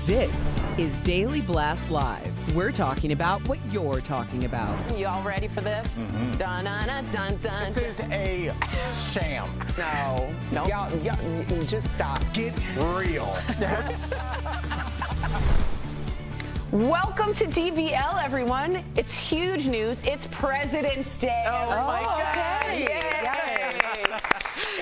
This is Daily Blast Live. We're talking about what you're talking about. You all ready for this? Mm-hmm. Dun, dun, dun, dun, dun. This is a sham. No. Y'all, just stop. Get real. Welcome to DBL, everyone. It's huge news. It's President's Day. Oh, my God. Okay. Yes.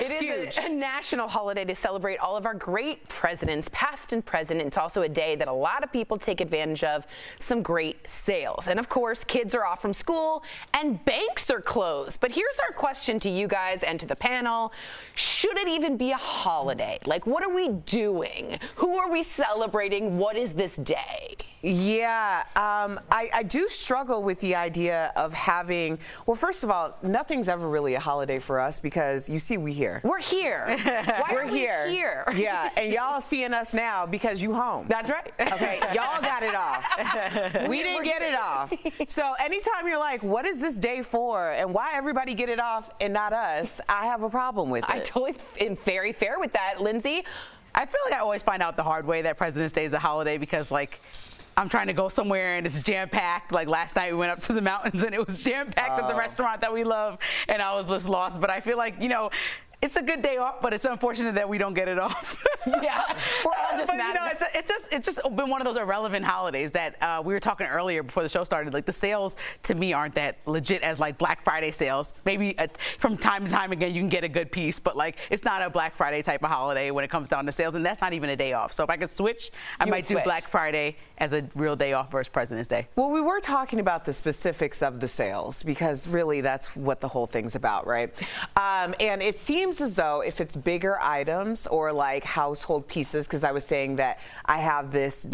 It is a national holiday to celebrate all of our great presidents, past and present. It's also a day that a lot of people take advantage of some great sales. And of course, kids are off from school and banks are closed. But here's our question to you guys and to the panel. Should it even be a holiday? Like, what are we doing? Who are we celebrating? What is this day? Yeah, I do struggle with the idea of having, well, first of all, nothing's ever really a holiday for us because you see we here. We're here. Why We're are we here? Yeah, and y'all seeing us now because you home. That's right. Okay, y'all got it off. We didn't get it off. So anytime you're like, what is this day for and why everybody get it off and not us, I have a problem with it. I totally am very fair with that, Lindsay. I feel like I always find out the hard way that President's Day is a holiday because, like, I'm trying to go somewhere and it's jam-packed. Like last night we went up to the mountains and it was jam-packed at the restaurant that we love and I was just lost. But I feel like, you know, it's a good day off, but it's unfortunate that we don't get it off. Yeah, we're all just but, mad. You know, it's just been one of those irrelevant holidays that we were talking earlier before the show started. Like the sales to me aren't that legit as like Black Friday sales. Maybe from time to time again you can get a good piece, but like it's not a Black Friday type of holiday when it comes down to sales, and that's not even a day off. So if I could switch, I might do Black Friday as a real day off versus President's Day. Well, we were talking about the specifics of the sales because really that's what the whole thing's about, right? And it seems as though if it's bigger items or like household pieces, because I was saying that I have this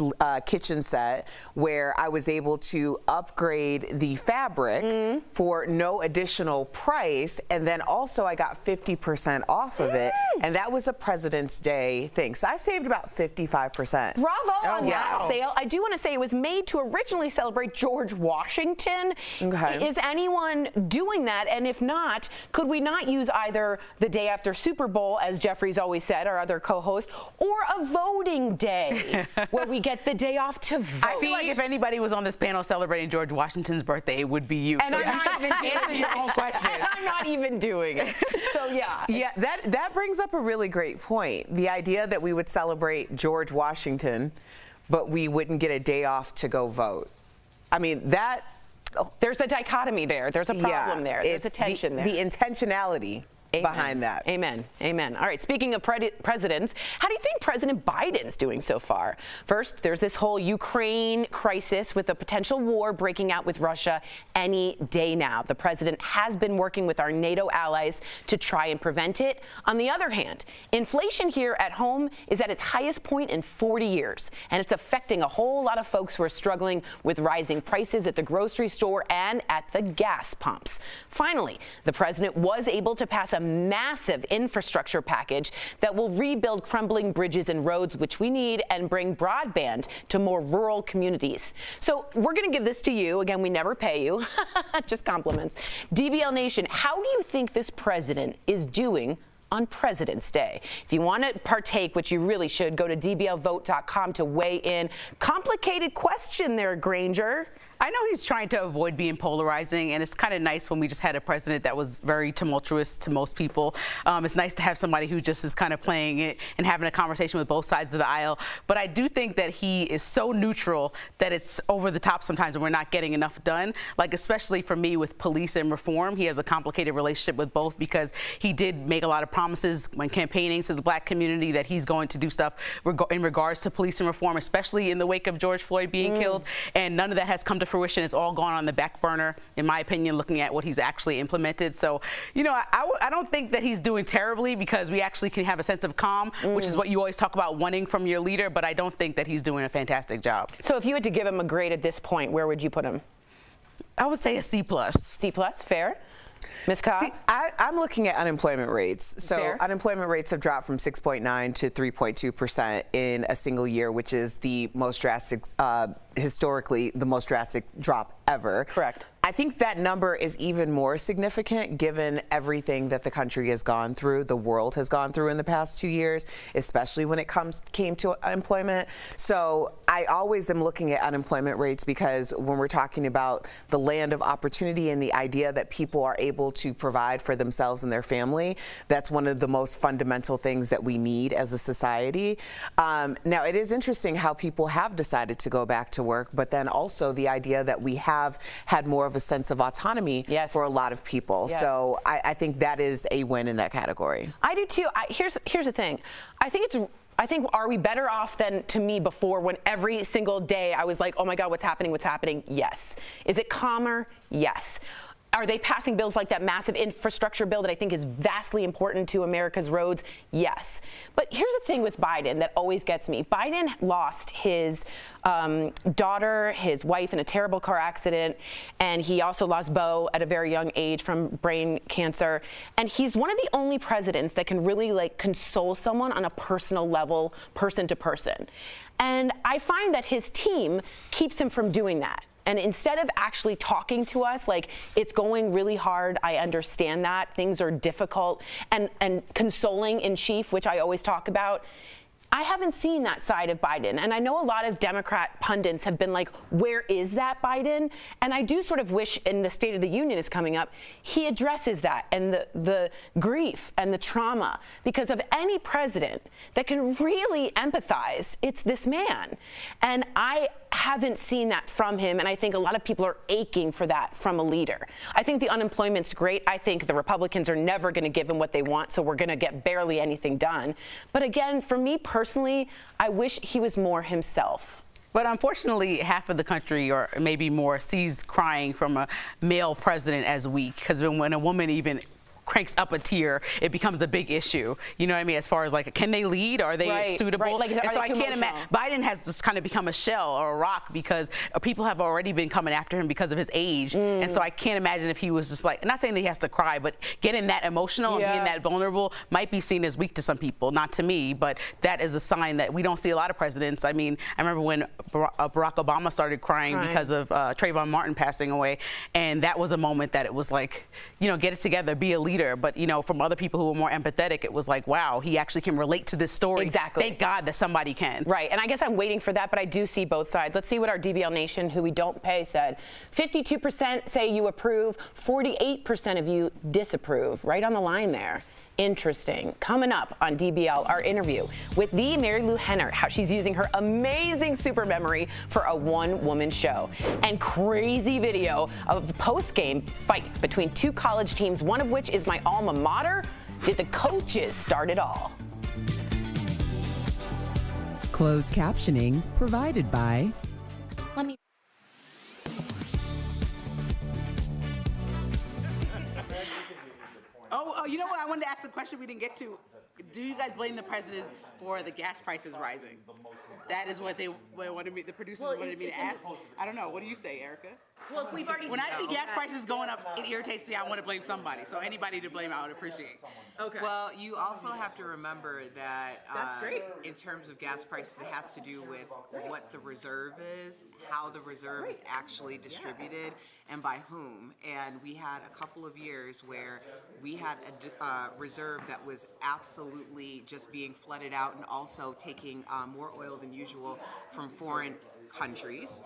kitchen set where I was able to upgrade the fabric for no additional price, and then also I got 50% off of it, and that was a President's Day thing. So I saved about 55%. Bravo on that wow. sale. I do want to say it was made to originally celebrate George Washington. Okay. Is anyone doing that? And if not, could we not use either the day after Super Bowl, as Jeffrey's always said, our other co-host, or a voting day where we get the day off to vote? I feel like if anybody was on this panel celebrating George Washington's birthday, it would be you. And so I'm you should answer your own question. And I'm not even doing it. So yeah. Yeah, that brings up a really great point. The idea that we would celebrate George Washington, but we wouldn't get a day off to go vote. I mean, that... There's a dichotomy there. There's a problem there. There's a it's tension there. The intentionality behind that. Amen. Amen. All right. Speaking of presidents, how do you think President Biden's doing so far? First, there's this whole Ukraine crisis with a potential war breaking out with Russia any day now. The president has been working with our NATO allies to try and prevent it. On the other hand, inflation here at home is at its highest point in 40 years, and it's affecting a whole lot of folks who are struggling with rising prices at the grocery store and at the gas pumps. Finally, the president was able to pass a massive infrastructure package that will rebuild crumbling bridges and roads, which we need, and bring broadband to more rural communities. So we're going to give this to you. Again, we never pay you. Just compliments. DBL Nation, how do you think this president is doing on President's Day? If you want to partake, which you really should, go to dblvote.com to weigh in. Complicated question there, Granger. I know he's trying to avoid being polarizing, and it's kind of nice when we just had a president that was very tumultuous to most people. It's nice to have somebody who just is kind of playing it and having a conversation with both sides of the aisle. But I do think that he is so neutral that it's over the top sometimes and we're not getting enough done. Like, especially for me with police and reform, he has a complicated relationship with both because he did make a lot of promises when campaigning to the Black community that he's going to do stuff in regards to police and reform, especially in the wake of George Floyd being killed. And none of that has come to fruition. It's all gone on the back burner, in my opinion, looking at what he's actually implemented. So, you know, I don't think that he's doing terribly because we actually can have a sense of calm, which is what you always talk about wanting from your leader, but I don't think that he's doing a fantastic job. So if you had to give him a grade at this point, where would you put him? I would say a C+. C+, fair. Ms. Cobb? See, I'm looking at unemployment rates. So Fair. unemployment rates have dropped from 6.9 to 3.2% in a single year, which is the most drastic, historically, the most drastic drop ever. Correct. I think that number is even more significant given everything that the country has gone through, the world has gone through in the past 2 years, especially when it came to employment. So I always am looking at unemployment rates because when we're talking about the land of opportunity and the idea that people are able to provide for themselves and their family, that's one of the most fundamental things that we need as a society. Now, it is interesting how people have decided to go back to work, but then also the idea that we have had more of a sense of autonomy for a lot of people. Yes. So I think that is a win in that category. I do too. Here's the thing. I think are we better off than to me before when every single day I was like, oh my God, what's happening? What's happening? Yes. Is it calmer? Yes. Are they passing bills like that massive infrastructure bill that I think is vastly important to America's roads? Yes. But here's the thing with Biden that always gets me. Biden lost his daughter, his wife in a terrible car accident, and he also lost Beau at a very young age from brain cancer. And he's one of the only presidents that can really like console someone on a personal level, person to person. And I find that his team keeps him from doing that. And instead of actually talking to us, like, it's going really hard, I understand that, things are difficult, and consoling in chief, which I always talk about, I haven't seen that side of Biden. And I know a lot of Democrat pundits have been like, where is that Biden? And I do sort of wish in the State of the Union is coming up, he addresses that and the grief and the trauma, because of any president that can really empathize, it's this man. And I haven't seen that from him, and I think a lot of people are aching for that from a leader. I think the unemployment's great. I think the Republicans are never going to give him what they want, so we're going to get barely anything done. But again, for me personally, I wish he was more himself. But unfortunately, half of the country, or maybe more, sees crying from a male president as weak, because when a woman even cranks up a tier, it becomes a big issue. You know what I mean? As far as like, can they lead? Are they suitable? Right. Like, and so I can't imagine. Biden has just kind of become a shell or a rock because people have already been coming after him because of his age. And so I can't imagine if he was just like, not saying that he has to cry, but getting that emotional and being that vulnerable might be seen as weak to some people, not to me, but that is a sign that we don't see a lot of presidents. I mean, I remember when Barack Obama started crying because of Trayvon Martin passing away, and that was a moment that it was like, you know, get it together, be a leader. But, you know, from other people who were more empathetic, it was like, wow, he actually can relate to this story. Exactly. Thank God that somebody can. Right. And I guess I'm waiting for that, but I do see both sides. Let's see what our DBL Nation, who we don't pay, said. 52% say you approve, 48% of you disapprove. Right on the line there. Interesting. Coming up on DBL, our interview with the Mary Lou Henner, how she's using her amazing super memory for a one-woman show, and crazy video of the post-game fight between two college teams, one of which is my alma mater. Did the coaches start it all? Closed captioning provided by Let me. Oh, you know what? I wanted to ask a question we didn't get to. Do you guys blame the president for the gas prices rising? That is what they wanted me, the producers wanted me to ask. I don't know. What do you say, Erica? Well, we've already. When I see gas prices going up, it irritates me. I want to blame somebody. So anybody to blame, I would appreciate. Okay. Well, you also have to remember that That's great. in terms of gas prices, it has to do with what the reserve is, how the reserve is actually distributed, and by whom. And we had a couple of years where we had a reserve that was absolutely just being flooded out, and also taking more oil than usual from foreign countries.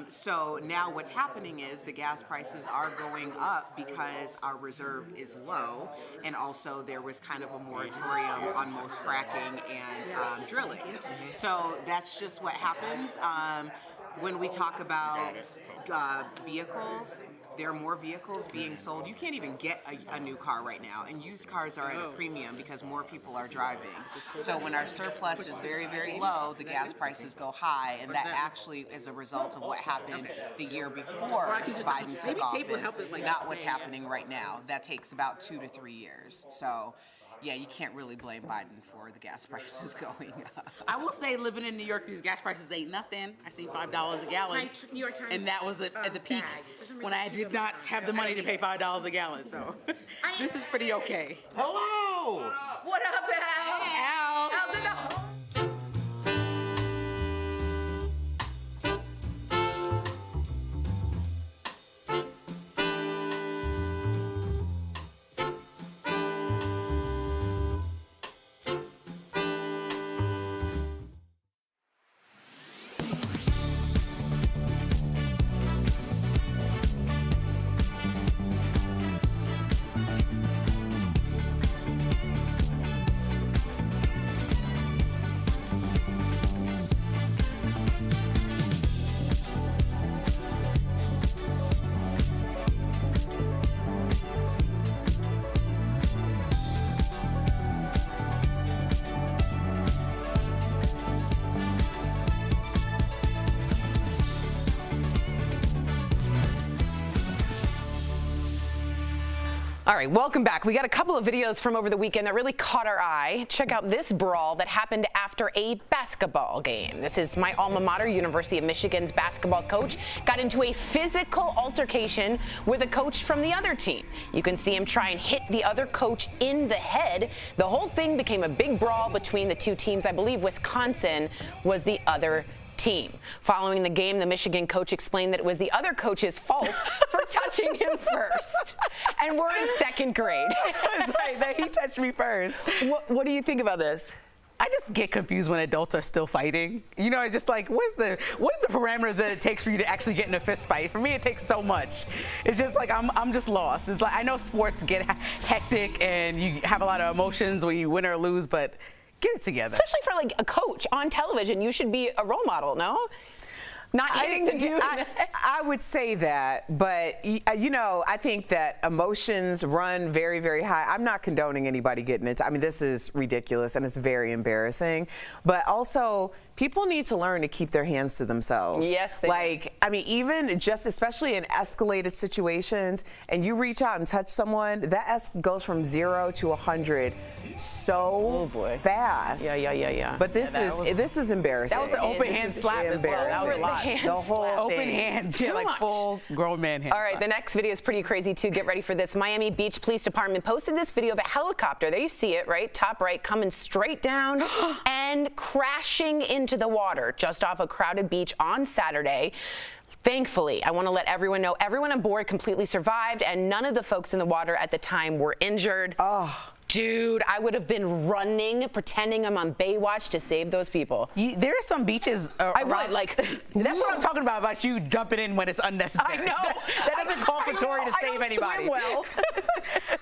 So now what's happening is the gas prices are going up because our reserve is low, and also there was kind of a moratorium on most fracking and drilling. So that's just what happens. When we talk about vehicles, there are more vehicles being sold. You can't even get a new car right now, and used cars are at a premium because more people are driving. So when our surplus is very, very low, the gas prices go high, and that actually is a result of what happened the year before Biden took office, not what's happening right now. That takes about 2 to 3 years. So yeah, you can't really blame Biden for the gas prices going up. I will say, living in New York, these gas prices ain't nothing. I seen $5 a gallon, New York Times, and that was at the peak when I did not have the money to pay $5 a gallon. So this is pretty okay. Hello! What up, Al? Al. How's it going? All right, welcome back. We got a couple of videos from over the weekend that really caught our eye. Check out this brawl that happened after a basketball game. This is my alma mater, University of Michigan's basketball coach got into a physical altercation with a coach from the other team. You can see him try and hit the other coach in the head. The whole thing became a big brawl between the two teams. I believe Wisconsin was the other team. Following the game, the Michigan coach explained that it was the other coach's fault for touching him first. And we're in second grade. It's like that he touched me first. What do you think about this? I just get confused when adults are still fighting. You know, it's just like, what is the parameters that it takes for you to actually get in a fist fight? For me, it takes so much. It's just like I'm just lost. It's like I know sports get hectic and you have a lot of emotions when you win or lose, but get it together. Especially for like a coach on television, you should be a role model, no? Not hitting the dude. I would say that, but you know, I think that emotions run very, very high. I'm not condoning anybody getting it. I mean, this is ridiculous and it's very embarrassing. But also, people need to learn to keep their hands to themselves. Yes, they do. I mean, even just especially in escalated situations, and you reach out and touch someone, that goes from 0 to 100 so fast. Yeah. But this is embarrassing. That was an open hand slap as well. That was a lot. The whole open thing. hands, yeah, like full grown man hand. All right, the next video is pretty crazy too. Get ready for this. Miami Beach Police Department posted this video of a helicopter. There you see it, right? Top right, coming straight down and crashing into the water just off a crowded beach on Saturday. Thankfully, I want to let everyone know everyone on board completely survived and none of the folks in the water at the time were injured. Oh. Dude, I would have been running, pretending I'm on Baywatch to save those people. There are some beaches I would, like... That's what I'm talking about you jumping in when it's unnecessary. I know. That doesn't call for Tori to save anybody. Swim well.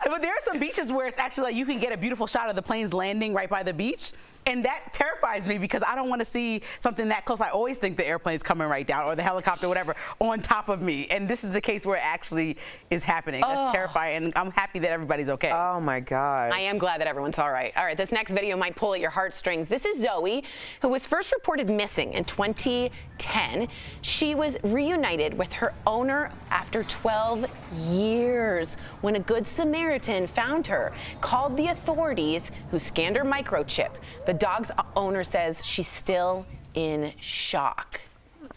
But there are some beaches where it's actually like you can get a beautiful shot of the planes landing right by the beach. And that terrifies me because I don't want to see something that close. I always think the airplane's coming right down or the helicopter, whatever, on top of me. And this is the case where it actually is happening. That's terrifying. And I'm happy that everybody's okay. Oh, my God. I am glad that everyone's all right. All right, this next video might pull at your heartstrings. This is Zoe, who was first reported missing in 2010. She was reunited with her owner after 12 years when a Good Samaritan found her, called the authorities, who scanned her microchip. The dog's owner says she's still in shock.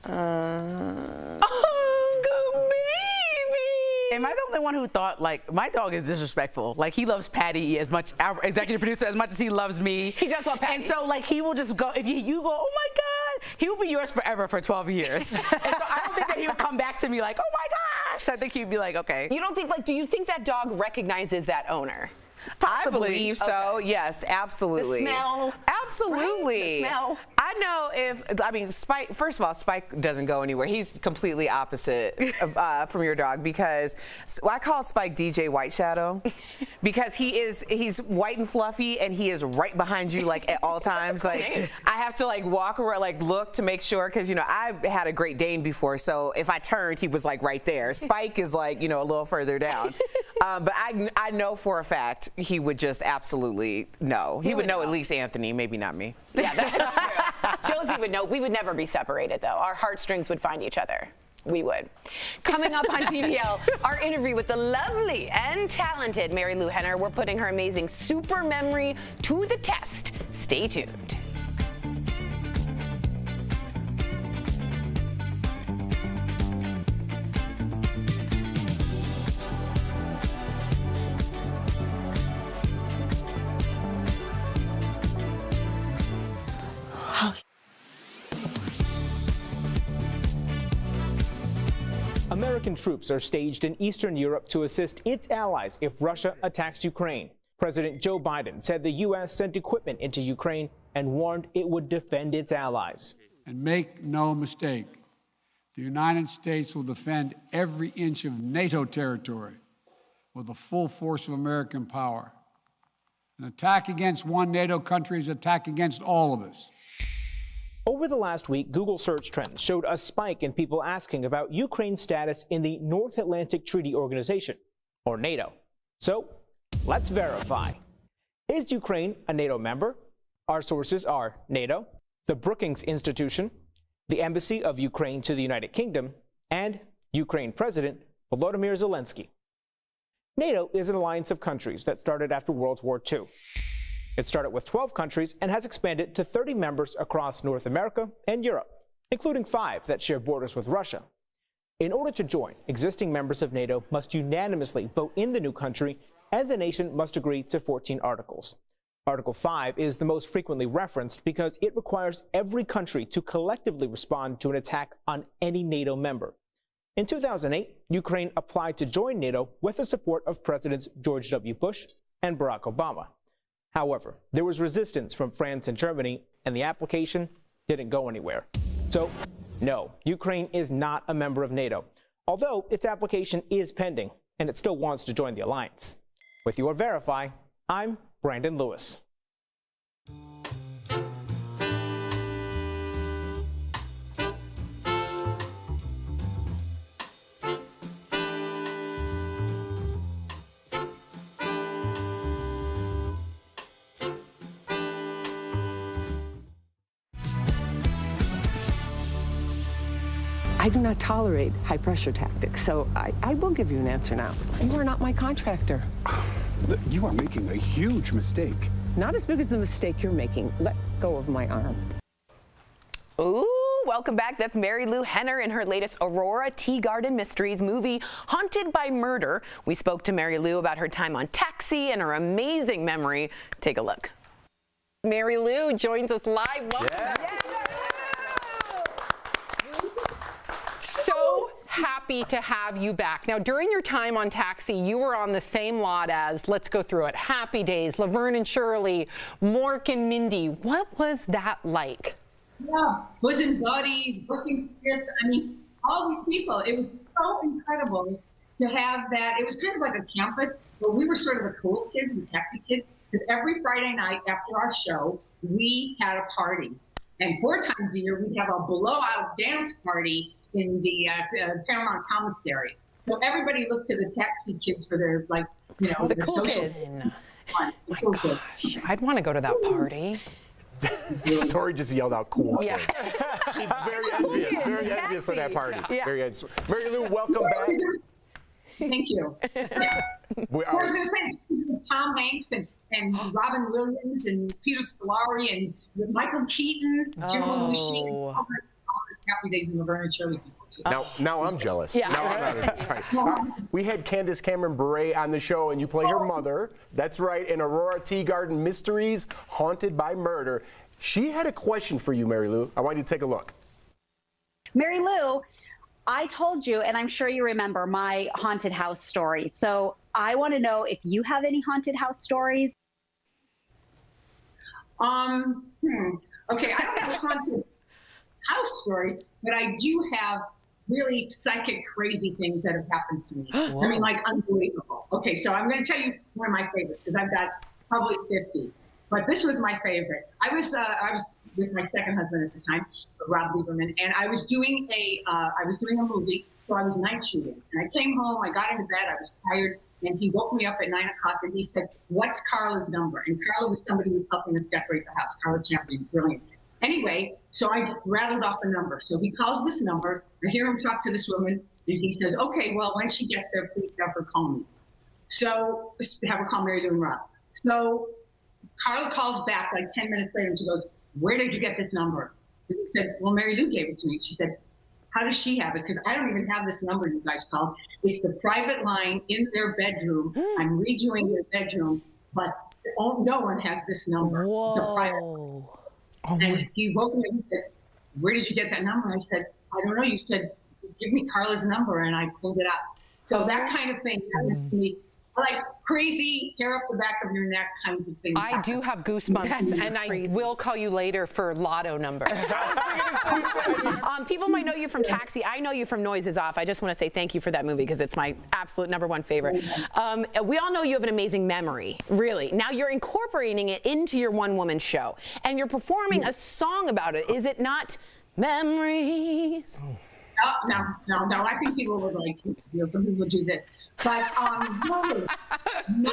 Am I the only one who thought, like, my dog is disrespectful? Like, he loves Patty as much, our executive producer, as much as he loves me. He does love Patty. And so, like, he will just go, if you go, oh my God, he will be yours forever for 12 years. And so I don't think that he would come back to me like, oh my gosh. I think he'd be like, okay. You don't think, like, do you think that dog recognizes that owner? Possibly. I believe so. Okay. Yes, absolutely. The smell. Absolutely. Right? The smell. I know Spike, first of all, Spike doesn't go anywhere. He's completely opposite from your dog because I call Spike DJ White Shadow because he's white and fluffy and he is right behind you like at all times. Like I have to like walk around, like look to make sure because, you know, I had a Great Dane before. So if I turned, he was like right there. Spike is like, you know, a little further down. But I know for a fact he would just absolutely know. He would know at least Anthony, maybe not me. Yeah, that's true. Josie would know. We would never be separated, though. Our heartstrings would find each other. We would. Coming up on TVL, our interview with the lovely and talented Mary Lou Henner. We're putting her amazing super memory to the test. Stay tuned. American troops are staged in Eastern Europe to assist its allies if Russia attacks Ukraine. President Joe Biden said the U.S. sent equipment into Ukraine and warned it would defend its allies. And make no mistake, the United States will defend every inch of NATO territory with the full force of American power. An attack against one NATO country is an attack against all of us. Over the last week, Google search trends showed a spike in people asking about Ukraine's status in the North Atlantic Treaty Organization, or NATO. So, let's verify. Is Ukraine a NATO member? Our sources are NATO, the Brookings Institution, the Embassy of Ukraine to the United Kingdom, and Ukraine President Volodymyr Zelensky. NATO is an alliance of countries that started after World War II. It started with 12 countries and has expanded to 30 members across North America and Europe, including 5 that share borders with Russia. In order to join, existing members of NATO must unanimously vote in the new country, and the nation must agree to 14 articles. Article 5 is the most frequently referenced because it requires every country to collectively respond to an attack on any NATO member. In 2008, Ukraine applied to join NATO with the support of Presidents George W. Bush and Barack Obama. However, there was resistance from France and Germany, and the application didn't go anywhere. So, no, Ukraine is not a member of NATO, although its application is pending, and it still wants to join the alliance. With your Verify, I'm Brandon Lewis. I do not tolerate high-pressure tactics, so I will give you an answer now. You are not my contractor. You are making a huge mistake. Not as big as the mistake you're making. Let go of my arm. Ooh, welcome back. That's Mary Lou Henner in her latest Aurora Teagarden Mysteries movie, Haunted by Murder. We spoke to Mary Lou about her time on Taxi and her amazing memory. Take a look. Mary Lou joins us live. Welcome. Yes. So happy to have you back. Now, during your time on Taxi, you were on the same lot as, let's go through it, Happy Days, Laverne and Shirley, Mork and Mindy. What was that like? Yeah, bosom buddies, booking scripts. I mean, all these people. It was so incredible to have that. It was kind of like a campus, but we were sort of the cool kids, the Taxi kids, because every Friday night after our show, we had a party. And 4 times a year, we'd have a blowout dance party in the Paramount Commissary. So everybody looked to the Taxi kids for their, like, you know, the cool kids. The cool kids. I'd want to go to that party. Tori just yelled out cool. Yeah. She's very envious of that party. Yeah. Very envious. Mary Lou, welcome back. Thank you. Yeah. I was going to say, it was Tom Hanks and Robin Williams and Peter Scolari and Michael Keaton, Jim Belushi, all the Happy Days in Laverne and Shirley. Now I'm jealous. Yeah. Now I'm out of it. We had Candace Cameron Bure on the show, and you play her mother. That's right, in Aurora Teagarden Mysteries, Haunted by Murder. She had a question for you, Mary Lou. I want you to take a look. Mary Lou, I told you, and I'm sure you remember, my haunted house story. So I want to know if you have any haunted house stories. Okay, I don't have haunted house stories, but I do have really psychic, crazy things that have happened to me. I mean, like, unbelievable. Okay, so I'm going to tell you one of my favorites, because I've got probably 50. But this was my favorite. I was with my second husband at the time, Rob Lieberman, and I was doing a movie, so I was night shooting. And I came home, I got into bed, I was tired, and he woke me up at 9 o'clock and he said, "What's Carla's number?" And Carla was somebody who was helping us decorate the house. Carla Champion, brilliant. Anyway, so I rattled off the number. So he calls this number. I hear him talk to this woman, and he says, "Okay, well, when she gets there, please have her call me." So have her call Mary Lou and Rob. So Carla calls back like 10 minutes later, and she goes, "Where did you get this number?" And he said, "Well, Mary Lou gave it to me." She said, "How does she have it? Because I don't even have this number you guys called. It's the private line in their bedroom. I'm redoing their bedroom, but no one has this number. Whoa. It's a private line." And he woke me up and said, "Where did you get that number?" I said, "I don't know. You said, give me Carla's number," and I pulled it up. So that kind of thing happens to me. Like crazy, hair up the back of your neck kinds of things. I do have goosebumps, and I will call you later for lotto number. People might know you from Taxi. I know you from Noises Off. I just want to say thank you for that movie because it's my absolute #1 favorite. We all know you have an amazing memory, really. Now you're incorporating it into your one-woman show, and you're performing a song about it. Is it not Memories? No. I think people would like, some people do this. But no,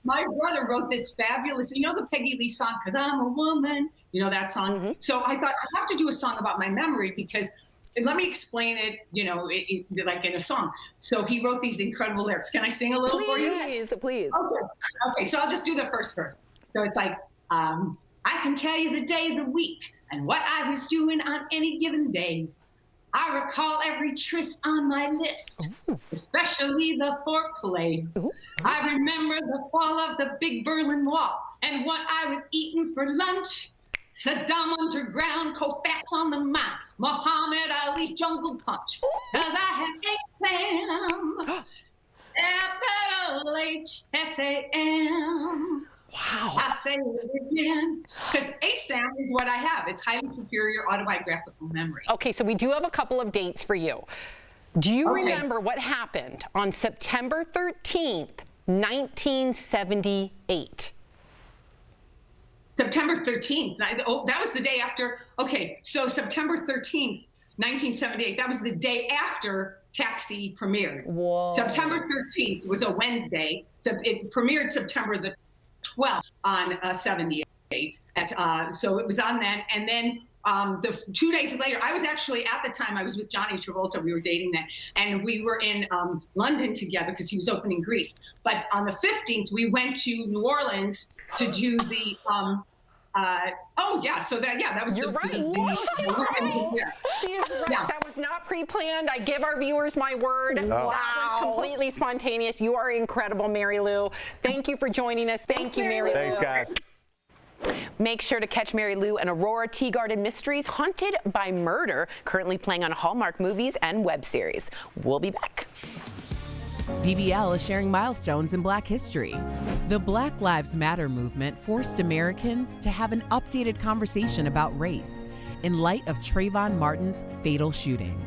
my brother wrote this fabulous, the Peggy Lee song, "'Cause I'm a Woman," that song. So I thought I have to do a song about my memory because and let me explain it, like in a song. So he wrote these incredible lyrics. Can I sing a little for you? Please. Okay, so I'll just do the first verse. So it's like, I can tell you the day of the week and what I was doing on any given day. I recall every tryst on my list, especially the foreplay. I remember the fall of the big Berlin Wall and what I was eating for lunch. Saddam underground, Koufax on the map, Muhammad Ali's jungle punch. Cause I had exam, FLHSAM. Wow. I say it again, because ASAM is what I have. It's highly superior autobiographical memory. Okay, so we do have a couple of dates for you. Do you remember what happened on September 13th, 1978? September 13th. That was the day after. Okay, so September 13th, 1978. That was the day after Taxi premiered. Whoa. September 13th was a Wednesday. So it premiered September the 12th on 78. So it was on that. And then the 2 days later, I was actually at the time, I was with Johnny Travolta. We were dating then. And we were in London together because he was opening Greece. But on the 15th, we went to New Orleans to do the that was You're right. She is right. Yeah. That was not pre-planned. I give our viewers my word. Wow. That was completely spontaneous. You are incredible, Mary Lou. Thank you for joining us. Thank you, Mary Lou. Thanks, guys. Make sure to catch Mary Lou and Aurora Teagarden Mysteries Haunted by Murder, currently playing on Hallmark Movies and web series. We'll be back. DBL is sharing milestones in Black history. The Black Lives Matter movement forced Americans to have an updated conversation about race in light of Trayvon Martin's fatal shooting.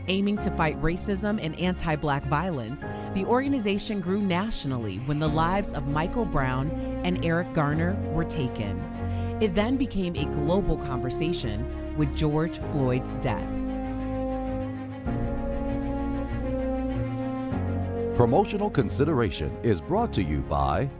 Aiming to fight racism and anti-Black violence, the organization grew nationally when the lives of Michael Brown and Eric Garner were taken. It then became a global conversation with George Floyd's death. Promotional consideration is brought to you by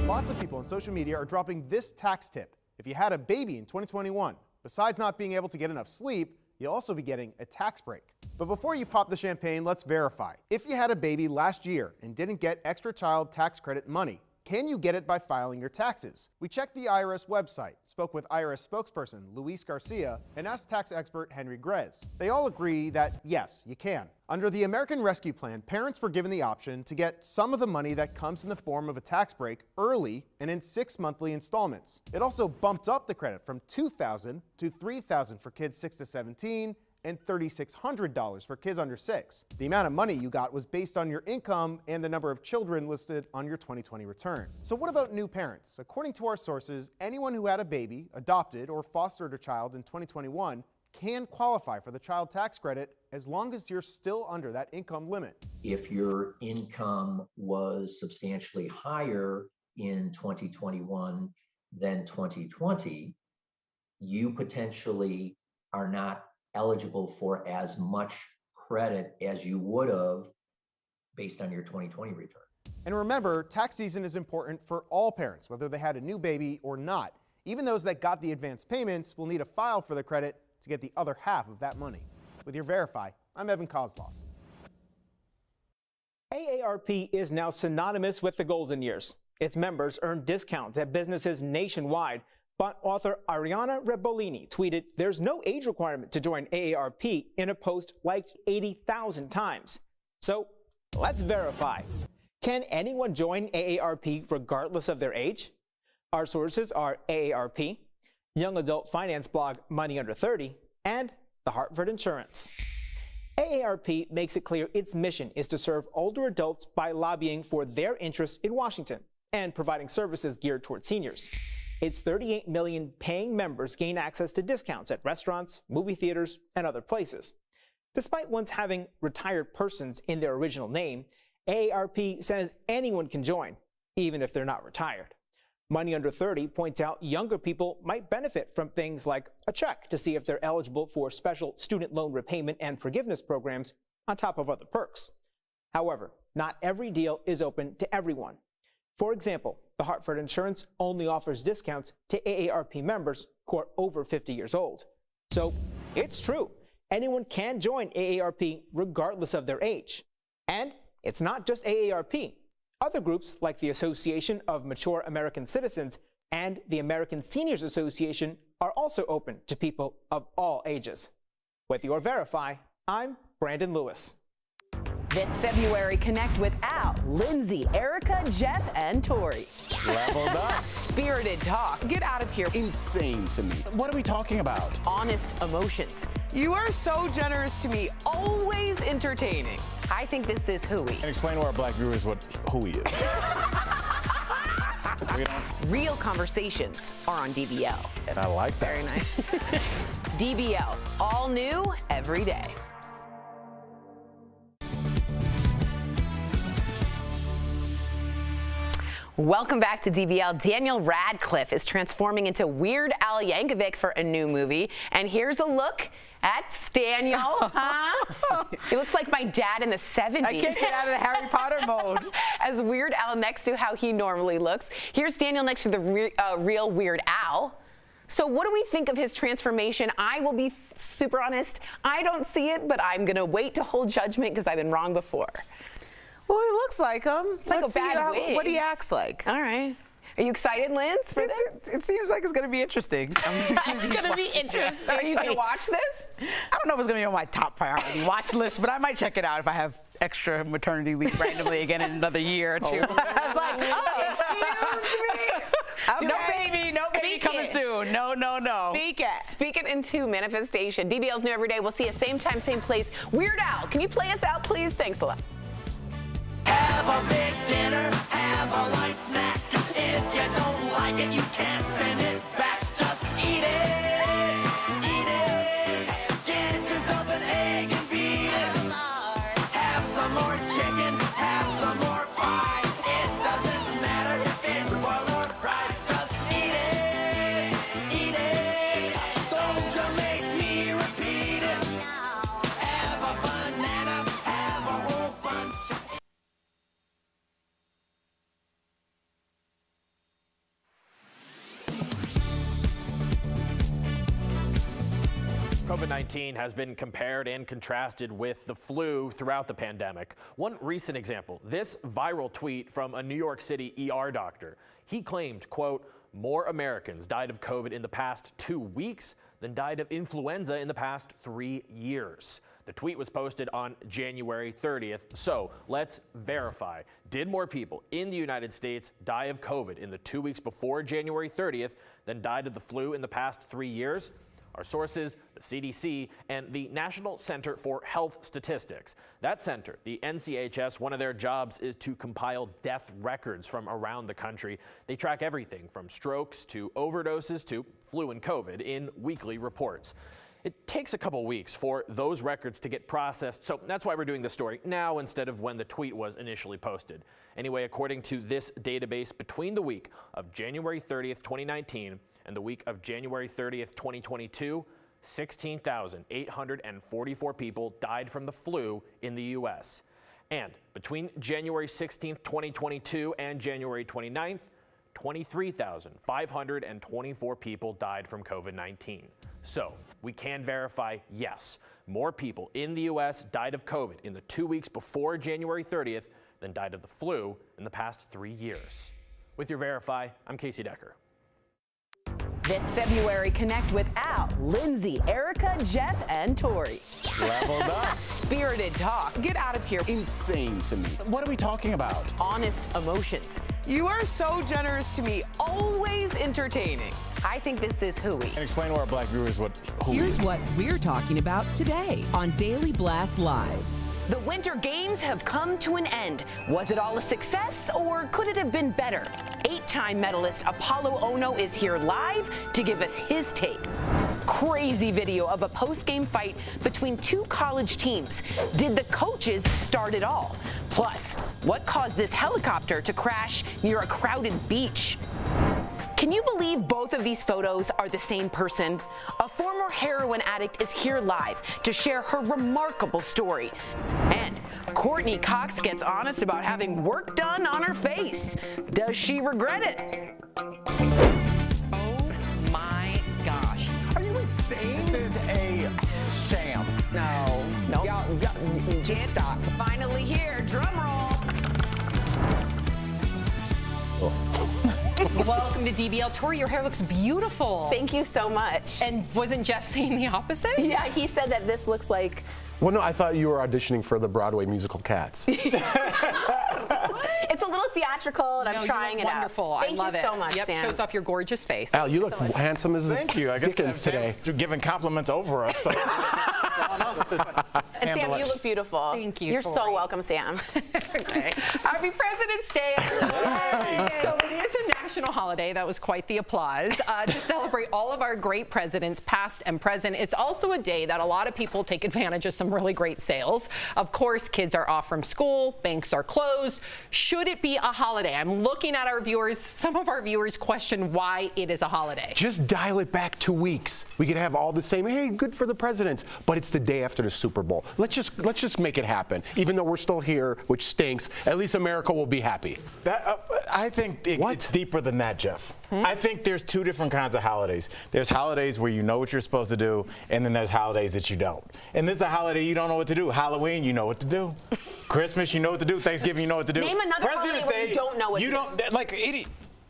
Lots of people on social media are dropping this tax tip. If you had a baby in 2021, besides not being able to get enough sleep, you'll also be getting a tax break. But before you pop the champagne, let's verify. If you had a baby last year and didn't get extra child tax credit money, can you get it by filing your taxes? We checked the IRS website, spoke with IRS spokesperson Luis Garcia, and asked tax expert Henry Grez. They all agree that yes, you can. Under the American Rescue Plan, parents were given the option to get some of the money that comes in the form of a tax break early and in 6 monthly installments. It also bumped up the credit from $2,000 to $3,000 for kids 6 to 17 and $3,600 for kids under 6. The amount of money you got was based on your income and the number of children listed on your 2020 return. So what about new parents? According to our sources, anyone who had a baby, adopted, or fostered a child in 2021 can qualify for the child tax credit as long as you're still under that income limit. If your income was substantially higher in 2021 than 2020, you potentially are not eligible for as much credit as you would have based on your 2020 return. And remember, tax season is important for all parents, whether they had a new baby or not. Even those that got the advance payments will need to file for the credit to get the other half of that money. With your Verify, I'm Evan Kozlov. AARP is now synonymous with the golden years. Its members earn discounts at businesses nationwide. But author Ariana Rebolini tweeted, "There's no age requirement to join AARP," in a post liked 80,000 times. So let's verify. Can anyone join AARP regardless of their age? Our sources are AARP, young adult finance blog Money Under 30, and the Hartford Insurance. AARP makes it clear its mission is to serve older adults by lobbying for their interests in Washington and providing services geared toward seniors. Its 38 million paying members gain access to discounts at restaurants, movie theaters, and other places. Despite once having retired persons in their original name, AARP says anyone can join, even if they're not retired. Money Under 30 points out younger people might benefit from things like a check to see if they're eligible for special student loan repayment and forgiveness programs, on top of other perks. However, not every deal is open to everyone. For example, The Hartford Insurance only offers discounts to AARP members who are over 50 years old. So it's true. Anyone can join AARP regardless of their age. And it's not just AARP. Other groups like the Association of Mature American Citizens and the American Seniors Association are also open to people of all ages. With your Verify, I'm Brandon Lewis. This February, connect with Al, Lindsay, Erica, Jeff, and Tori. Leveled up. Spirited talk. Get out of here. Insane to me. What are we talking about? Honest emotions. You are so generous to me. Always entertaining. I think this is Hooey. And explain to our black viewers what Hooey is. Real conversations are on DBL. And I like that. Very nice. DBL, all new every day. Welcome back to DBL. Daniel Radcliffe is transforming into Weird Al Yankovic for a new movie. And here's a look at Daniel. Huh? He looks like my dad in the 70s. I can't get out of the Harry Potter mode. As Weird Al next to how he normally looks. Here's Daniel next to the real Weird Al. So what do we think of his transformation? I will be super honest. I don't see it, but I'm going to wait to hold judgment because I've been wrong before. Well, he looks like him. It's like Let's a bad see wig. what he acts like. All right. Are you excited, Linz, for this? It seems like it's going to be interesting. It's going to be interesting. Are you going to watch this? I don't know if it's going to be on my top priority watch list, but I might check it out if I have extra maternity leave randomly again in another year or two. I was like, excuse me. No baby coming soon. No. Speak it into manifestation. DBL's new every day. We'll see you same time, same place. Weird Al, can you play us out, please? Thanks a lot. Have a big dinner, have a light snack. If you don't like it, you can't send it back. Just eat it, eat it. Get yourself an egg and beat it. Have some more chicken, have some more pie. It doesn't matter if it's boiled or fried. Just eat it, eat it. Don't you make me repeat it. Have a banana, have a whole bunch. COVID-19 has been compared and contrasted with the flu throughout the pandemic. One recent example, this viral tweet from a New York City ER doctor. He claimed, quote, more Americans died of COVID in the past 2 weeks than died of influenza in the past 3 years. The tweet was posted on January 30th. So let's verify. Did more people in the United States die of COVID in the 2 weeks before January 30th than died of the flu in the past 3 years? Our sources, the CDC, and the National Center for Health Statistics. That center, the NCHS, one of their jobs is to compile death records from around the country. They track everything from strokes to overdoses to flu and COVID in weekly reports. It takes a couple weeks for those records to get processed, so that's why we're doing this story now instead of when the tweet was initially posted. Anyway, according to this database, between the week of January 30th, 2019 and the week of January 30th, 2022, 16,844 people died from the flu in the U.S. And between January 16th, 2022 and January 29th, 23,524 people died from COVID-19. So we can verify, yes, more people in the U.S. died of COVID in the 2 weeks before January 30th than died of the flu in the past 3 years. With your Verify, I'm Casey Decker. This February, connect with Al, Lindsay, Erica, Jeff, and Tori. Leveled up. Spirited talk. Get out of here. Insane to me. What are we talking about? Honest emotions. You are so generous to me. Always entertaining. I think this is Hooey. And explain to our black viewers what Hooey Here's is. what we're talking about today on Daily Blast Live. The Winter Games have come to an end. Was it all a success, or could it have been better? 8-time medalist Apollo Ono is here live to give us his take. Crazy video of a post-game fight between two college teams. Did the coaches start it all? Plus, what caused this helicopter to crash near a crowded beach? Can you believe both of these photos are the same person? A former heroin addict is here live to share her remarkable story. And Courtney Cox gets honest about having work done on her face. Does she regret it? Oh my gosh. Are you insane? This is a sham. No. Nope. Y'all, just stop. Finally here. Drum roll. Welcome to DBL. Tori, your hair looks beautiful. Thank you so much. And wasn't Jeff saying the opposite? Yeah, he said that this looks like... Well, no, I thought you were auditioning for the Broadway musical Cats. It's a little theatrical, and I'm trying it wonderful. out. Thank I love you it. so much, Yep, Sam. shows off your gorgeous face. Al, you look handsome as Thank you. I guess Dickens today. Sam's giving compliments over us. So it's on us to And Sam, handle you it. look beautiful. Thank you, You're Tori. so welcome, Sam. Okay. Happy President's Day, everyone. So it is a national holiday. That was quite the applause. To celebrate all of our great presidents, past and present. It's also a day that a lot of people take advantage of some really great sales. Of course, kids are off from school, banks are closed. Should it be a holiday? I'm looking at our viewers. Some of our viewers question why it is a holiday. Just dial it back 2 weeks. We could have all the same, hey, good for the presidents, but it's the day after the Super Bowl. Let's just make it happen. Even though we're still here, which stinks, at least America will be happy. I think it's deeper than that, Jeff. I think there's two different kinds of holidays. There's holidays where you know what you're supposed to do, and then there's holidays that you don't. And this is a holiday you don't know what to do. Halloween, you know what to do. Christmas, you know what to do. Thanksgiving, you know what to do. Name another holiday where you don't know what to do. You don't, like,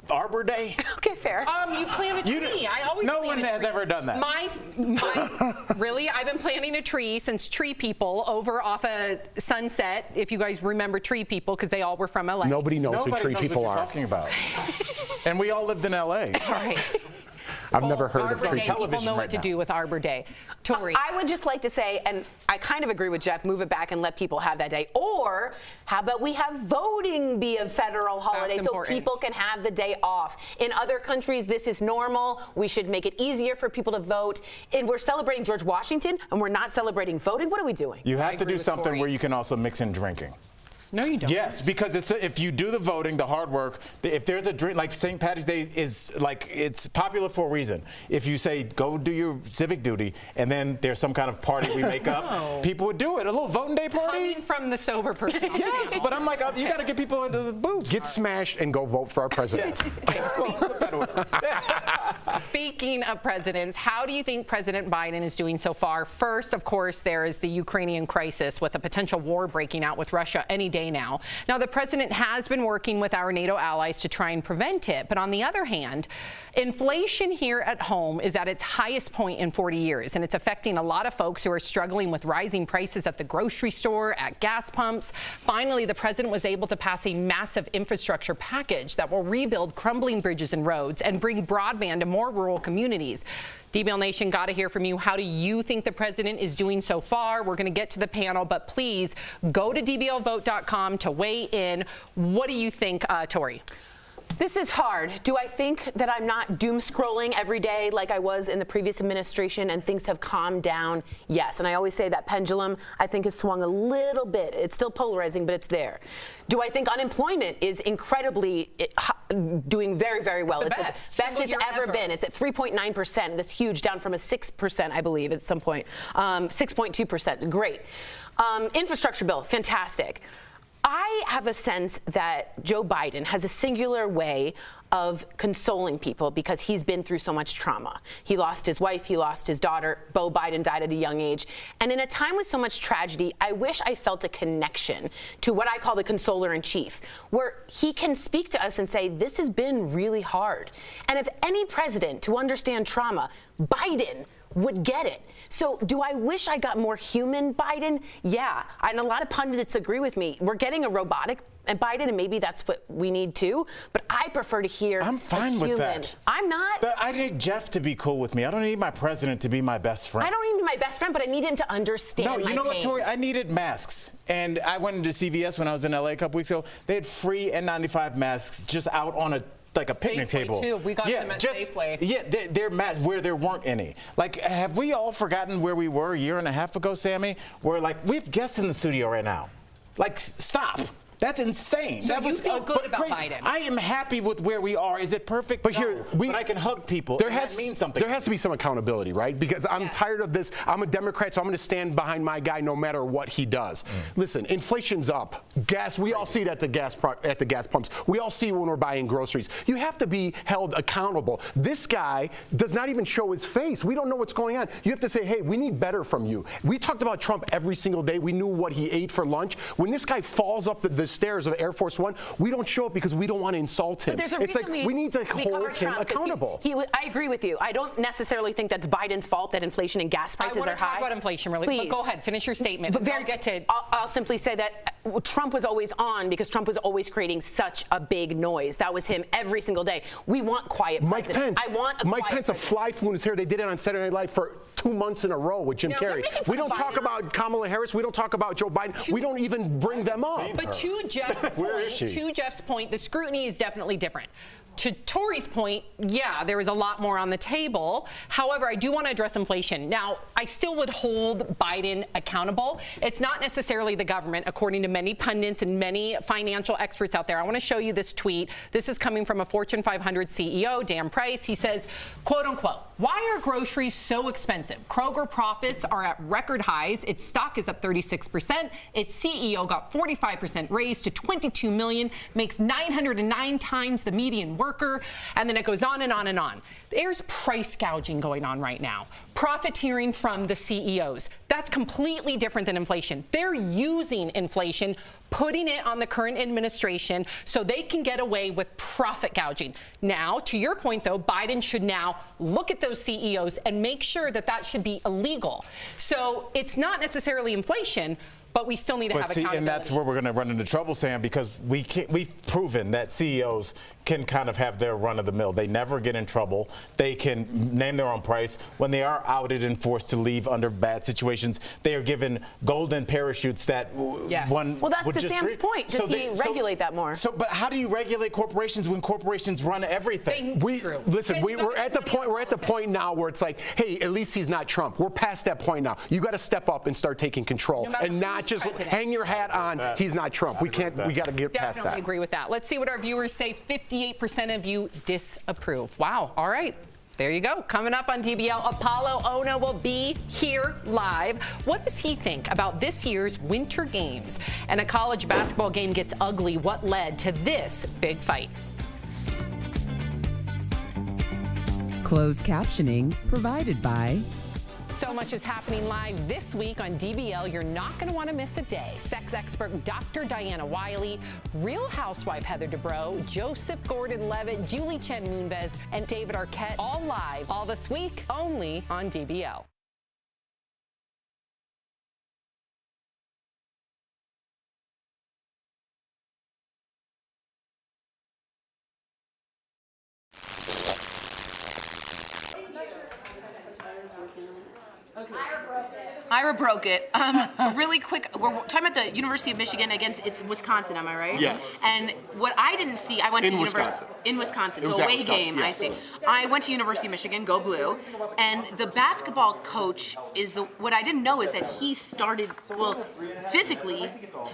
Arbor Day. Okay, fair. You plant a tree. I always No plant one a has tree. ever done that. Really? I've been planting a tree since Tree People over off a Sunset, if you guys remember Tree People, because they all were from LA. Nobody knows who Tree People what are. you're talking about. And we all lived in LA. All right. I've never heard Arbor of Tree Day, People. people know what to do with Arbor Day. Tori. I would just like to say, and I kind of agree with Jeff, move it back and let people have that day. Or how about we have voting be a federal holiday so important. people can have the day off. In other countries, this is normal. We should make it easier for people to vote. And we're celebrating George Washington, and we're not celebrating voting. What are we doing? You have to do something where you can also mix in drinking. No, you don't. Yes, because if you do the voting, the hard work, if there's a drink, like St. Patty's Day is like, it's popular for a reason. If you say, go do your civic duty, and then there's some kind of party we make up, people would do it. A little voting day party. Coming from the sober person. Yes, but I'm like, you got to get people into the booths. Get smashed and go vote for our president. Speaking of presidents, how do you think President Biden is doing so far? First, of course, there is the Ukrainian crisis with a potential war breaking out with Russia any day now. Now, the president has been working with our NATO allies to try and prevent it. But on the other hand, inflation here at home is at its highest point in 40 years, and it's affecting a lot of folks who are struggling with rising prices at the grocery store, at gas pumps. Finally, the president was able to pass a massive infrastructure package that will rebuild crumbling bridges and roads and bring broadband to more rural communities. DBL Nation, got to hear from you. How do you think the president is doing so far? We're going to get to the panel, but please go to dblvote.com to weigh in. What do you think, Tori? This is hard. Do I think that I'm not doom scrolling every day like I was in the previous administration and things have calmed down? Yes. And I always say that pendulum, I think, has swung a little bit. It's still polarizing, but it's there. Do I think unemployment is incredibly doing very, very well? It's the best it's ever been. It's at 3.9%. That's huge, down from a 6%, I believe, at some point. 6.2%. Great. Infrastructure bill, fantastic. I have a sense that Joe Biden has a singular way of consoling people because he's been through so much trauma. He lost his wife, he lost his daughter. Beau Biden died at a young age. And in a time with so much tragedy, I wish I felt a connection to what I call the consoler in chief, where he can speak to us and say, this has been really hard. And if any president to understand trauma, Biden would get it. So do I wish I got more human Biden? Yeah, and a lot of pundits agree with me. We're getting a robotic and Biden, and maybe that's what we need too. But I prefer to hear I'm fine with that. I'm not. But I need Jeff to be cool with me. I don't need my president to be my best friend. I don't need my best friend, but I need him to understand No, you know what, Tori? I needed masks. And I went into CVS when I was in LA a couple weeks ago. They had free N95 masks just out on a picnic table. Too. We got them at Safeway. Yeah, they're where there weren't any. Like, have we all forgotten where we were a year and a half ago, Sammy? Where, like, we have guests in the studio right now. Like, stop. That's insane. So that you was, feel good but about great. Biden? I am happy with where we are. Is it perfect? But No. here, but I can hug people. There and has that means something. There has to be some accountability, right? Because I'm tired of this. I'm a Democrat, so I'm going to stand behind my guy no matter what he does. Listen, inflation's up. Gas. We all see it at the gas pumps. We all see it when we're buying groceries. You have to be held accountable. This guy does not even show his face. We don't know what's going on. You have to say, hey, we need better from you. We talked about Trump every single day. We knew what he ate for lunch. When this guy falls up the stairs of Air Force One, we don't show up because we don't want to insult him. But there's a It's reason like we need to we hold cover him Trump, 'cause accountable. I agree with you. I don't necessarily think that's Biden's fault that inflation and gas prices I want are to talk high. about inflation really Please. but go ahead, finish your statement. But I'll get to. I'll simply say that Trump was always on because Trump was always creating such a big noise. That was him every single day. We want quiet Mike president. Pence. I want a Mike quiet Pence, a president. fly flew in his hair. They did it on Saturday Night Live for 2 months in a row with Jim No, they're Carrey. making fun We don't of talk Biden. about Kamala Harris. We don't talk about Joe Biden. We don't even bring them up. But to Jeff's point, the scrutiny is definitely different. To Tori's point, yeah, there is a lot more on the table. However, I do want to address inflation. Now, I still would hold Biden accountable. It's not necessarily the government, according to many pundits and many financial experts out there. I want to show you this tweet. This is coming from a Fortune 500 CEO, Dan Price. He says, quote unquote, why are groceries so expensive? Kroger profits are at record highs. Its stock is up 36%. Its CEO got 45% raise to $22 million, makes 909 times the median worker, and then it goes on and on and on. There's price gouging going on right now, profiteering from the CEOs. That's completely different than inflation. They're using inflation, putting it on the current administration so they can get away with profit gouging. Now, to your point, though, Biden should now look at those CEOs and make sure that that should be illegal. So it's not necessarily inflation, but we still need to have accountability. And that's where we're going to run into trouble, Sam, because we've proven that CEOs can kind of have their run of the mill. They never get in trouble. They can name their own price. When they are outed and forced to leave under bad situations, they are given golden parachutes that one. Well, that's would to just Sam's point. Does he regulate that more? But how do you regulate corporations when corporations run everything? Listen, we're at the point. We're at the point now where it's like, hey, at least he's not Trump. We're past that point now. You got to step up and start taking control, and not just hang your hat on. He's not Trump. We can't. We got to get past that. Definitely agree with that. Let's see what our viewers say. 58% of you disapprove. Wow. All right. There you go. Coming up on DBL, Apollo Ono will be here live. What does he think about this year's Winter Games? And a college basketball game gets ugly. What led to this big fight? Closed captioning provided by. So much is happening live this week on DBL. You're not going to want to miss a day. Sex expert Dr. Diana Wiley, Real Housewife Heather Dubrow, Joseph Gordon-Levitt, Julie Chen Moonves, and David Arquette, all live, all this week, only on DBL. Ira broke it. Really quick, we're talking about the University of Michigan against it's Wisconsin, am I right? Yes. And what I didn't see, I went to Wisconsin. In Wisconsin, It was so at away Wisconsin, game. yes. I see. I went to University of Michigan, go blue, and the basketball coach is what I didn't know is that he started physically.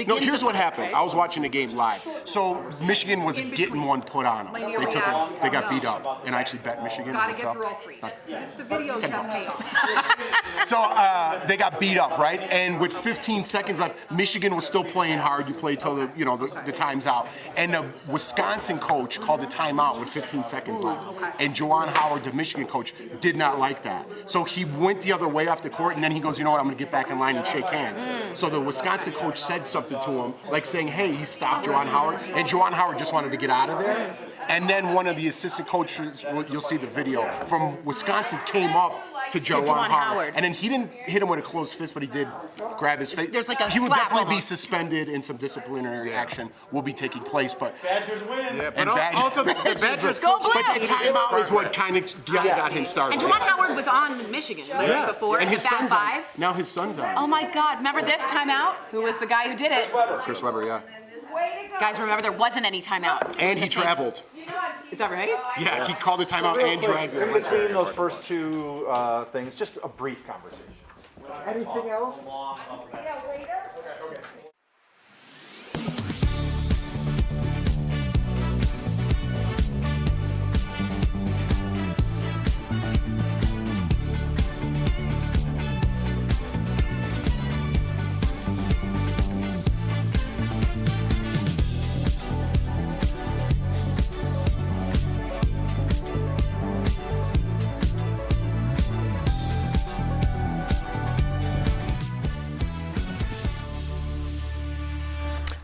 No, here's what happened. I was watching the game live. So Michigan was getting one put on them. They took it. They got beat up, and I actually bet Michigan. Gotta What's get up? through all three. It's the videos that pay off. So they got beat up, right? And with 15 seconds left, Michigan was still playing hard. You play till the time's out. And the Wisconsin coach called the timeout with 15 seconds left. And Juwan Howard, the Michigan coach, did not like that. So he went the other way off the court, and then he goes, you know what, I'm going to get back in line and shake hands. So the Wisconsin coach said something to him, like saying, hey, he stopped Juwan Howard. And Juwan Howard just wanted to get out of there. And then one of the assistant coaches, you'll see the video, from Wisconsin came up to Juwan Howard. And then he didn't hit him with a closed fist, but he did grab his face. There's like a he will slap definitely be almost. suspended, and some disciplinary action will be taking place. But Badgers win. Yeah, but also the Badgers Go blue. But the timeout is what kind of got him started. And Juwan Howard was on Michigan before. And his at son's that on. 5. Now his son's on. Oh my God! Remember this timeout? Who was the guy who did it? Chris Webber, yeah. Guys, remember there wasn't any timeouts. And he traveled. Is that right? Yeah, he called the timeout and dragged his In leg. between those first two things, just a brief conversation. Anything else?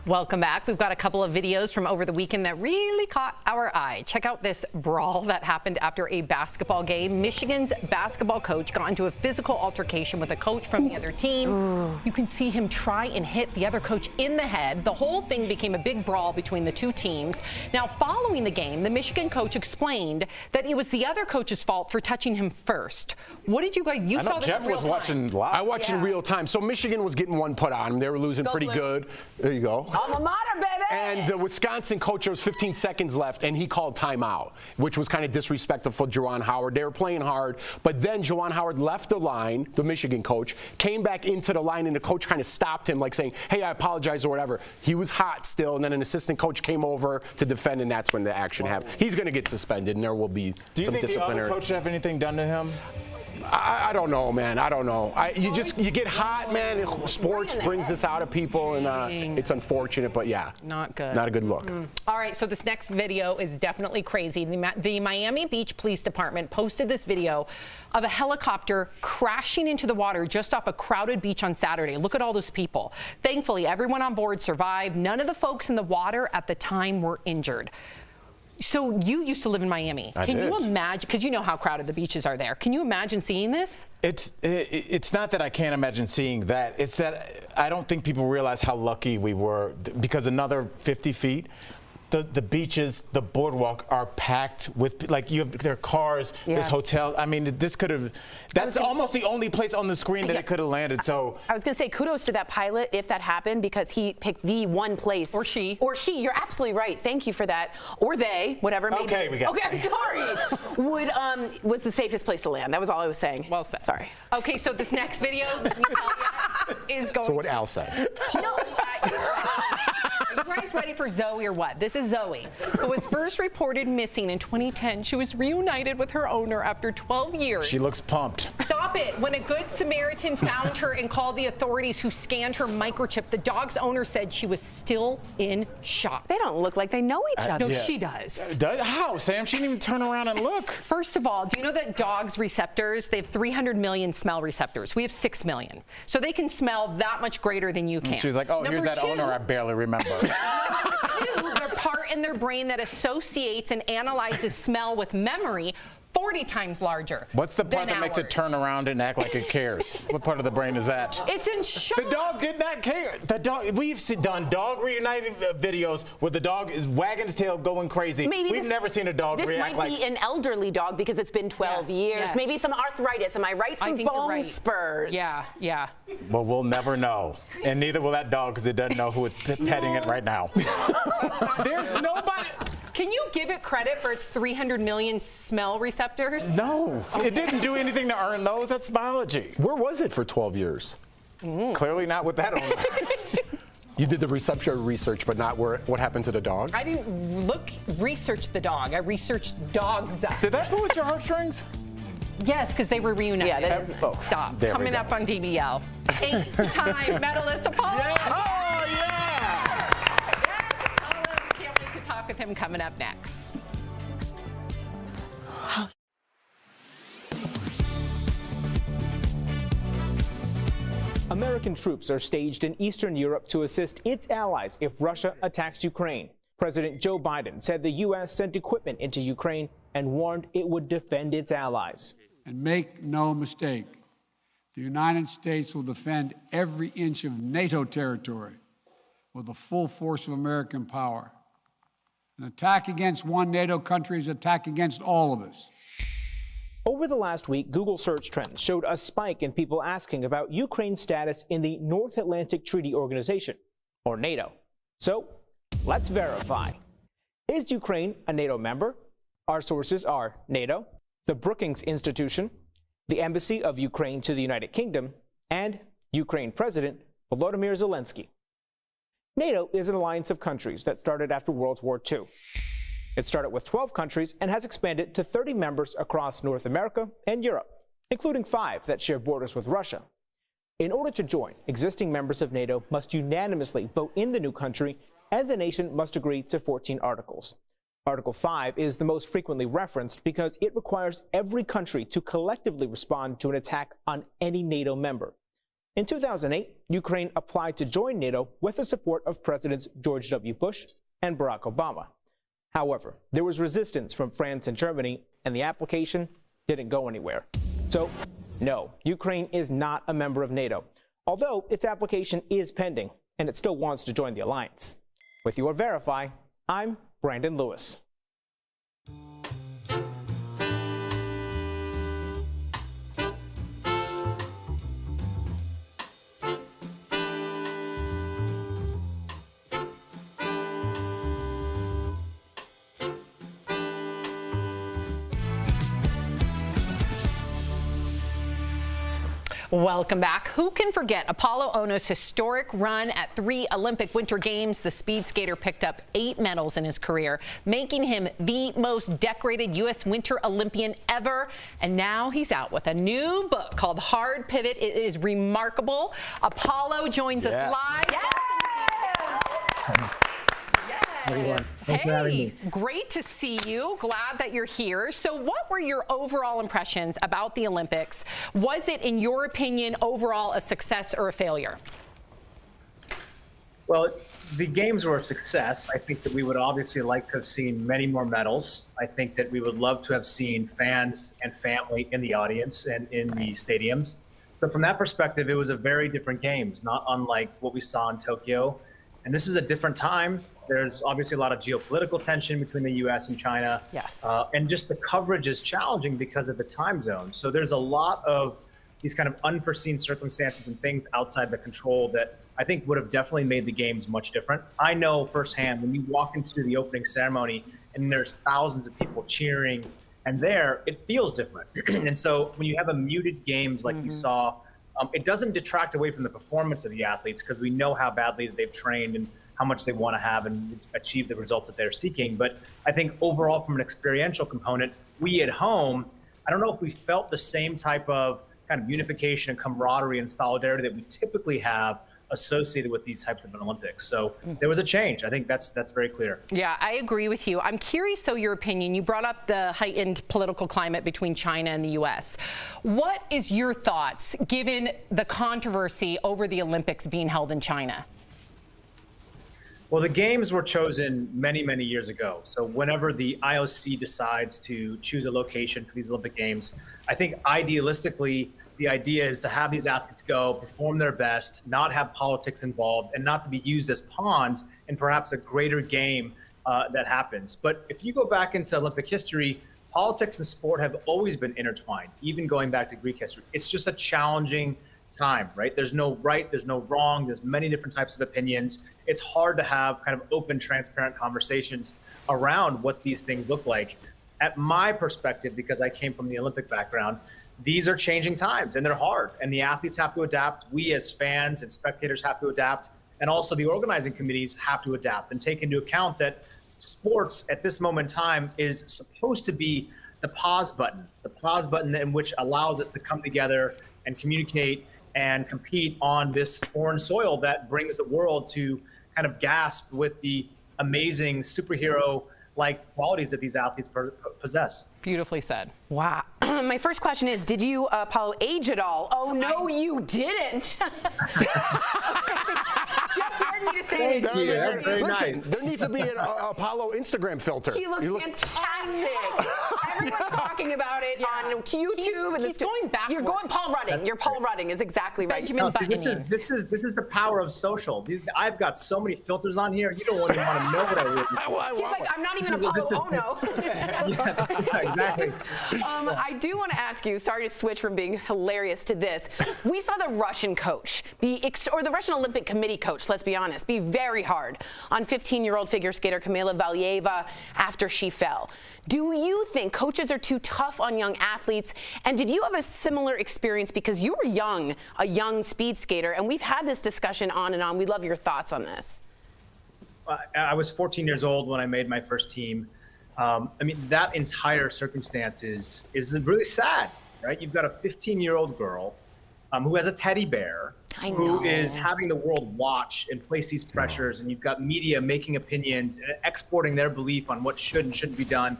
Welcome back. We've got a couple of videos from over the weekend that really caught our eye. Check out this brawl that happened after a basketball game. Michigan's basketball coach got into a physical altercation with a coach from the other team. You can see him try and hit the other coach in the head. The whole thing became a big brawl between the two teams. Now, following the game, the Michigan coach explained that it was the other coach's fault for touching him first. What did you guys, you saw this Jeff in real was time. watching live. I watched in real time. So Michigan was getting one put on them. They were losing pretty good. There you go. Alma mater, baby. And the Wisconsin coach, there was 15 seconds left, and he called timeout, which was kind of disrespectful for Juwan Howard. They were playing hard, but then Juwan Howard left the line, the Michigan coach, came back into the line, and the coach kind of stopped him, like saying, hey, I apologize or whatever. He was hot still, and then an assistant coach came over to defend, and that's when the action happened. He's going to get suspended, and there will be Do you some think the disciplinary. other coach should have anything done to him? I don't know, man. I don't know. You get hot, man. Sports brings this out of people, and it's unfortunate, but yeah. Not good. Not a good look. All right, so this next video is definitely crazy. The Miami Beach Police Department posted this video of a helicopter crashing into the water just off a crowded beach on Saturday. Look at all those people. Thankfully, everyone on board survived. None of the folks in the water at the time were injured. So you used to live in Miami. Can you imagine, because you know how crowded the beaches are there. Can you imagine seeing this? It's not that I can't imagine seeing that. It's that I don't think people realize how lucky we were, because another 50 feet, the beaches, the boardwalk are packed with, like, there are cars, there's hotels. I mean, this could have, that's almost the only place on the screen that it could have landed. So I was going to say kudos to that pilot if that happened, because he picked the one place. Or she. Or she. You're absolutely right. Thank you for that. Or they, whatever. Maybe. Okay, we got Okay, I'm sorry. Was the safest place to land. That was all I was saying. Well said. Sorry. Okay, so this next video, Natalia, is going. So what Al said. Are you guys ready for Zoe or what? This is Zoe, who was first reported missing in 2010. She was reunited with her owner after 12 years. she looks pumped. Stop it. When a good Samaritan found her and called the authorities, who scanned her microchip, the dog's owner said she was still in shock. They don't look like they know each other. No, she does. How, Sam? She didn't even turn around and look. First of all, do you know that dogs' receptors, they have 300 million smell receptors. We have 6 million. So they can smell that much greater than you can. She was like, oh, here's that owner I barely remember. Their part in their brain that associates and analyzes smell with memory 40 times larger. What's the part that makes it ours. turn around and act like it cares? What part of the brain is that? It's in shock. The dog did not care. The dog. We've done dog reuniting videos where the dog is wagging his tail, going crazy. We've never seen a dog react like. This might be an elderly dog because it's been 12 years. yes. Maybe some arthritis. Am I right? Some bone spurs. Yeah, yeah. Well, we'll never know, and neither will that dog, because it doesn't know who is petting it right now. There's nobody. Can you give it credit for its 300 million smell receptors? No, it didn't do anything to earn those. That's biology. Where was it for 12 years? Clearly not with that owner. You did the reception research, but not what happened to the dog? I didn't research the dog. I researched dogs. Did that pull at your heartstrings? Yes, because they were reunited. Yeah, Stop. There we Coming go. up on DBL. 8-time medalist Apollo. Oh, yeah! Yes, Apollo. We can't wait to talk with him coming up next. American troops are staged in Eastern Europe to assist its allies if Russia attacks Ukraine. President Joe Biden said the U.S. sent equipment into Ukraine and warned it would defend its allies. And make no mistake, the United States will defend every inch of NATO territory with the full force of American power. An attack against one NATO country is an attack against all of us. Over the last week, Google search trends showed a spike in people asking about Ukraine's status in the North Atlantic Treaty Organization, or NATO. So, let's verify. Is Ukraine a NATO member? Our sources are NATO, the Brookings Institution, the Embassy of Ukraine to the United Kingdom, and Ukraine President Volodymyr Zelensky. NATO is an alliance of countries that started after World War II. It started with 12 countries and has expanded to 30 members across North America and Europe, including 5 that share borders with Russia. In order to join, existing members of NATO must unanimously vote in the new country, and the nation must agree to 14 articles. Article 5 is the most frequently referenced because it requires every country to collectively respond to an attack on any NATO member. In 2008, Ukraine applied to join NATO with the support of Presidents George W. Bush and Barack Obama. However, there was resistance from France and Germany, and the application didn't go anywhere. So, no, Ukraine is not a member of NATO, although its application is pending, and it still wants to join the alliance. With your Verify, I'm Brandon Lewis. Welcome back. Who can forget Apolo Ohno's historic run at 3 Olympic Winter Games? The speed skater picked up 8 medals in his career, making him the most decorated U.S. Winter Olympian ever. And now he's out with a new book called Hard Pivot. It is remarkable. Apolo joins us live. Yes. Yes. Thanks for having me. Great to see you. Glad that you're here. So what were your overall impressions about the Olympics? Was it, in your opinion, overall a success or a failure? Well, the games were a success. I think that we would obviously like to have seen many more medals. I think that we would love to have seen fans and family in the audience and in the stadiums. So from that perspective, it was a very different games, not unlike what we saw in Tokyo. And this is a different time. There's obviously a lot of geopolitical tension between the U.S. and China. Yes. And just the coverage is challenging because of the time zone. So there's a lot of these kind of unforeseen circumstances and things outside the control that I think would have definitely made the games much different. I know firsthand when you walk into the opening ceremony and there's thousands of people cheering and there, it feels different. And so when you have a muted games like we saw, it doesn't detract away from the performance of the athletes because we know how badly they've trained and how much they want to have and achieve the results that they're seeking. But I think overall from an experiential component, we at home, I don't know if we felt the same type of kind of unification and camaraderie and solidarity that we typically have associated with these types of Olympics. So there was a change. I think that's very clear. Yeah, I agree with you. I'm curious, though, your opinion. You brought up the heightened political climate between China and the U.S. What is your thoughts, given the controversy over the Olympics being held in China? Well, the games were chosen many, many years ago. So whenever the IOC decides to choose a location for these Olympic Games, I think idealistically, the idea is to have these athletes go, perform their best, not have politics involved, and not to be used as pawns in perhaps a greater game that happens. But if you go back into Olympic history, politics and sport have always been intertwined, even going back to Greek history. It's just a challenging time, right? There's no right, there's no wrong, there's many different types of opinions. It's hard to have kind of open, transparent conversations around what these things look like. At my perspective, because I came from the Olympic background, these are changing times and they're hard and the athletes have to adapt. We as fans and spectators have to adapt. And also the organizing committees have to adapt and take into account that sports at this moment in time is supposed to be the pause button in which allows us to come together and communicate and compete on this foreign soil that brings the world to kind of gasp with the amazing superhero-like qualities that these athletes possess. Beautifully said. Wow. My first question is, did you, Apolo, age at all? Oh, no, you didn't. Jeff dared me to say it. Listen, there needs to be an Apolo Instagram filter. He looks fantastic. Everyone's talking about it on YouTube. He's going backwards. You're going Paul Rudding. That's You're Paul Rudding is exactly right. No, see, this is the power of social. I've got so many filters on here. You don't even want to know what I would. He's like, I'm not even Apolo Ohno. Yeah, exactly. I do want to ask you, sorry to switch from being hilarious to this. We saw the Russian coach, or the Russian Olympic Committee coach, let's be honest, be very hard on 15-year-old figure skater Kamila Valieva after she fell. Do you think coaches are too tough on young athletes? And did you have a similar experience because you were young, a young speed skater, and we've had this discussion on and on. We'd love your thoughts on this. I was 14 years old when I made my first team. I mean, that entire circumstance is really sad, right? You've got a 15-year-old girl who has a teddy bear, who is having the world watch and place these pressures, and you've got media making opinions and exporting their belief on what should and shouldn't be done.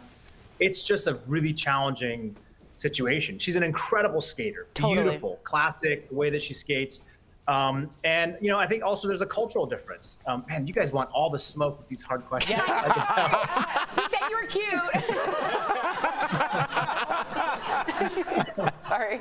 It's just a really challenging situation. She's an incredible skater, beautiful, classic, the way that she skates. And, I think also there's a cultural difference. Man, you guys want all the smoke with these hard questions. He said you were cute. Sorry.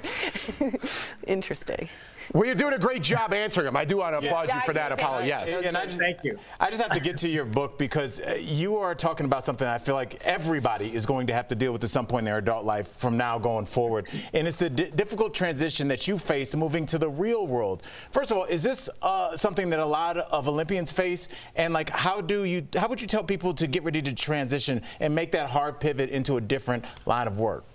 Interesting. Well, you're doing a great job answering them. I do want to applaud you for that, Apollo. Yes. And thank you. I just have to get to your book because you are talking about something I feel like everybody is going to have to deal with at some point in their adult life from now going forward. And it's the difficult transition that you faced moving to the real world. First of all, is this something that a lot of Olympians face? And like, how would you tell people to get ready to transition and make that hard pivot into a different line of work?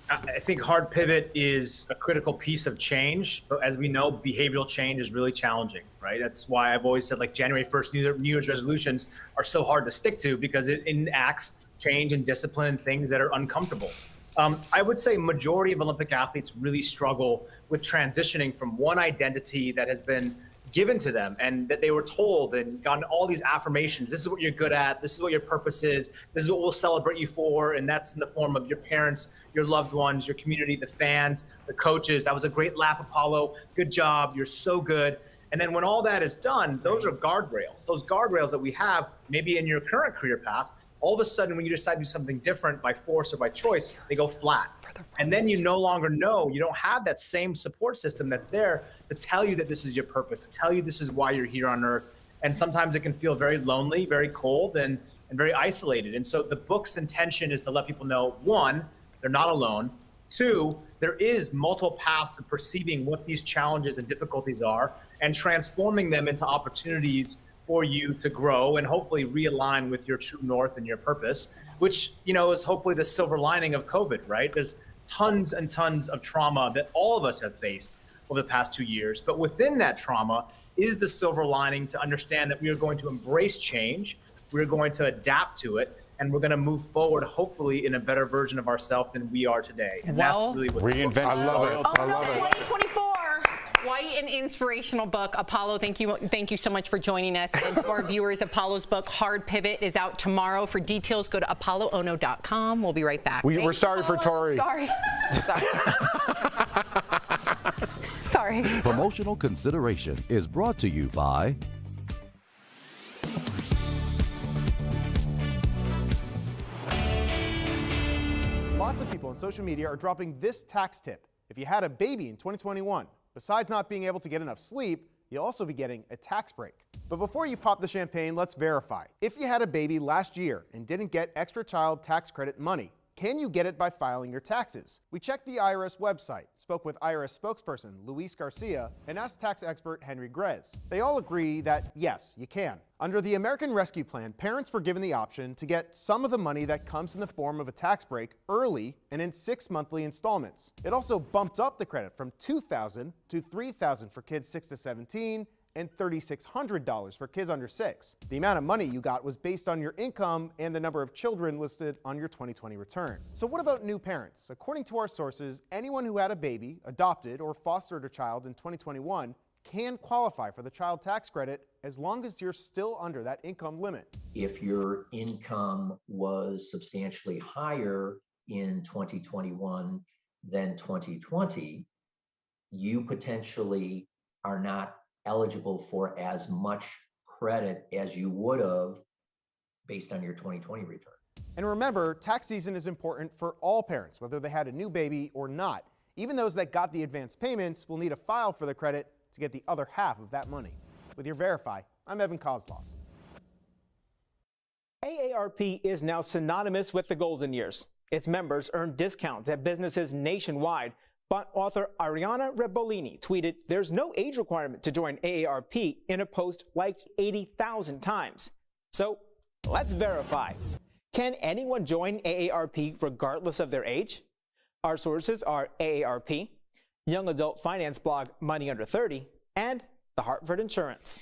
I think hard pivot is a critical piece of change, but as we know, behavioral change is really challenging, right? That's why I've always said, like, January 1st New Year's resolutions are so hard to stick to because it enacts change and discipline and things that are uncomfortable. I would say majority of Olympic athletes really struggle with transitioning from one identity that has been given to them and that they were told and gotten all these affirmations. This is what you're good at. This is what your purpose is. This is what we'll celebrate you for. And that's in the form of your parents, your loved ones, your community, the fans, the coaches. That was a great lap, Apollo. Good job. You're so good. And then when all that is done, those are guardrails. Those guardrails that we have maybe in your current career path, all of a sudden when you decide to do something different by force or by choice, they go flat. And then you no longer know, you don't have that same support system that's there to tell you that this is your purpose, to tell you this is why you're here on Earth. And sometimes it can feel very lonely, very cold, and very isolated. And so the book's intention is to let people know, one, they're not alone. Two, there is multiple paths to perceiving what these challenges and difficulties are and transforming them into opportunities for you to grow and hopefully realign with your true north and your purpose, which, is hopefully the silver lining of COVID, right? There's tons and tons of trauma that all of us have faced over the past 2 years. But within that trauma is the silver lining to understand that we are going to embrace change, we're going to adapt to it, and we're going to move forward, hopefully, in a better version of ourselves than we are today. And that's really what reinvent. I love it. I love it. 2024. Quite an inspirational book. Apollo, thank you so much for joining us. And to our viewers, Apollo's book, Hard Pivot, is out tomorrow. For details, go to apolloono.com. We'll be right back. We're sorry for Tori. Sorry. Sorry. Promotional consideration is brought to you by Lots of people on social media are dropping this tax tip. If you had a baby in 2021, besides not being able to get enough sleep, you'll also be getting a tax break. But before you pop the champagne, let's verify. If you had a baby last year and didn't get extra child tax credit money, can you get it by filing your taxes? We checked the IRS website, spoke with IRS spokesperson Luis Garcia, and asked tax expert Henry Grez. They all agree that yes, you can. Under the American Rescue Plan, parents were given the option to get some of the money that comes in the form of a tax break early and in 6 monthly installments. It also bumped up the credit from $2,000 to $3,000 for kids 6 to 17 and $3,600 for kids under 6. The amount of money you got was based on your income and the number of children listed on your 2020 return. So what about new parents? According to our sources, anyone who had a baby, adopted, or fostered a child in 2021 can qualify for the child tax credit as long as you're still under that income limit. If your income was substantially higher in 2021 than 2020, you potentially are not eligible for as much credit as you would have based on your 2020 return. And remember, tax season is important for all parents, whether they had a new baby or not. Even those that got the advance payments will need to file for the credit to get the other half of that money. With your Verify, I'm Evan Kozlov. AARP is now synonymous with the golden years. Its members earn discounts at businesses nationwide. But author Ariana Rebolini tweeted, "There's no age requirement to join AARP," in a post liked 80,000 times. So let's verify. Can anyone join AARP regardless of their age? Our sources are AARP, young adult finance blog Money Under 30, and the Hartford Insurance.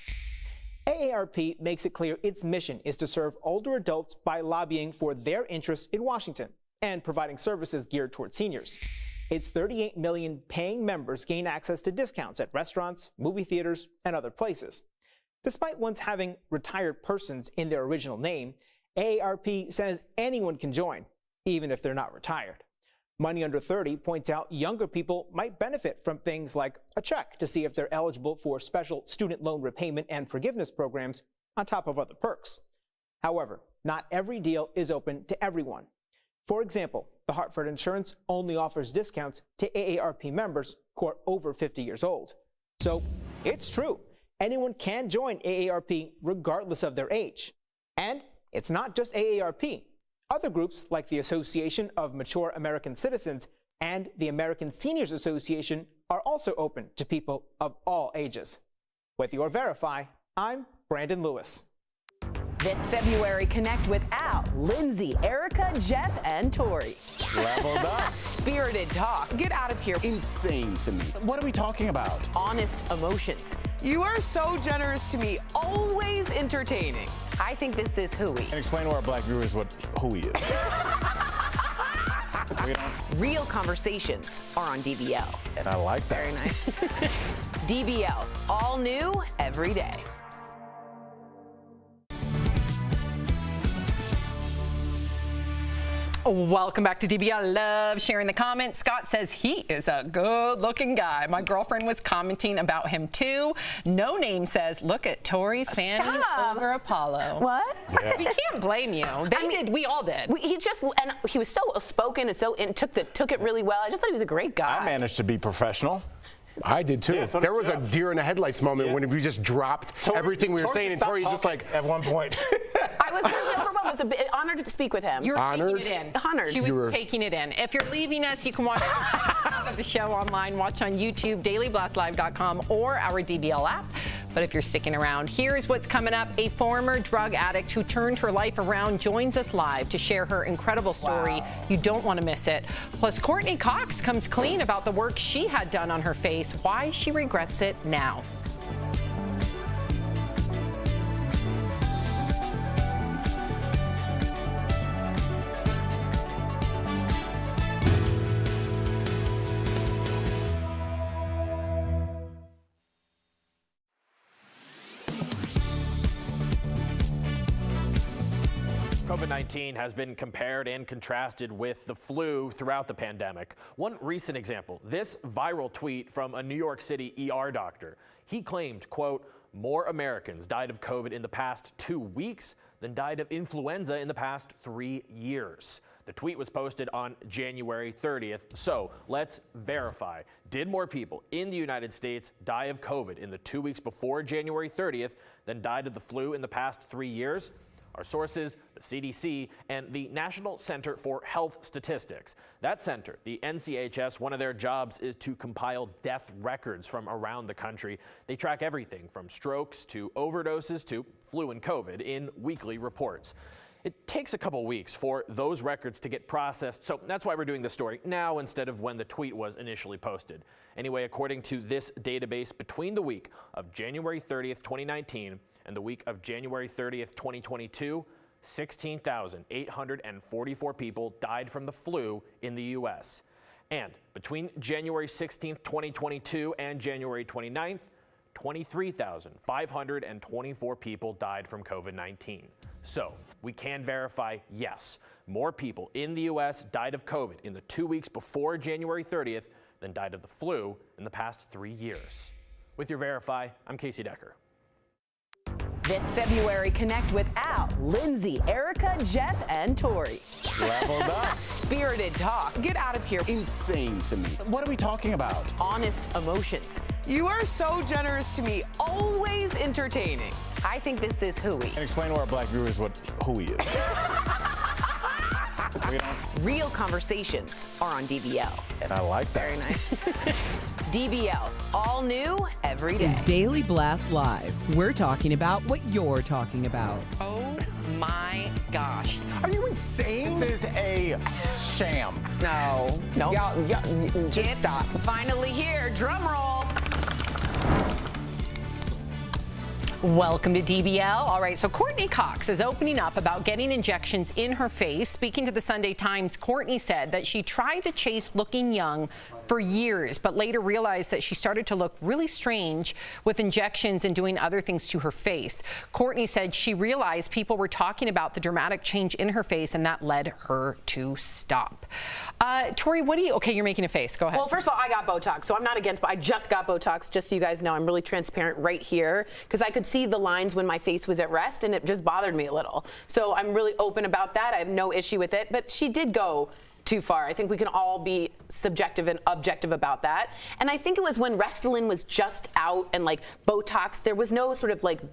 AARP makes it clear its mission is to serve older adults by lobbying for their interests in Washington and providing services geared toward seniors. Its 38 million paying members gain access to discounts at restaurants, movie theaters, and other places. Despite once having retired persons in their original name, AARP says anyone can join, even if they're not retired. Money Under 30 points out younger people might benefit from things like a check to see if they're eligible for special student loan repayment and forgiveness programs on top of other perks. However, not every deal is open to everyone. For example, the Hartford Insurance only offers discounts to AARP members who are over 50 years old. So it's true, anyone can join AARP regardless of their age. And it's not just AARP. Other groups like the Association of Mature American Citizens and the American Seniors Association are also open to people of all ages. With your Verify, I'm Brandon Lewis. This February, connect with Al, Lindsay, Erica, Jeff, and Tori. Leveled up. Spirited talk. Get out of here. Insane to me. What are we talking about? Honest emotions. You are so generous to me. Always entertaining. I think this is Hooey. And explain to our black viewers what Hooey is. Real conversations are on DBL. I like that. Very nice. DBL, all new every day. Welcome back to DBL. I love sharing the comments. Scott says he is a good-looking guy. My girlfriend was commenting about him too. No Name says, look at Tori fanning over Apollo. What? Yeah. We can't blame you. We all did. He was so outspoken and took it really well. I just thought he was a great guy. I managed to be professional. I did too. Yeah, so there was Jeff. a deer in the headlights moment when we just dropped everything we were saying, and Tori's just like at one point. I was really overwhelmed. I was a bit honored to speak with him. You were taking it in. Honored. She was taking it in. If you're leaving us, you can watch the show online. Watch on YouTube, dailyblastlive.com, or our DBL app. But if you're sticking around, here's what's coming up. A former drug addict who turned her life around joins us live to share her incredible story. Wow. You don't want to miss it. Plus, Courtney Cox comes clean about the work she had done on her face, why she regrets it now. COVID-19 has been compared and contrasted with the flu throughout the pandemic. One recent example, this viral tweet from a New York City ER doctor. He claimed, quote, more Americans died of COVID in the past 2 weeks than died of influenza in the past 3 years. The tweet was posted on January 30th. So let's verify. Did more people in the United States die of COVID in the 2 weeks before January 30th than died of the flu in the past 3 years? Our sources, the CDC, and the National Center for Health Statistics. That center, the NCHS, one of their jobs is to compile death records from around the country. They track everything from strokes to overdoses to flu and COVID in weekly reports. It takes a couple weeks for those records to get processed, so that's why we're doing this story now instead of when the tweet was initially posted. Anyway, according to this database, between the week of January 30th, 2019 and the week of January 30th, 2022, 16,844 people died from the flu in the U.S. And between January 16th, 2022 and January 29th, 23,524 people died from COVID-19. So we can verify, yes, more people in the U.S. died of COVID in the 2 weeks before January 30th than died of the flu in the past 3 years. With your Verify, I'm Casey Decker. This February, connect with Al, Lindsay, Erica, Jeff, and Tori. Leveled up. Spirited talk. Get out of here. Insane to me. What are we talking about? Honest emotions. You are so generous to me. Always entertaining. I think this is Hooey. And explain to our black viewers what Hooey is. Real conversations are on DBL. And I like that. Very nice. DBL, all new every day. Is Daily Blast Live. We're talking about what you're talking about. Oh my gosh. Are you insane? This is a sham. No. No. Y'all, just it's stop. Finally here. Drum roll. Welcome to DBL. All right, so Courtney Cox is opening up about getting injections in her face. Speaking to the Sunday Times, Courtney said that she tried to chase looking young for years, but later realized that she started to look really strange with injections and doing other things to her face. Courtney said she realized people were talking about the dramatic change in her face, and that led her to stop. Tori, okay, you're making a face. Go ahead. Well, first of all, I got Botox, so I'm not against, but I just got Botox, just so you guys know. I'm really transparent right here, because I could see the lines when my face was at rest, and it just bothered me a little. So I'm really open about that. I have no issue with it, but she did go too far. I think we can all be subjective and objective about that. And I think it was when Restylane was just out and like Botox, there was no sort of like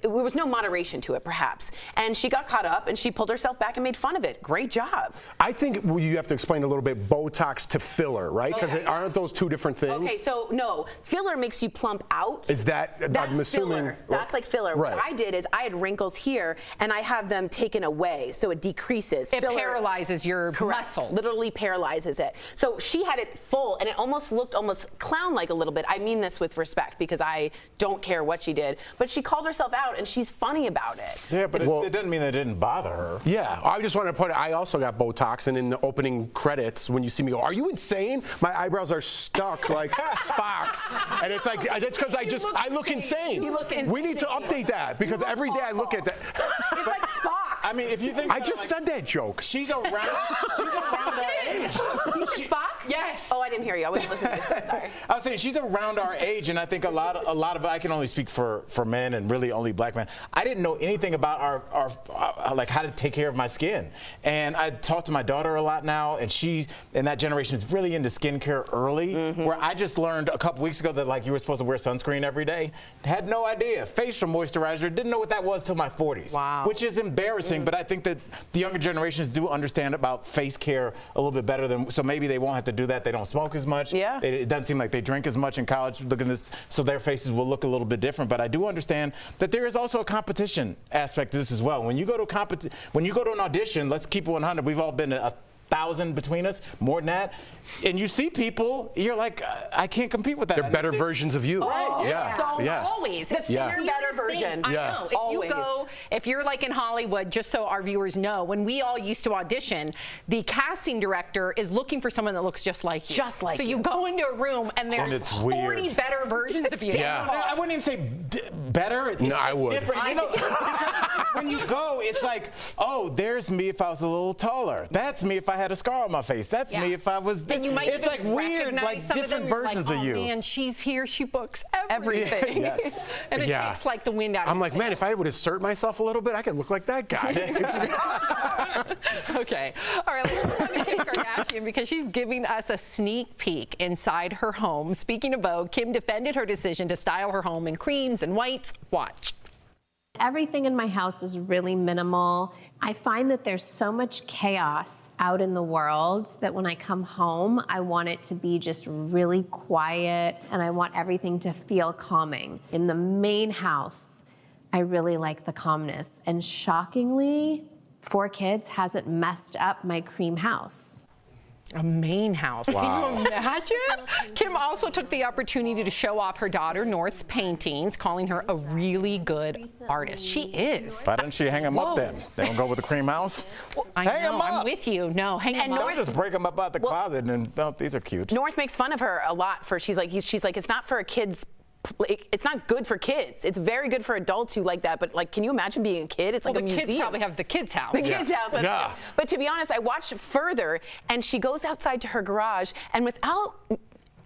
there was no moderation to it, perhaps. And she got caught up and she pulled herself back and made fun of it. Great job. I think you have to explain a little bit Botox to filler, right? Because aren't those two different things? Okay, so no, filler makes you plump out. Is that's I'm assuming filler. That's like filler. Right. What I did is I had wrinkles here and I have them taken away, so it decreases. It paralyzes your muscles. Literally paralyzes it. So she had it full and it almost looked clown-like a little bit. I mean this with respect because I don't care what she did, but she called herself out and she's funny about it. Yeah, but it doesn't mean that it didn't bother her. Yeah, I just want to point out, I also got Botox, and in the opening credits, when you see me go, are you insane? My eyebrows are stuck like Spock's. And it's like, that's because I look insane. You look insane. We need to update that, because every day I look at that. It's like Spock. I mean, if you think I just said that joke. She's around our age. You said Spock? Yes. Oh, I didn't hear you. I wasn't listening. So sorry. I was saying she's around our age, and I think a lot of I can only speak for men and really only black men. I didn't know anything about our like how to take care of my skin, and I talk to my daughter a lot now, and she's in that generation is really into skincare early. Where I just learned a couple weeks ago that like you were supposed to wear sunscreen every day. Had no idea. Facial moisturizer, didn't know what that was till my 40s. Wow. Which is embarrassing, but I think that the younger generations do understand about face care a little bit better than, so maybe they won't have to do that. They don't smoke as much. Yeah. It doesn't seem like they drink as much in college. Look at this, so their faces will look a little bit different. But I do understand that there is also a competition aspect to this as well. When you go to an audition, let's keep it 100. We've all been to 1,000 between us, more than that, and you see people, you're like, I can't compete with that. They're better versions of you. Right. Yeah. So yeah. Always. The thinner, better version. I know. If you're like in Hollywood, just so our viewers know, when we all used to audition, the casting director is looking for someone that looks just like you. Just like so you. you go into a room and there's it's 40 weird. better versions of you. Yeah. I wouldn't even say better. It's No, I would. Different. You know, when you go, it's like, oh, there's me if I was a little taller. That's me if I had a scar on my face. That's me if I was. And you might it's like even weird, recognize like some different of them, versions like, of you. Oh man, she's here. She books everything. Yes. And it takes like the wind out. I'm of like, your man, if I would assert myself a little bit, I could look like that guy. Okay. All right, let's move on to Kim Kardashian because she's giving us a sneak peek inside her home. Speaking of Vogue, Kim defended her decision to style her home in creams and whites. Watch. Everything in my house is really minimal. I find that there's so much chaos out in the world that when I come home, I want it to be just really quiet and I want everything to feel calming. In the main house, I really like the calmness. And shockingly, 4 Kids hasn't messed up my cream house. A main house. Wow. Can you imagine? Kim also took the opportunity to show off her daughter North's paintings, calling her a really good artist. She is. Why didn't she hang them up then? They don't go with the cream house? Well, hang know, them up. I'm with you. No, hang them up. Don't just break them up out the closet and oh, these are cute. North makes fun of her a lot for she's like it's not for a kid's. It's not good for kids. It's very good for adults who like that. But like, can you imagine being a kid? It's like a museum. The kids probably have the kids' house. The kids' house. That's true. But to be honest, I watched further, and she goes outside to her garage, and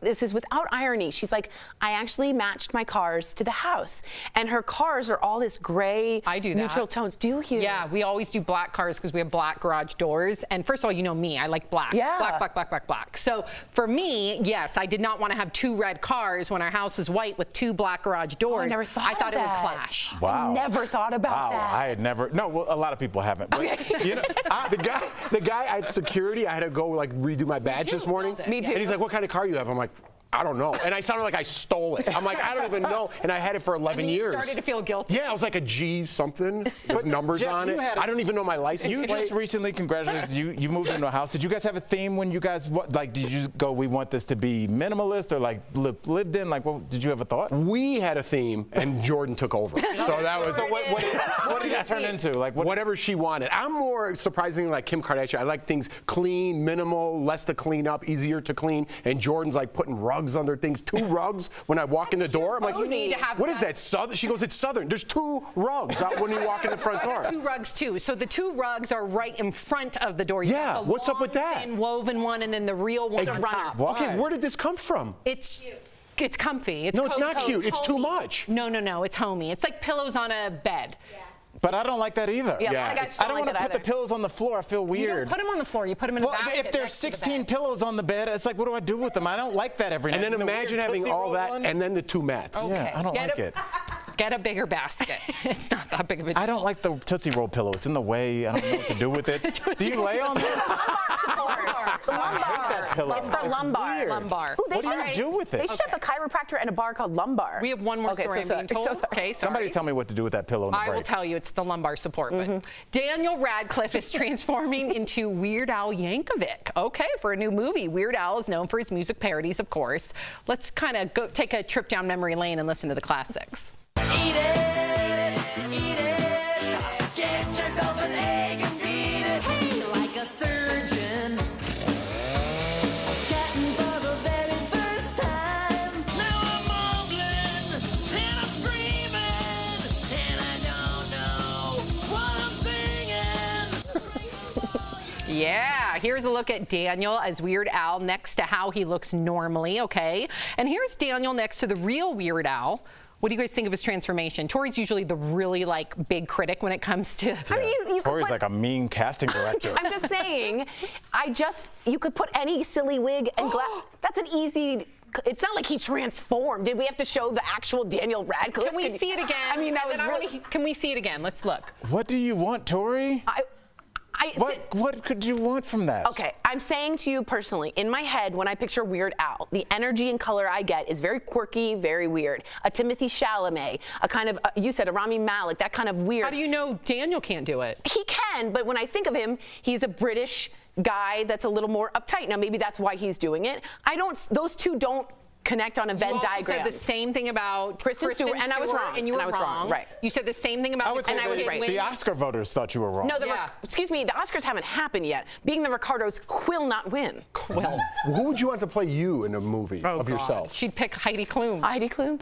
this is without irony. She's like, I actually matched my cars to the house. And her cars are all this gray, neutral tones. Do you? Yeah, we always do black cars because we have black garage doors. And first of all, you know me, I like black. Yeah. Black, black, black, black, black. So for me, yes, I did not want to have 2 red cars when our house is white with 2 black garage doors. I never thought I thought of it would that. clash. Wow. I never thought about that. I had never. No, well, a lot of people haven't. But, you know, the guy at security, I had to go like redo my badge this morning. Me too. And he's like, what kind of car you have? I'm like, I don't know. And I sounded like I stole it. I'm like, I don't even know. And I had it for 11 and years. You started to feel guilty. Yeah, I was like a G something with numbers Jeff, on it. I don't even know my license You plate. just recently, congratulations, you moved into a house. Did you guys have a theme when you guys, did you go, we want this to be minimalist or like lived in? Like, what, did you have a thought? We had a theme, and Jordan took over. So that was. So what did it turn into? Like whatever she wanted. I'm more surprisingly like Kim Kardashian. I like things clean, minimal, less to clean up, easier to clean. And Jordan's like putting rugs under things. 2 rugs when I walk in the door. I'm like, what is that? Southern? She goes, it's Southern. There's 2 rugs out when you walk in the front door. 2 rugs too. So the 2 rugs are right in front of the door. You Yeah, have the what's up with that? thin woven one, and then the real one on top. Okay, where did this come from? It's comfy. No, it's not cute. It's too much. No. It's homey. It's like pillows on a bed. But I don't like that either. Yeah, a lot of guys I don't don't like want to that put the pillows on the floor. I feel weird. You don't put them on the floor. You put them in a basket. If there's next to the 16 bed. pillows on the bed, it's like, what do I do with them? I don't like that every night. And then The imagine weird having Tootsie all Roll that one. and then the 2 mats. Okay. Yeah, I don't like it. Get a bigger basket. It's not that big of a deal. I don't like the Tootsie Roll pillow. It's in the way. I don't know what to do with it. Do you lay on it? I hate that pillow. It's for lumbar. weird. Lumbar. What do you do with it? They should have a chiropractor and a bar called Lumbar. We have one more story I'm being told. Okay, Somebody tell me what to do with that pillow in the I break. will tell you, it's the lumbar support. But Daniel Radcliffe is transforming into Weird Al Yankovic. Okay, for a new movie. Weird Al is known for his music parodies, of course. Let's kind of go take a trip down memory lane and listen to the classics. Eat it, get yourself an egg and beat it. Hey, like a surgeon. Cutting for the very first time. Now I'm mumbling and I'm screaming and I don't know what I'm singing. Yeah, here's a look at Daniel as Weird Al next to how he looks normally, okay? And here's Daniel next to the real Weird Al. What do you guys think of his transformation? Tori's usually the really big critic when it comes to. I mean, Tori's like a mean casting director. I'm just saying, you could put any silly wig and that's an easy. It's not like he transformed. Did we have to show the actual Daniel Radcliffe? Can we see it again? I mean, that was really. Can we see it again? Let's look. What do you want, Tori? What could you want from that? Okay, I'm saying to you personally, in my head, when I picture Weird Al, the energy and color I get is very quirky, very weird. A Timothée Chalamet, a kind of, you said a Rami Malek, that kind of weird. How do you know Daniel can't do it? He can, but when I think of him, he's a British guy that's a little more uptight. Now, maybe that's why he's doing it. Those two don't connect on a Venn diagram. You said the same thing about Kristen Stewart, and I was wrong. And you were wrong. Right. You said the same thing about. I would say the Oscar voters thought you were wrong. No, excuse me, the Oscars haven't happened yet. Being the Ricardos will not win. Will. Who would you want to play you in a movie of yourself? She'd pick Heidi Klum. Heidi Klum?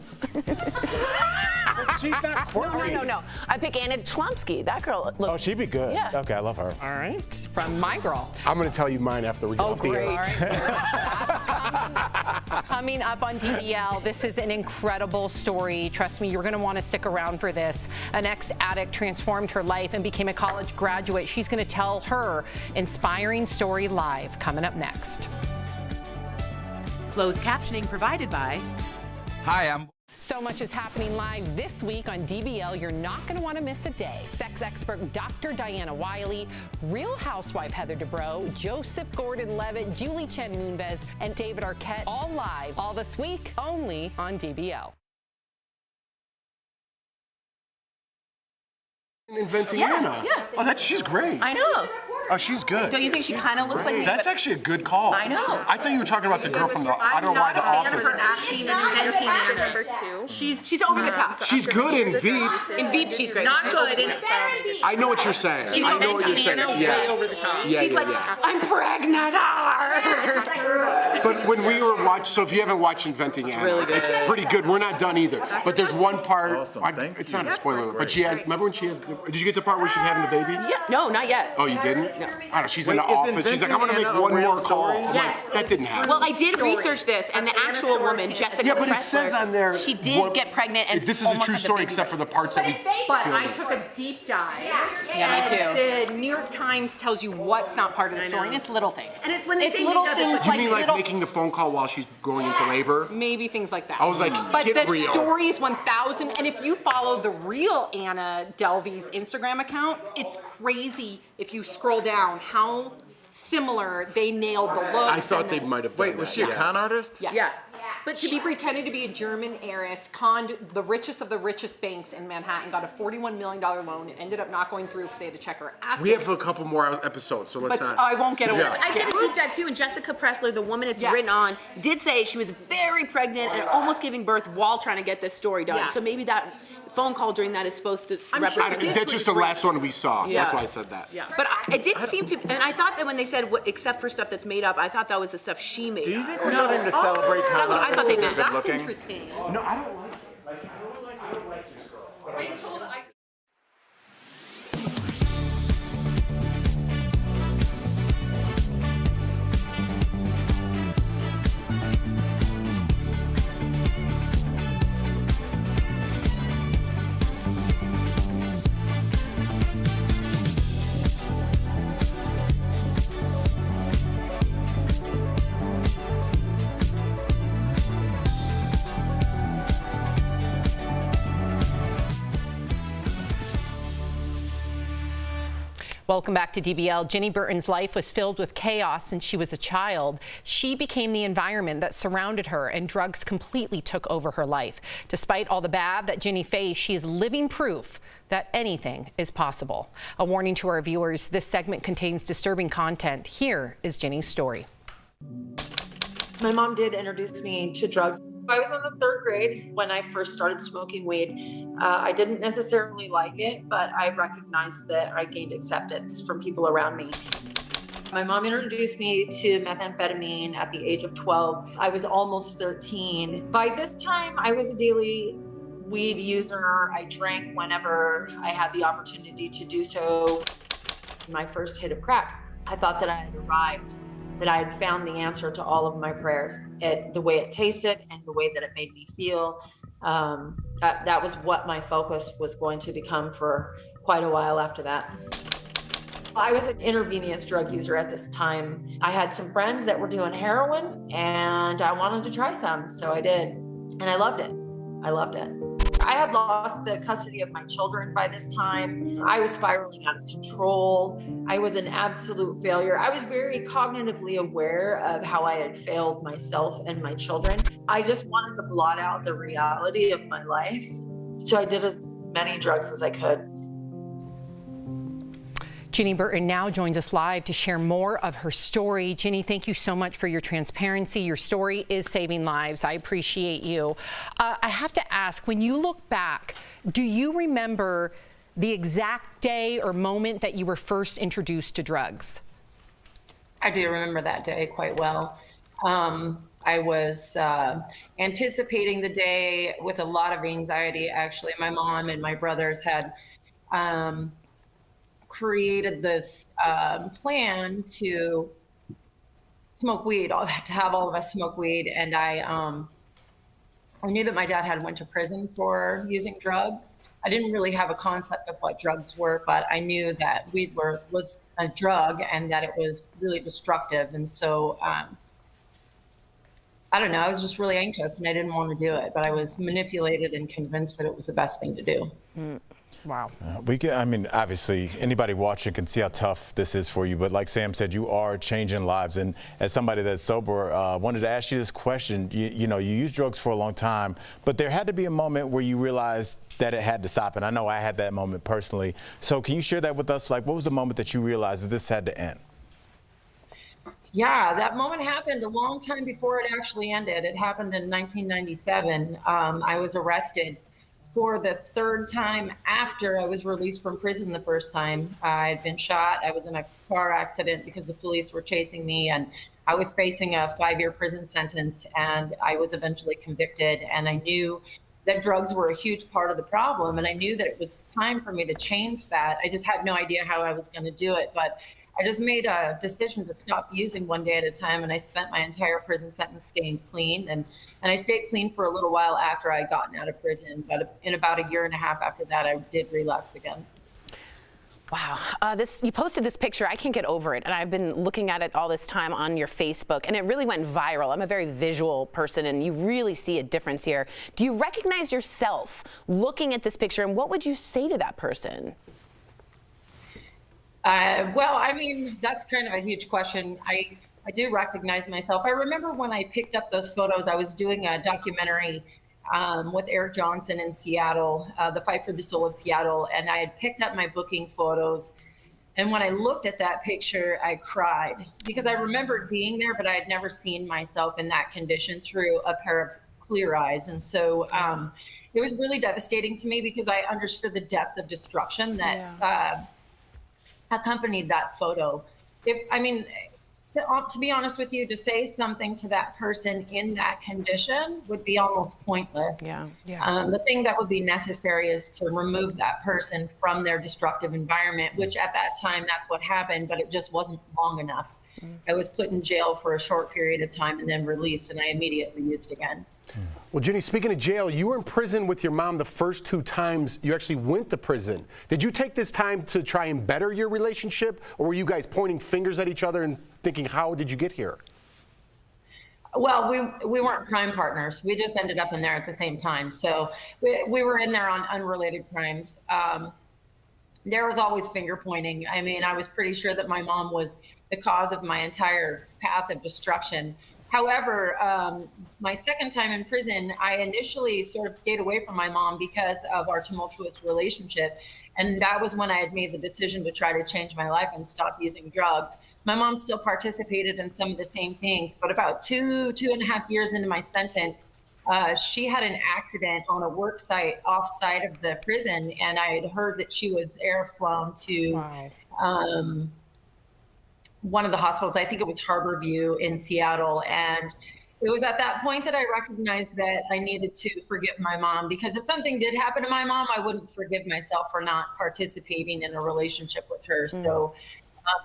She's not quirky. No. I pick Anna Chlumsky. That girl looks. Oh, she'd be good. Yeah. Okay, I love her. All right. From my girl. I'm going to tell you mine after we get off the air. All right. Coming up on DBL, this is an incredible story. Trust me, you're going to want to stick around for this. An ex-addict transformed her life and became a college graduate. She's going to tell her inspiring story live. Coming up next. Closed captioning provided by. Hi, I'm. So much is happening live this week on DBL. You're not going to want to miss a day. Sex expert Dr. Diana Wiley, Real Housewife Heather Dubrow, Joseph Gordon-Levitt, Julie Chen-Moonves, and David Arquette, all live, all this week, only on DBL. Inventing Anna. Yeah. Oh, she's great. I know. Oh, she's good. Don't you think she kind of looks like me? That's actually a good call. I know. I thought you were talking about the girl from the I Don't Know Why, The Office. acting and inventing Anna. Number 2. She's over the top. She's good in Veep. In Veep, she's great. Not good in I know what you're saying. She's I know what you're saying. Anna way over the top. Yeah, She's like, I'm pregnant. But when we were watching, so if you haven't watched Inventing Anna, really good. it's pretty good. We're not done either. But there's one part, it's not a spoiler, but she has, remember when she has, did you get the part where she's having the baby? Yeah. No, not yet. Oh, you didn't? No. I don't know, she's in the office. She's like, I'm going to make one more call. I'm like, that didn't happen. Well, I did research this, and the actual woman, Jessica Yeah, but it Pressler, says on there. she did get pregnant and this is a almost true had the story baby. except for the parts that we But I filmed. took a deep dive. Yeah, me too. The New York Times tells you what's not part of the story, and it's little things. And it's when they say little he things doesn't- You like mean like little, making the phone call while she's going into labor? maybe things like that. I was like, but get the real. story's 1,000, and if you follow the real Anna Delvey's Instagram account, it's crazy if you scroll down how similar they nailed the look. I thought they might have done Wait, was she a con artist? Yeah. But she pretended to be a German heiress, conned the richest of the richest banks in Manhattan, got a $41 million loan, and ended up not going through because they had to check her assets. We have a couple more episodes, so let's not. I won't get away. Yeah. I can keep that too. And Jessica Pressler, the woman it's written on, did say she was very pregnant and almost giving birth while trying to get this story done. Yeah. So maybe that phone call during that is supposed to represent. That's just the last one we saw. Yeah. That's why I said that. Yeah. But it did seem to, and I thought that when they said except for stuff that's made up, I thought that was the stuff she made. Do you up. think we're starting to celebrate That's what I thought they meant. good That's looking? interesting. No, I don't like it. I don't like this girl. Welcome back to DBL. Ginny Burton's life was filled with chaos since she was a child. She became the environment that surrounded her, and drugs completely took over her life. Despite all the bad that Ginny faced, she is living proof that anything is possible. A warning to our viewers, this segment contains disturbing content. Here is Ginny's story. My mom did introduce me to drugs. I was in the 3rd grade when I first started smoking weed. I didn't necessarily like it, but I recognized that I gained acceptance from people around me. My mom introduced me to methamphetamine at the age of 12. I was almost 13. By this time, I was a daily weed user. I drank whenever I had the opportunity to do so. My first hit of crack, I thought that I had arrived, that I had found the answer to all of my prayers. The way it tasted and the way that it made me feel, that was what my focus was going to become for quite a while after that. I was an intravenous drug user at this time. I had some friends that were doing heroin and I wanted to try some, so I did. And I loved it. I loved it. I had lost the custody of my children by this time. I was spiraling out of control. I was an absolute failure. I was very cognitively aware of how I had failed myself and my children. I just wanted to blot out the reality of my life. So I did as many drugs as I could. Ginny Burton now joins us live to share more of her story. Ginny, thank you so much for your transparency. Your story is saving lives. I appreciate you. I have to ask, when you look back, do you remember the exact day or moment that you were first introduced to drugs? I do remember that day quite well. I was anticipating the day with a lot of anxiety, actually. My mom and my brothers had created this plan to smoke weed, to have all of us smoke weed. And I knew that my dad had went to prison for using drugs. I didn't really have a concept of what drugs were, but I knew that weed was a drug and that it was really destructive. And so, I don't know, I was just really anxious and I didn't want to do it, but I was manipulated and convinced that it was the best thing to do. Wow. I mean, obviously, anybody watching can see how tough this is for you. But like Sam said, you are changing lives. And as somebody that's sober, wanted to ask you this question. You know, you used drugs for a long time, but there had to be a moment where you realized that it had to stop. And I know I had that moment personally. So can you share that with us? Like, what was the moment that you realized that this had to end? Yeah, that moment happened a long time before it actually ended. It happened in 1997. I was arrested for the 3rd time after I was released from prison the first time. I had been shot. I was in a car accident because the police were chasing me, and I was facing a 5-year prison sentence, and I was eventually convicted. And I knew that drugs were a huge part of the problem, and I knew that it was time for me to change that. I just had no idea how I was going to do it, but I just made a decision to stop using one day at a time, and I spent my entire prison sentence staying clean. And I stayed clean for a little while after I gotten out of prison, but in about a year and a half after that, I did relapse again. Wow. You posted this picture. I can't get over it. And I've been looking at it all this time on your Facebook, and it really went viral. I'm a very visual person, and you really see a difference here. Do you recognize yourself looking at this picture, and what would you say to that person? Well, I mean, that's kind of a huge question. I do recognize myself. I remember when I picked up those photos, I was doing a documentary with Eric Johnson in Seattle, The Fight for the Soul of Seattle, and I had picked up my booking photos. And when I looked at that picture, I cried because I remembered being there, but I had never seen myself in that condition through a pair of clear eyes. And so it was really devastating to me because I understood the depth of destruction that accompanied that photo. To be honest with you, to say something to that person in that condition would be almost pointless. The thing that would be necessary is to remove that person from their destructive environment, which at that time, that's what happened, but it just wasn't long enough. I was put in jail for a short period of time and then released, and I immediately used again. Well, Ginny, speaking of jail, you were in prison with your mom the first 2 times you actually went to prison. Did you take this time to try and better your relationship, or were you guys pointing fingers at each other and thinking, how did you get here? Well, we weren't crime partners. We just ended up in there at the same time. So we were in there on unrelated crimes. There was always finger pointing. I mean, I was pretty sure that my mom was the cause of my entire path of destruction. However, my second time in prison, I initially sort of stayed away from my mom because of our tumultuous relationship. And that was when I had made the decision to try to change my life and stop using drugs. My mom still participated in some of the same things, but about 2.5 years into my sentence, she had an accident on a work site off-site of the prison, and I had heard that she was airflown to one of the hospitals. I think it was Harborview in Seattle. And it was at that point that I recognized that I needed to forgive my mom, because if something did happen to my mom, I wouldn't forgive myself for not participating in a relationship with her. So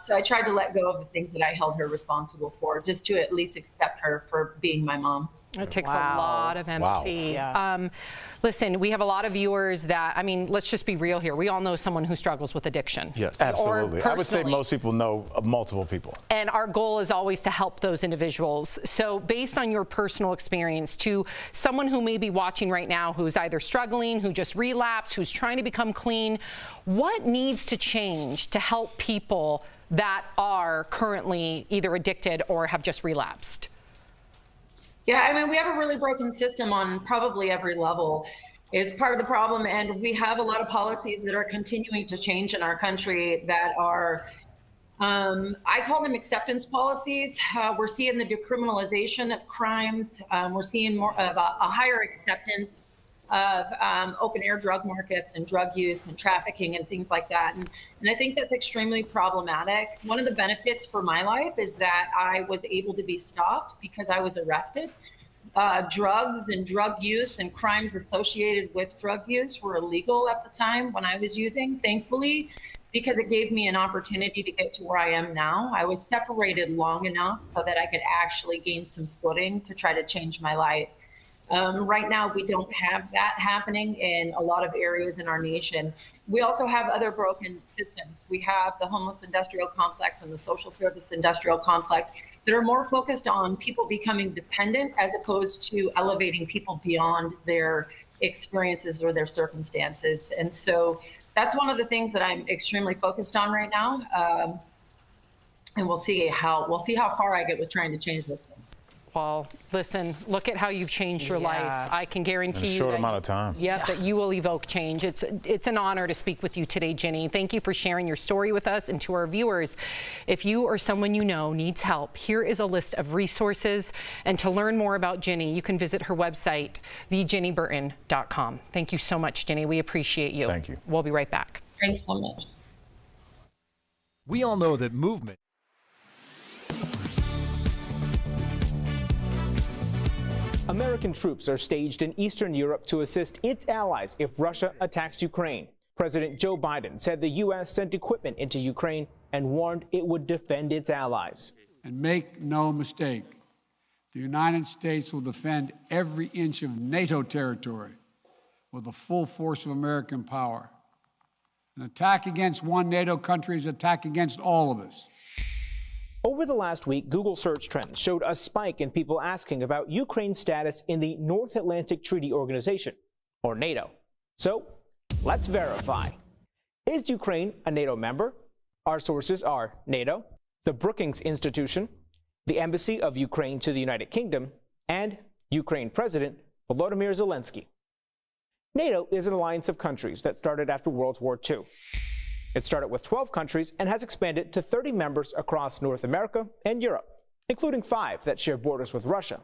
I tried to let go of the things that I held her responsible for, just to at least accept her for being my mom. It takes a lot of empathy. Listen, we have a lot of viewers that, I mean, let's just be real here. We all know someone who struggles with addiction. Yes, absolutely. I would say most people know multiple people. And our goal is always to help those individuals. So based on your personal experience, to someone who may be watching right now who's either struggling, who just relapsed, who's trying to become clean, what needs to change to help people that are currently either addicted or have just relapsed? Yeah, I mean, we have a really broken system on probably every level is part of the problem. And we have a lot of policies that are continuing to change in our country that are, I call them acceptance policies. We're seeing the decriminalization of crimes. We're seeing more of a higher acceptance of open air drug markets and drug use and trafficking and things like that. And I think that's extremely problematic. One of the benefits for my life is that I was able to be stopped because I was arrested. Drugs and drug use and crimes associated with drug use were illegal at the time when I was using, thankfully, because it gave me an opportunity to get to where I am now. I was separated long enough so that I could actually gain some footing to try to change my life. Right now, we don't have that happening in a lot of areas in our nation. We also have other broken systems. We have the homeless industrial complex and the social service industrial complex that are more focused on people becoming dependent as opposed to elevating people beyond their experiences or their circumstances. And so that's one of the things that I'm extremely focused on right now. And we'll see how far I get with trying to change this thing. Well, listen, look at how you've changed your life. I can guarantee you. In a short amount of time. Yep, that you will evoke change. It's an honor to speak with you today, Ginny. Thank you for sharing your story with us. And to our viewers, if you or someone you know needs help, here is a list of resources. And to learn more about Ginny, you can visit her website, theginnyburton.com. Thank you so much, Ginny. We appreciate you. Thank you. We'll be right back. Thanks so much. We all know that movement. American troops are staged in Eastern Europe to assist its allies if Russia attacks Ukraine. President Joe Biden said the U.S. sent equipment into Ukraine and warned it would defend its allies. And make no mistake, the United States will defend every inch of NATO territory with the full force of American power. An attack against one NATO country is an attack against all of us. Over the last week, Google search trends showed a spike in people asking about Ukraine's status in the North Atlantic Treaty Organization, or NATO. So, let's verify. Is Ukraine a NATO member? Our sources are NATO, the Brookings Institution, the Embassy of Ukraine to the United Kingdom, and Ukraine President Volodymyr Zelensky. NATO is an alliance of countries that started after World War II. It started with 12 countries and has expanded to 30 members across North America and Europe, including 5 that share borders with Russia.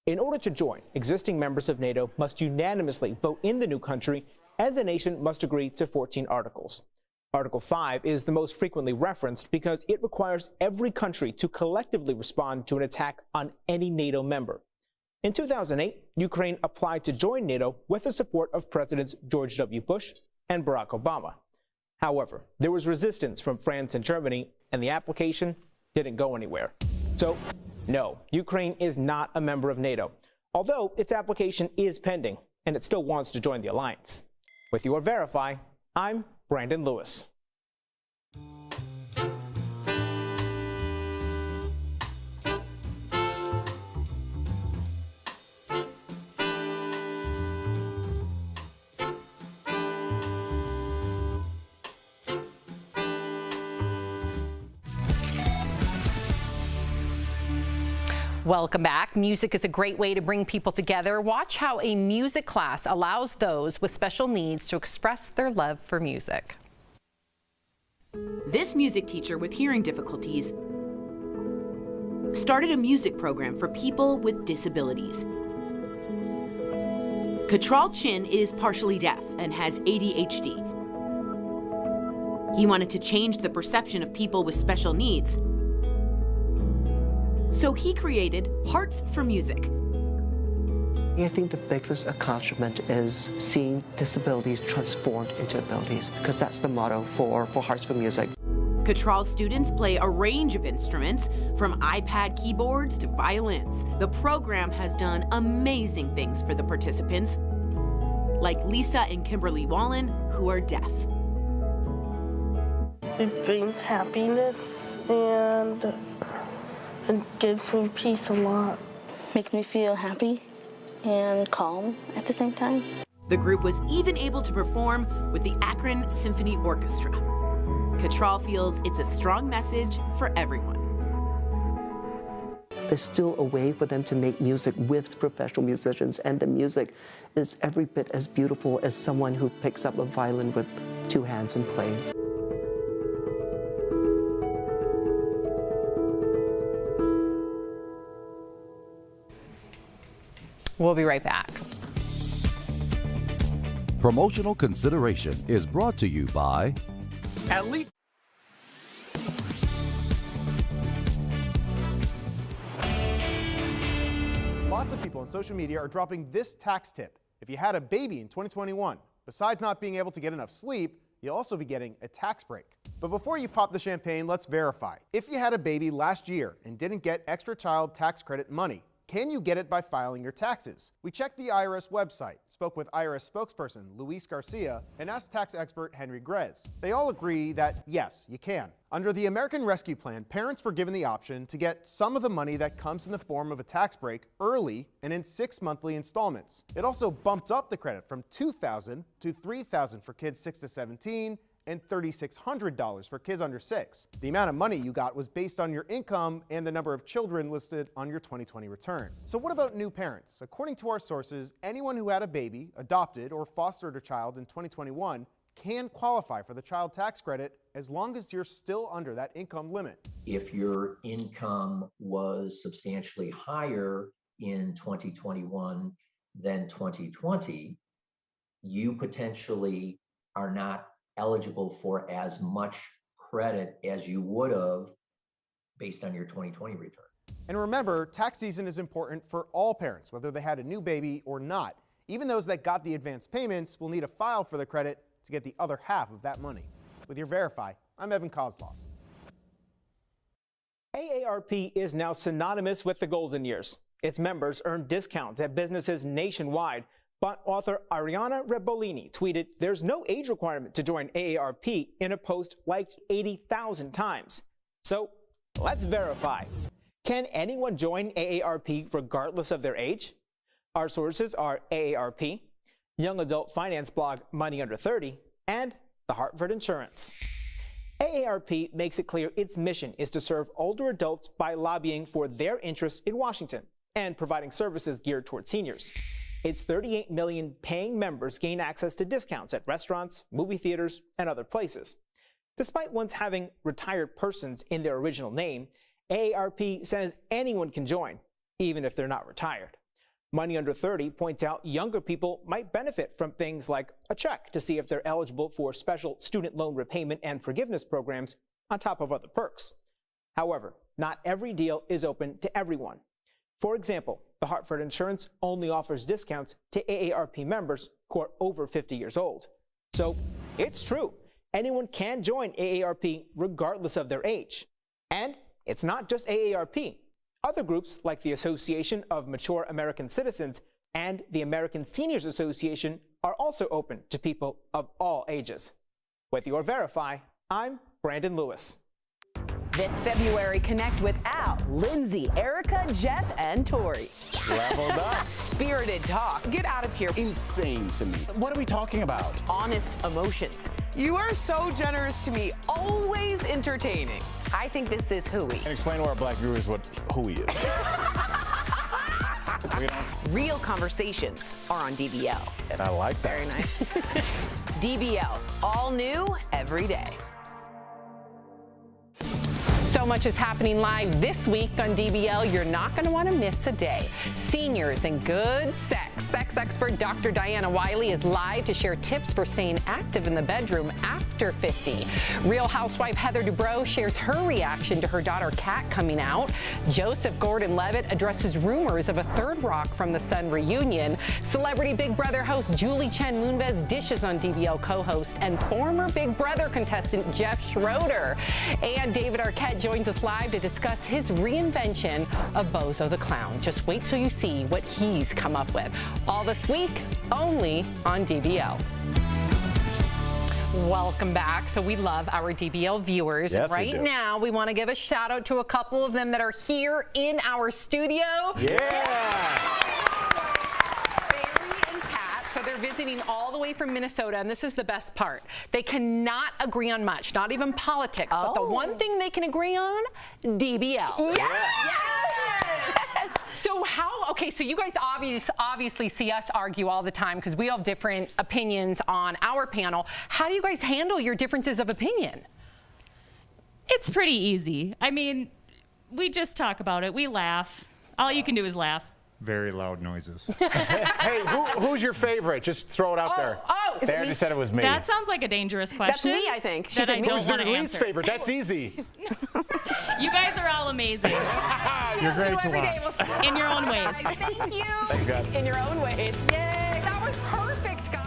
In order to join, existing members of NATO must unanimously vote in the new country, and the nation must agree to 14 articles. Article 5 is the most frequently referenced because it requires every country to collectively respond to an attack on any NATO member. In 2008, Ukraine applied to join NATO with the support of Presidents George W. Bush and Barack Obama. However, there was resistance from France and Germany, and the application didn't go anywhere. So, no, Ukraine is not a member of NATO, although its application is pending, and it still wants to join the alliance. With your Verify, I'm Brandon Lewis. Welcome back. Music is a great way to bring people together. Watch how a music class allows those with special needs to express their love for music. This music teacher with hearing difficulties started a music program for people with disabilities. Katral Chin is partially deaf and has ADHD. He wanted to change the perception of people with special needs. So he created Hearts for Music. I think the biggest accomplishment is seeing disabilities transformed into abilities, because that's the motto for Hearts for Music. Katral students play a range of instruments, from iPad keyboards to violins. The program has done amazing things for the participants, like Lisa and Kimberly Wallen, who are deaf. It brings happiness and it gives me peace a lot. Makes me feel happy and calm at the same time. The group was even able to perform with the Akron Symphony Orchestra. Katral feels it's a strong message for everyone. There's still a way for them to make music with professional musicians, and the music is every bit as beautiful as someone who picks up a violin with 2 hands and plays. We'll be right back. Promotional consideration is brought to you by At least. Lots of people on social media are dropping this tax tip. If you had a baby in 2021, besides not being able to get enough sleep, you'll also be getting a tax break. But before you pop the champagne, let's verify. If you had a baby last year and didn't get extra child tax credit money, can you get it by filing your taxes? We checked the IRS website, spoke with IRS spokesperson Luis Garcia, and asked tax expert Henry Grez. They all agree that yes, you can. Under the American Rescue Plan, parents were given the option to get some of the money that comes in the form of a tax break early and in 6 monthly installments. It also bumped up the credit from $2,000 to $3,000 for kids 6 to 17, and $3,600 for kids under 6. The amount of money you got was based on your income and the number of children listed on your 2020 return. So what about new parents? According to our sources, anyone who had a baby, adopted, or fostered a child in 2021 can qualify for the child tax credit as long as you're still under that income limit. If your income was substantially higher in 2021 than 2020, you potentially are not eligible for as much credit as you would have based on your 2020 return. And remember, tax season is important for all parents, whether they had a new baby or not. Even those that got the advance payments will need to file for the credit to get the other half of that money. With your Verify, I'm Evan Kozlov. AARP is now synonymous with the golden years. Its members earn discounts at businesses nationwide. But author Ariana Rebolini tweeted, "There's no age requirement to join AARP," in a post liked 80,000 times. So let's verify. Can anyone join AARP regardless of their age? Our sources are AARP, young adult finance blog Money Under 30, and the Hartford Insurance. AARP makes it clear its mission is to serve older adults by lobbying for their interests in Washington and providing services geared toward seniors. Its 38 million paying members gain access to discounts at restaurants, movie theaters, and other places. Despite once having retired persons in their original name, AARP says anyone can join, even if they're not retired. Money Under 30 points out younger people might benefit from things like a check to see if they're eligible for special student loan repayment and forgiveness programs on top of other perks. However, not every deal is open to everyone. For example, the Hartford Insurance only offers discounts to AARP members who are over 50 years old. So it's true, anyone can join AARP regardless of their age. And it's not just AARP. Other groups like the Association of Mature American Citizens and the American Seniors Association are also open to people of all ages. With your Verify, I'm Brandon Lewis. This February, connect with Al, Lindsay, Erica, Jeff, and Tori. Leveled up. Spirited talk. Get out of here. Insane to me. What are we talking about? Honest emotions. You are so generous to me. Always entertaining. I think this is Hooey. And explain to our black viewers what Hooey is. Real conversations are on DBL. I like that. Very nice. DBL, all new every day. So much is happening live this week on DBL, you're not going to want to miss a day. Seniors and good sex. Sex expert Dr. Diana Wiley is live to share tips for staying active in the bedroom after 50. Real housewife Heather Dubrow shares her reaction to her daughter Kat coming out. Joseph Gordon-Levitt addresses rumors of a Third Rock from the Sun reunion. Celebrity Big Brother host Julie Chen Moonves dishes on DBL co-host and former Big Brother contestant Jeff Schroeder. And David Arquette joins us live to discuss his reinvention of Bozo the Clown. Just wait till you see what he's come up with. All this week, only on DBL. Welcome back. So we love our DBL viewers. Yes, right we do. now, we want to give a shout out to a couple of them that are here in our studio. Yeah. So they're visiting all the way from Minnesota, and this is the best part. They cannot agree on much, not even politics, but the one thing they can agree on, DBL. Yes! So so you guys obviously see us argue all the time because we have different opinions on our panel. How do you guys handle your differences of opinion? It's pretty easy. I mean, we just talk about it. We laugh. All you can do is laugh. Very loud noises. Hey, who's your favorite? Just throw it out there. They already said it was me. That sounds like a dangerous question. That's me, I think. That I don't Who's want your to least answer. favorite? That's easy. You guys are all amazing. You're great to watch. In your own ways. Thank you. Thanks, guys. In your own ways. Yay. That was perfect, guys.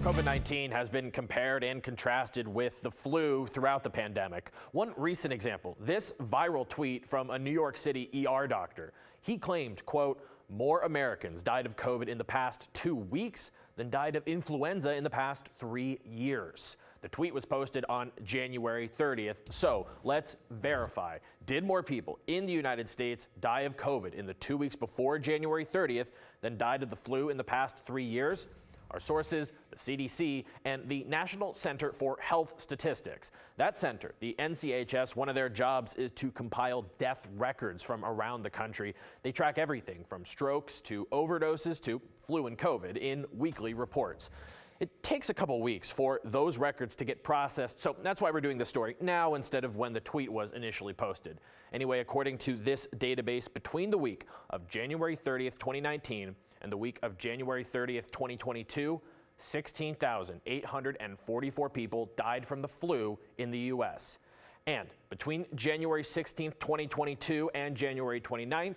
COVID-19 has been compared and contrasted with the flu throughout the pandemic. One recent example, this viral tweet from a New York City ER doctor. He claimed, quote, more Americans died of COVID in the past 2 weeks than died of influenza in the past 3 years. The tweet was posted on January 30th. So let's verify. Did more people in the United States die of COVID in the 2 weeks before January 30th than died of the flu in the past 3 years? Our sources, the CDC, and the National Center for Health Statistics. That center, the NCHS, one of their jobs is to compile death records from around the country. They track everything from strokes to overdoses to flu and COVID in weekly reports. It takes a couple weeks for those records to get processed, so that's why we're doing this story now instead of when the tweet was initially posted. Anyway, according to this database, between the week of January 30th, 2019 and the week of January 30th, 2022, 16,844 people died from the flu in the U.S. And between January 16th, 2022 and January 29th,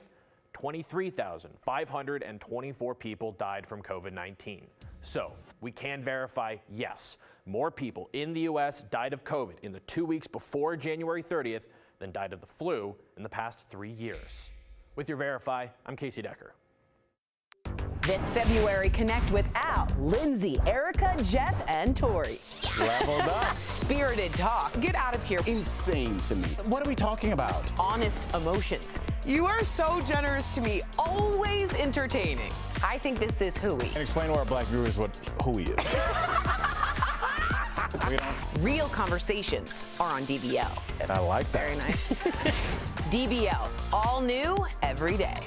23,524 people died from COVID-19. So we can verify, yes, more people in the U.S. died of COVID in the 2 weeks before January 30th than died of the flu in the past 3 years. With your Verify, I'm Casey Decker. This February, connect with Al, Lindsay, Erica, Jeff, and Tori. Leveled up. Spirited talk. Get out of here. Insane to me. What are we talking about? Honest emotions. You are so generous to me. Always entertaining. I think this is hooey. And explain to our black viewers what hooey is. Real conversations are on DBL. I like that. Very nice. DBL, all new every day.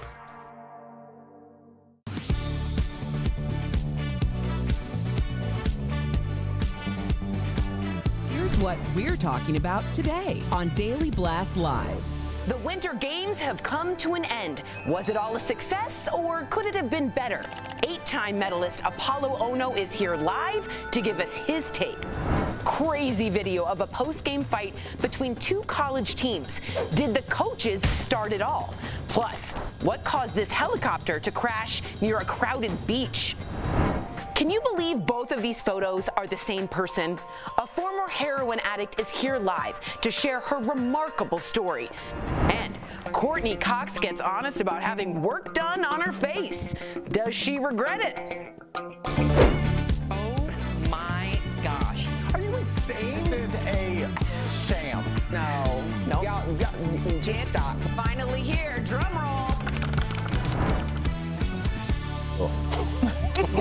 Here's what we're talking about today on Daily Blast Live. The Winter Games have come to an end. Was it all a success, or could it have been better? 8-time medalist Apollo Ono is here live to give us his take. Crazy video of a post-game fight between two college teams. Did the coaches start it all? Plus, what caused this helicopter to crash near a crowded beach? Can you believe both of these photos are the same person? A former heroin addict is here live to share her remarkable story. And Courtney Cox gets honest about having work done on her face. Does she regret it? Oh my gosh. Are you insane? This is a sham. No. No. Just It's stop. finally here. Drum roll.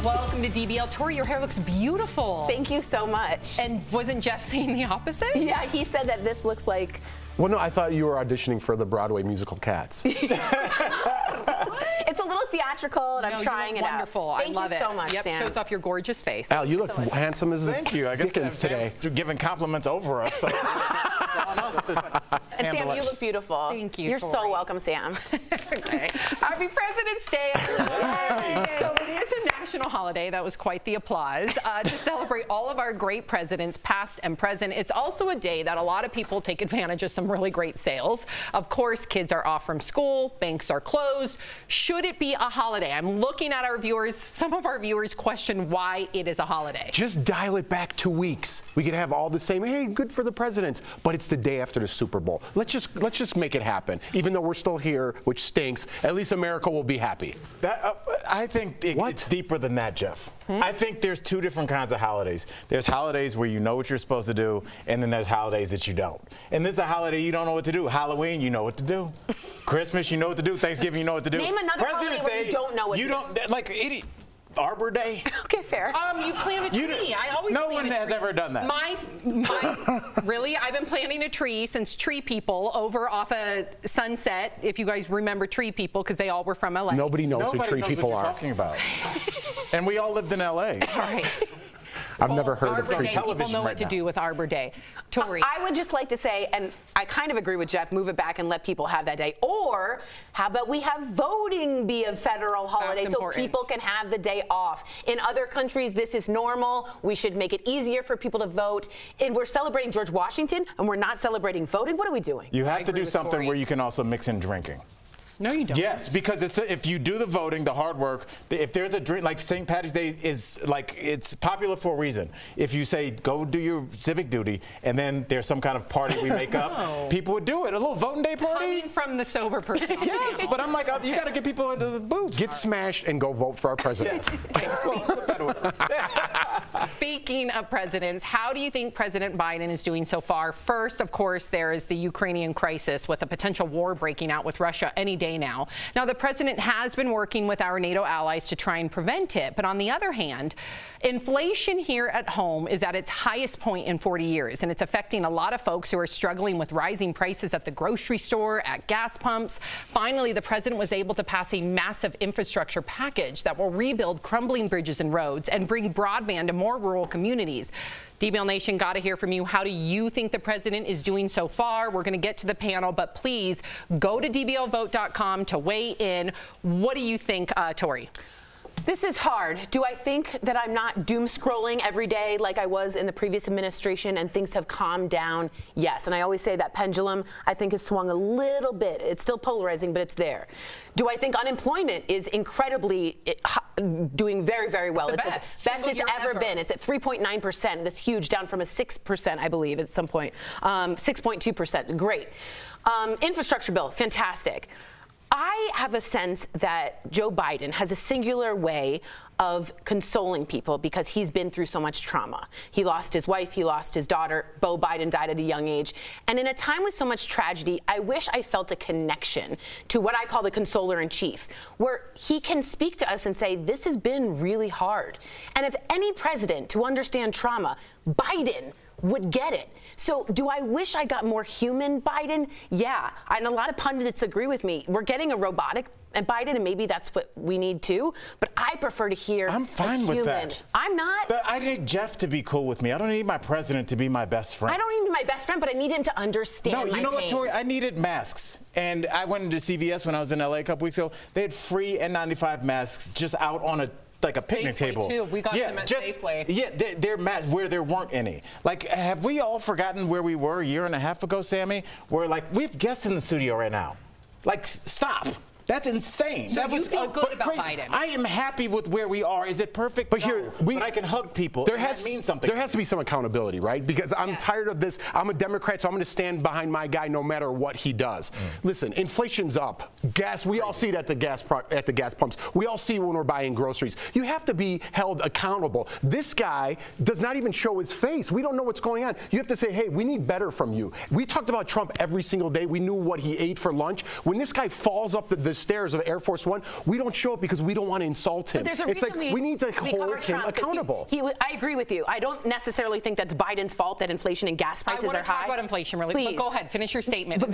Welcome to DBL. Tori, your hair looks beautiful. Thank you so much. And wasn't Jeff saying the opposite? Yeah, he said that this looks like... Well, no, I thought you were auditioning for the Broadway musical Cats. It's a little theatrical, and I'm trying it wonderful. out. Thank I love you it. so much, Yep, Sam. shows off your gorgeous face. Al, you look handsome as Thank you. I guess Dickens today. Sam's giving compliments over us. So it's on us to And Sam, handle you it. look beautiful. Thank you, You're so Tori. welcome, Sam. Okay. Happy President's Day, everyone. So it is a national holiday. That was quite the applause. To celebrate all of our great presidents, past and present. It's also a day that a lot of people take advantage of some really great sales. Of course, kids are off from school, banks are closed. Should it be a holiday? I'm looking at our viewers. Some of our viewers question why it is a holiday. Just dial it back 2 weeks. We could have all the same, hey, good for the presidents, but it's the day after the Super Bowl. Let's just make it happen. Even though we're still here, which stinks, at least America will be happy. I think it's deeper than that, Jeff. I think there's two different kinds of holidays. There's holidays where you know what you're supposed to do, and then there's holidays that you don't. And this is a holiday you don't know what to do. Halloween, you know what to do. Christmas, you know what to do. Thanksgiving, you know what to do. Name another holiday where you don't know what to do. You don't, like, Arbor Day. Okay, fair. You plant a tree. I always No plant one a has tree. ever done that. Really? I've been planting a tree since Tree People over off a Sunset, if you guys remember Tree People, because they all were from LA. Nobody knows who Tree People what you're are. talking about. And we all lived in LA. All right. I've never heard Arbor of Tree Day. People. People know what to do with Arbor Day. Tori. I would just like to say, and I kind of agree with Jeff, move it back and let people have that day. Or how about we have voting be a federal holiday so important. people can have the day off? In other countries, this is normal. We should make it easier for people to vote. And we're celebrating George Washington, and we're not celebrating voting. What are we doing? You have to do something where you can also mix in drinking. No, you don't. Yes, because if you do the voting, the hard work, if there's a drink, like St. Patty's Day is like, it's popular for a reason. If you say, go do your civic duty, and then there's some kind of party we make up, people would do it. A little voting day party. Coming from the sober person. Yes, but I'm like, you got to get people into the booths. Get smashed and go vote for our president. Speaking of presidents, how do you think President Biden is doing so far? First, of course, there is the Ukrainian crisis with a potential war breaking out with Russia any day now. Now, the president has been working with our NATO allies to try and prevent it. But on the other hand, inflation here at home is at its highest point in 40 years, and it's affecting a lot of folks who are struggling with rising prices at the grocery store, at gas pumps. Finally, the president was able to pass a massive infrastructure package that will rebuild crumbling bridges and roads and bring broadband to more rural communities. DBL Nation, got to hear from you. How do you think the president is doing so far? We're going to get to the panel, but please go to dblvote.com to weigh in. What do you think, Tori? This is hard. Do I think that I'm not doom scrolling every day like I was in the previous administration and things have calmed down? Yes. And I always say that pendulum, I think, has swung a little bit. It's still polarizing, but it's there. Do I think unemployment is incredibly doing very, very well? It's the best it's ever been. It's at 3.9%. That's huge, down from a 6%, I believe, at some point. 6.2%. Great. Infrastructure bill, fantastic. I have a sense that Joe Biden has a singular way of consoling people because he's been through so much trauma. He lost his wife, he lost his daughter. Beau Biden died at a young age. And in a time with so much tragedy, I wish I felt a connection to what I call the consoler in chief, where he can speak to us and say, this has been really hard. And if any president to understand trauma, Biden would get it. So do I wish I got more human Biden? Yeah, and a lot of pundits agree with me. We're getting a robotic and Biden, and maybe that's what we need too. But I prefer to hear I'm fine with that. I'm not. But I need Jeff to be cool with me. I don't need my president to be my best friend. I don't need my best friend, but I need him to understand No, you know what, pain. Tori? I needed masks. And I went into CVS when I was in LA a couple weeks ago. They had free N95 masks just out on a picnic table. Too. We got them at Safeway. Yeah, they're where there weren't any. Like, have we all forgotten where we were a year and a half ago, Sammy? Where, like, we have guests in the studio right now. Like, stop. That's insane. So that you was feel good about great. Biden? I am happy with where we are. Is it perfect? But No. here, but I can hug people. There and has that means something. There has to be some accountability, right? Because I'm tired of this. I'm a Democrat, so I'm going to stand behind my guy no matter what he does. Listen, inflation's up. Gas. We all see it at the gas pumps. We all see it when we're buying groceries. You have to be held accountable. This guy does not even show his face. We don't know what's going on. You have to say, hey, we need better from you. We talked about Trump every single day. We knew what he ate for lunch. When this guy falls up the stairs of Air Force One, we don't show up because we don't want to insult him. But there's a it's reason like we need to hold him accountable. I agree with you. I don't necessarily think that's Biden's fault that inflation and gas prices are high. I want to talk about inflation really quick. Go ahead, finish your statement. But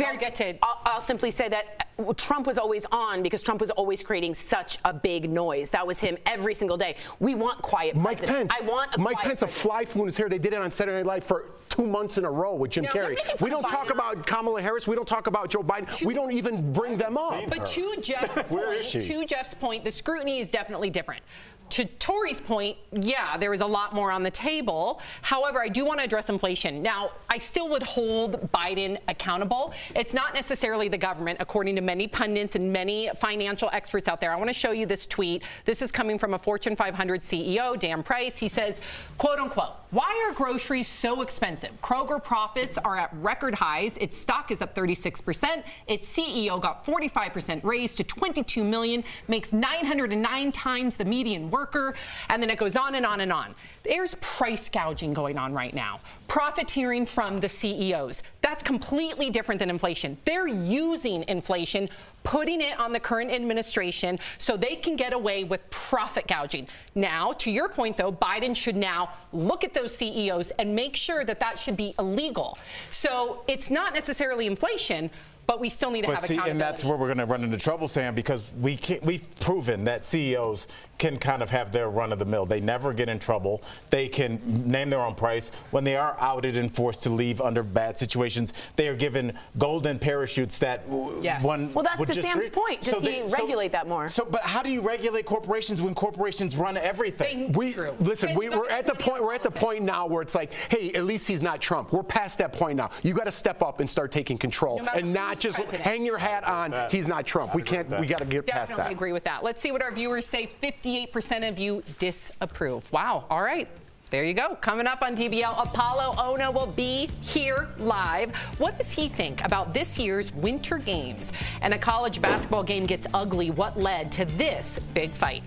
I'll simply say that Trump was always on because Trump was always creating such a big noise. That was him every single day. We want quiet Mike president. Pence. I want a Mike quiet Pence, a president. fly flew in his hair. They did it on Saturday Night Live for 2 months in a row with Jim Carrey. We don't talk about Kamala Harris. We don't talk about Joe Biden. We don't even bring them up. But to Jeff's point, the scrutiny is definitely different. To Tori's point, yeah, there is a lot more on the table. However, I do want to address inflation. Now, I still would hold Biden accountable. It's not necessarily the government, according to many pundits and many financial experts out there. I want to show you this tweet. This is coming from a Fortune 500 CEO, Dan Price. He says, quote unquote, why are groceries so expensive? Kroger profits are at record highs. Its stock is up 36%. Its CEO got 45% raise to $22 million, makes 909 times the median worker, and then it goes on and on and on. There's price gouging going on right now, profiteering from the CEOs. That's completely different than inflation. They're using inflation, putting it on the current administration so they can get away with profit gouging. Now, to your point, though, Biden should now look at those CEOs and make sure that that should be illegal. So it's not necessarily inflation, but we still need to have accountability. And that's where we're going to run into trouble, Sam, because we've proven that CEOs can kind of have their run of the mill. They never get in trouble. They can name their own price. When they are outed and forced to leave under bad situations, they are given golden parachutes that one. Well, that's would to just Sam's point. Does he regulate that more? But how do you regulate corporations when corporations run everything? Listen, we're at the point. We're at the point now where it's like, hey, at least he's not Trump. We're past that point now. You got to step up and start taking control, and not just hang your hat on. He's not Trump. We can't. We got to get past that. Definitely agree with that. Let's see what our viewers say. 58% of you disapprove. Wow. All right. There you go. Coming up on DBL, Apollo Ono will be here live. What does he think about this year's Winter Games? And a college basketball game gets ugly. What led to this big fight?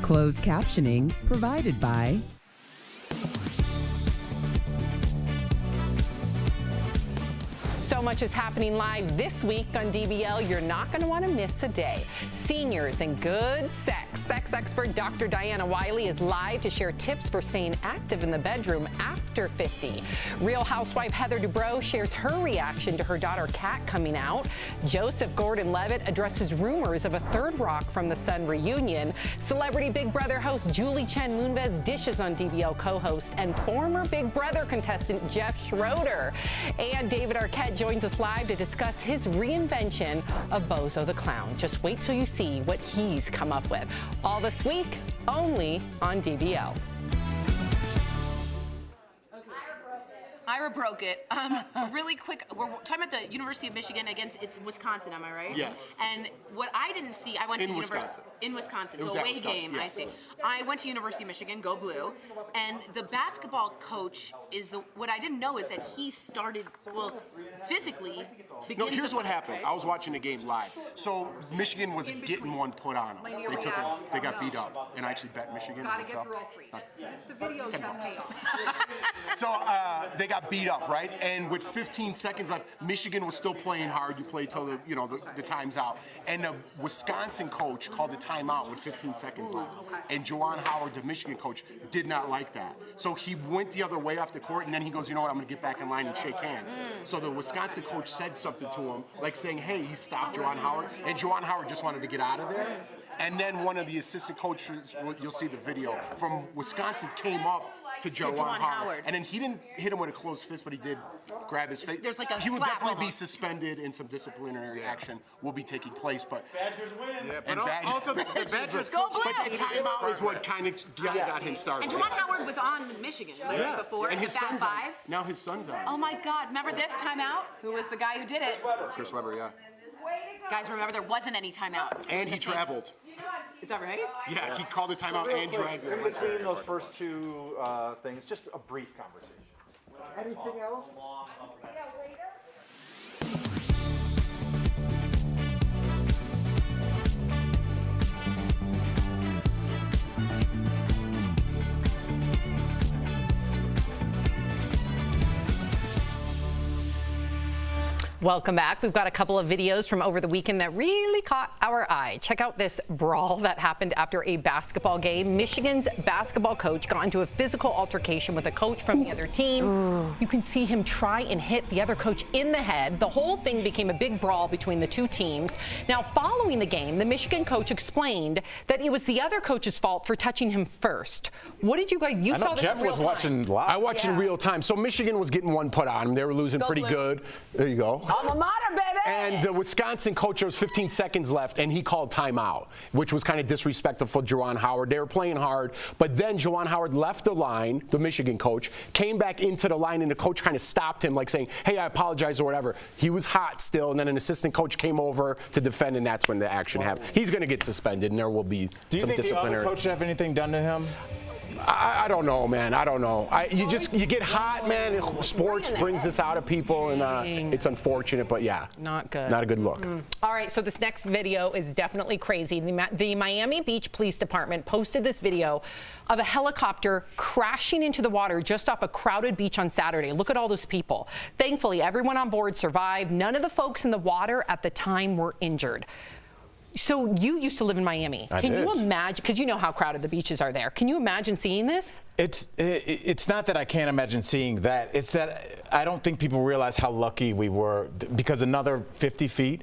Closed captioning provided by So much is happening live this week on DBL. You're not going to want to miss a day. Seniors and good sex. Sex expert Dr. Diana Wiley is live to share tips for staying active in the bedroom after 50. Real housewife Heather Dubrow shares her reaction to her daughter Kat coming out. Joseph Gordon-Levitt addresses rumors of a Third Rock from the Sun reunion. Celebrity Big Brother host Julie Chen Moonves dishes on DBL co-host and former Big Brother contestant Jeff Schroeder. And David Arquette joins us live to discuss his reinvention of Bozo the Clown. Just wait till you see what he's come up with. All this week, only on DBL. Ira broke it. Really quick, we're talking about the University of Michigan against it's Wisconsin, am I right? Yes. And what I didn't see, I went In to Wisconsin. in Wisconsin, It was so at away Wisconsin, game. I yes. see. I went to University of Michigan, go blue, and the basketball coach is the. What I didn't know is that he started physically. No, here's what happened. I was watching the game live. So Michigan was getting one put on them. They got beat up, and I actually bet Michigan. What's up? The video's got paid off. So they got beat up, right? And with 15 seconds left, Michigan was still playing hard. You play till the time's out. And the Wisconsin coach called the timeout with 15 seconds left. And Juwan Howard, the Michigan coach, did not like that. So he went the other way off the court, and then he goes, you know what, I'm going to get back in line and shake hands. So the Wisconsin coach said something to him, like saying, hey, he stopped Juwan Howard. And Juwan Howard just wanted to get out of there. And then one of the assistant coaches, you'll see the video, from Wisconsin came up to Juwan Howard. And then he didn't hit him with a closed fist, but he did grab his face. There's like a he will slap definitely be almost. suspended, and some disciplinary action will be taking place. But Badgers win. Yeah, but and also the Badgers Go blue. But the timeout is what kind of got him started. And Juwan Howard was on Michigan right before. and his back son's five. on. Now his son's on. Oh my God! Remember this timeout? Who was the guy who did it? Chris Webber, yeah. Guys, remember there wasn't any timeouts. And he traveled. Is that right? Yeah, he called the timeout and dragged his In leg. between those first two things, just a brief conversation. Anything else? Welcome back. We've got a couple of videos from over the weekend that really caught our eye. Check out this brawl that happened after a basketball game. Michigan's basketball coach got into a physical altercation with a coach from the other team. You can see him try and hit the other coach in the head. The whole thing became a big brawl between the two teams. Now, following the game, the Michigan coach explained that it was the other coach's fault for touching him first. What did you guys, you saw this in real time. I watched in real time. So Michigan was getting one put on him. They were losing Go pretty blue. good. There you go. Alma mater, baby! And the Wisconsin coach, there was 15 seconds left, and he called timeout, which was kind of disrespectful for Juwan Howard. They were playing hard, but then Juwan Howard left the line, the Michigan coach, came back into the line, and the coach kind of stopped him, like saying, hey, I apologize or whatever. He was hot still, and then an assistant coach came over to defend, and that's when the action happened. He's going to get suspended, and there will be Do you some think the other disciplinary. coach should have anything done to him? I don't know, man. I don't know. You get hot, man. Sports brings this out of people, and it's unfortunate, but yeah. Not good. Not a good look. All right, so this next video is definitely crazy. The Miami Beach Police Department posted this video of a helicopter crashing into the water just off a crowded beach on Saturday. Look at all those people. Thankfully, everyone on board survived. None of the folks in the water at the time were injured. So you used to live in Miami. Can you imagine, because you know how crowded the beaches are there. Can you imagine seeing this? It's not that I can't imagine seeing that. It's that I don't think people realize how lucky we were, because another 50 feet,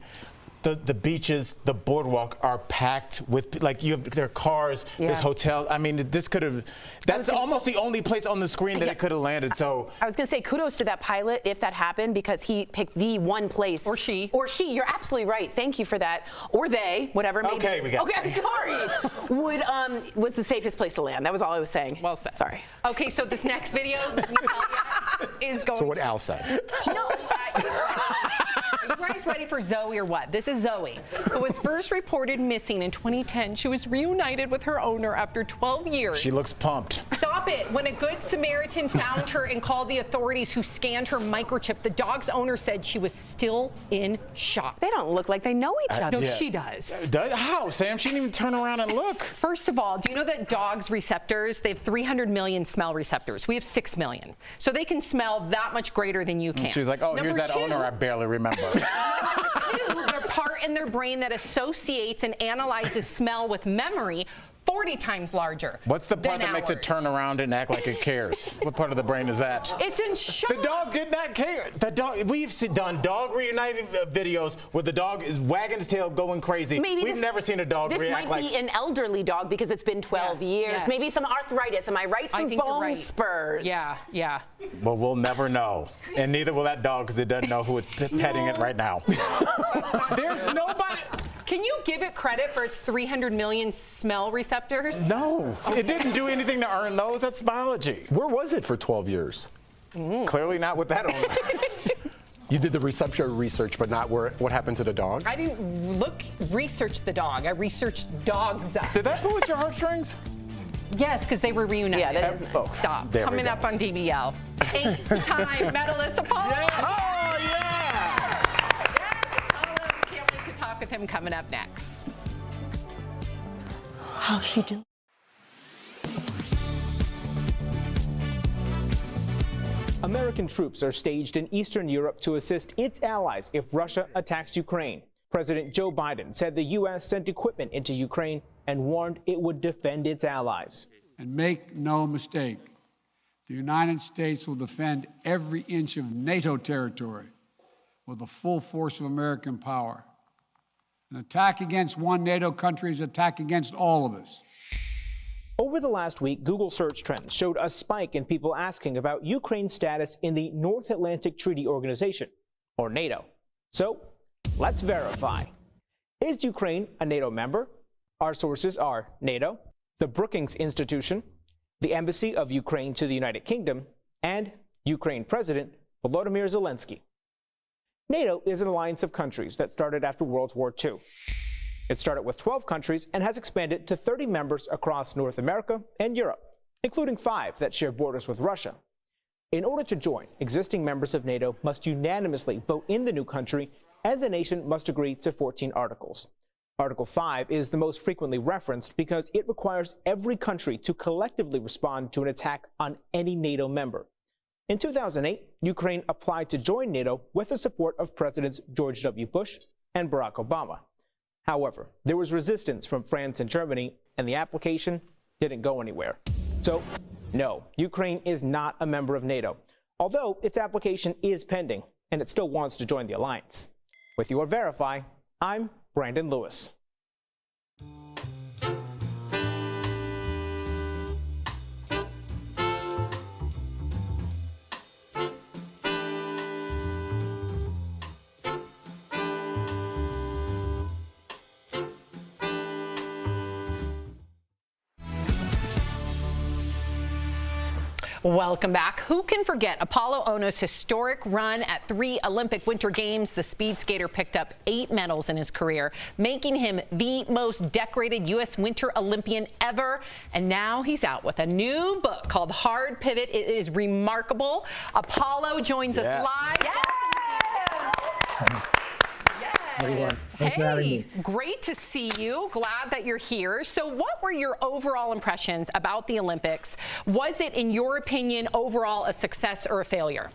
the beaches, the boardwalk are packed with, like, there are cars, there's hotels. I mean, this could have, that's almost the only place on the screen that it could have landed. So I was going to say kudos to that pilot if that happened, because he picked the one place. Or she. You're absolutely right. Thank you for that. Or they, whatever. Maybe. Okay, we got Okay, I'm sorry. Was the safest place to land. That was all I was saying. Well said. Sorry. Okay, so this next video, Natalia, is going So what Al said. Are you guys ready for Zoe or what? This is Zoe, who was first reported missing in 2010. She was reunited with her owner after 12 years. she looks pumped. Stop it. When a good Samaritan found her and called the authorities, who scanned her microchip, the dog's owner said she was still in shock. They don't look like they know each other. No, she does. How, Sam? She didn't even turn around and look. First of all, do you know that dogs' receptors, they have 300 million smell receptors. We have 6 million. So they can smell that much greater than you can. She was like, oh, here's that owner I barely remember. Their part in their brain that associates and analyzes smell with memory 40 times larger. What's the part than that makes it ours. turn around and act like it cares? What part of the brain is that? It's in shock. The dog did not care. The dog. We've done dog reuniting videos where the dog is wagging his tail, going crazy. We've never seen a dog react like. This might be an elderly dog because it's been 12 years. yes. Maybe some arthritis. Am I right? Some think you're bone right. spurs. Yeah. Well, we'll never know, and neither will that dog, because it doesn't know who is petting it right now. There's nobody. Can you give it credit for its 300 million smell receptors? No, it didn't do anything to earn those. That's biology. Where was it for 12 years? Clearly not with that on. You did the reception research, but not what happened to the dog? I didn't research the dog. I researched dogs. Did that pull at your heartstrings? Yes, because they were reunited. Yeah, Stop. There we Coming go. up on DBL. 8-time medalist Apollo. Oh, yeah! Yes, Apollo. We can't wait to talk with him coming up next. How's she doing? American troops are staged in Eastern Europe to assist its allies if Russia attacks Ukraine. President Joe Biden said the U.S. sent equipment into Ukraine and warned it would defend its allies. And make no mistake, the United States will defend every inch of NATO territory with the full force of American power. An attack against one NATO country is an attack against all of us. Over the last week, Google search trends showed a spike in people asking about Ukraine's status in the North Atlantic Treaty Organization, or NATO. So, let's verify. Is Ukraine a NATO member? Our sources are NATO, the Brookings Institution, the Embassy of Ukraine to the United Kingdom, and Ukraine President Volodymyr Zelensky. NATO is an alliance of countries that started after World War II. It started with 12 countries and has expanded to 30 members across North America and Europe, including 5 that share borders with Russia. In order to join, existing members of NATO must unanimously vote in the new country, and the nation must agree to 14 articles. Article 5 is the most frequently referenced because it requires every country to collectively respond to an attack on any NATO member. In 2008, Ukraine applied to join NATO with the support of Presidents George W. Bush and Barack Obama. However, there was resistance from France and Germany, and the application didn't go anywhere. So, no, Ukraine is not a member of NATO, although its application is pending, and it still wants to join the alliance. With your Verify, I'm Brandon Lewis. Welcome back. Who can forget Apollo Ohno's historic run at 3 Olympic Winter Games? The speed skater picked up 8 medals in his career, making him the most decorated U.S. Winter Olympian ever. And now he's out with a new book called Hard Pivot. It is remarkable. Apollo joins us live. Yes. Hey, great to see you. Glad that you're here. So what were your overall impressions about the Olympics? Was it, in your opinion, overall a success or a failure?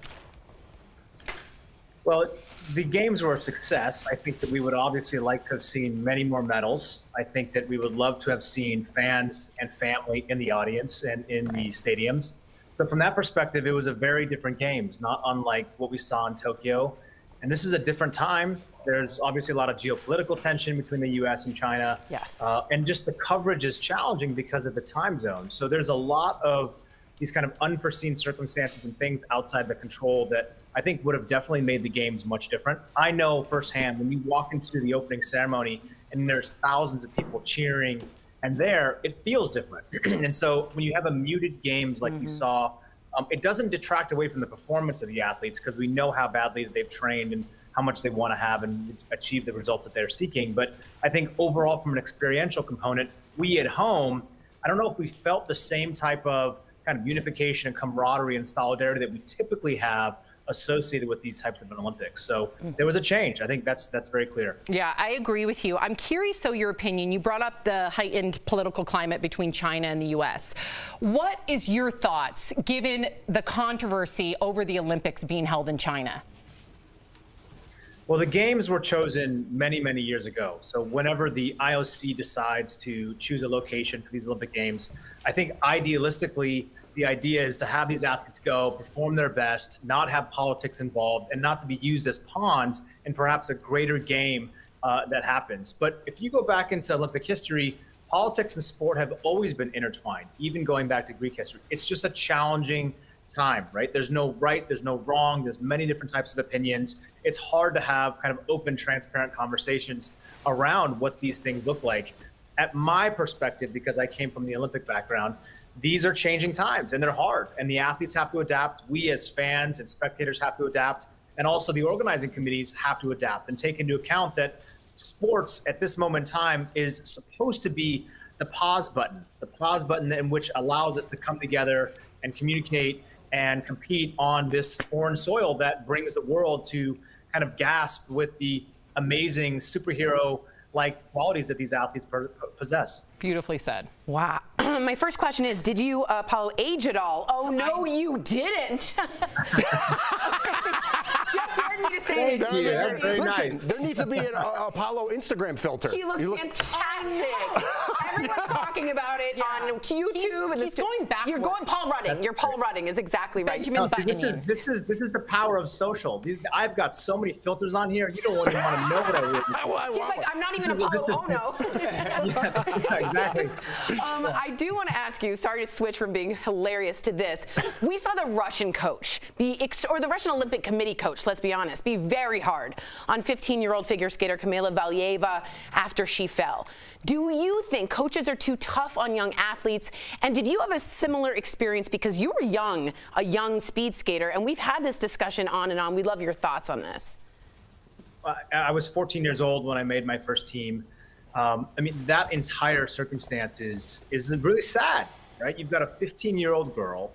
Well, the games were a success. I think that we would obviously like to have seen many more medals. I think that we would love to have seen fans and family in the audience and in the stadiums. So from that perspective, it was a very different games, not unlike what we saw in Tokyo. And this is a different time. There's obviously a lot of geopolitical tension between the U.S. and China. Yes. And just the coverage is challenging because of the time zone. So there's a lot of these kind of unforeseen circumstances and things outside the control that I think would have definitely made the games much different. I know firsthand when you walk into the opening ceremony and there's thousands of people cheering and there, it feels different. And so when you have a muted games like we saw, it doesn't detract away from the performance of the athletes because we know how badly they've trained and how much they want to have and achieve the results that they're seeking. But I think overall from an experiential component, we at home, I don't know if we felt the same type of kind of unification and camaraderie and solidarity that we typically have associated with these types of Olympics. So there was a change. I think that's very clear. Yeah, I agree with you. I'm curious, though, your opinion. You brought up the heightened political climate between China and the U.S. What is your thoughts, given the controversy over the Olympics being held in China? Well, the games were chosen many, many years ago. So whenever the IOC decides to choose a location for these Olympic Games, I think idealistically, the idea is to have these athletes go, perform their best, not have politics involved, and not to be used as pawns in perhaps a greater game that happens. But if you go back into Olympic history, politics and sport have always been intertwined, even going back to Greek history. It's just a challenging time, right? There's no right, there's no wrong, there's many different types of opinions. It's hard to have kind of open, transparent conversations around what these things look like. At my perspective, because I came from the Olympic background, these are changing times and they're hard, and the athletes have to adapt. We as fans and spectators have to adapt, and also the organizing committees have to adapt and take into account that sports at this moment in time is supposed to be the pause button in which allows us to come together and communicate and compete on this foreign soil that brings the world to kind of gasp with the amazing superhero-like qualities that these athletes possess. Beautifully said. Wow. My first question is, did you, Apollo, age at all? Oh, no, you didn't. Jeff dared me to say it. Listen, there needs to be an Apollo Instagram filter. He looks fantastic. Everyone's talking about it on YouTube. He's going backwards. You're going Paul Rudding. That's You're Paul Rudding is exactly right. No, see, this is the power of social. I've got so many filters on here. You don't even want to know what I really He's like, I'm not even Apollo. Oh, no. Yeah, exactly. I do want to ask you, sorry to switch from being hilarious to this. We saw the Russian coach, or the Russian Olympic Committee coach, let's be honest, be very hard on 15-year-old figure skater Kamila Valieva after she fell. Do you think coaches are too tough on young athletes? And did you have a similar experience because you were young, a young speed skater, and we've had this discussion on and on. We'd love your thoughts on this. I was 14 years old when I made my first team. I mean, that entire circumstance is really sad, right? You've got a 15-year-old girl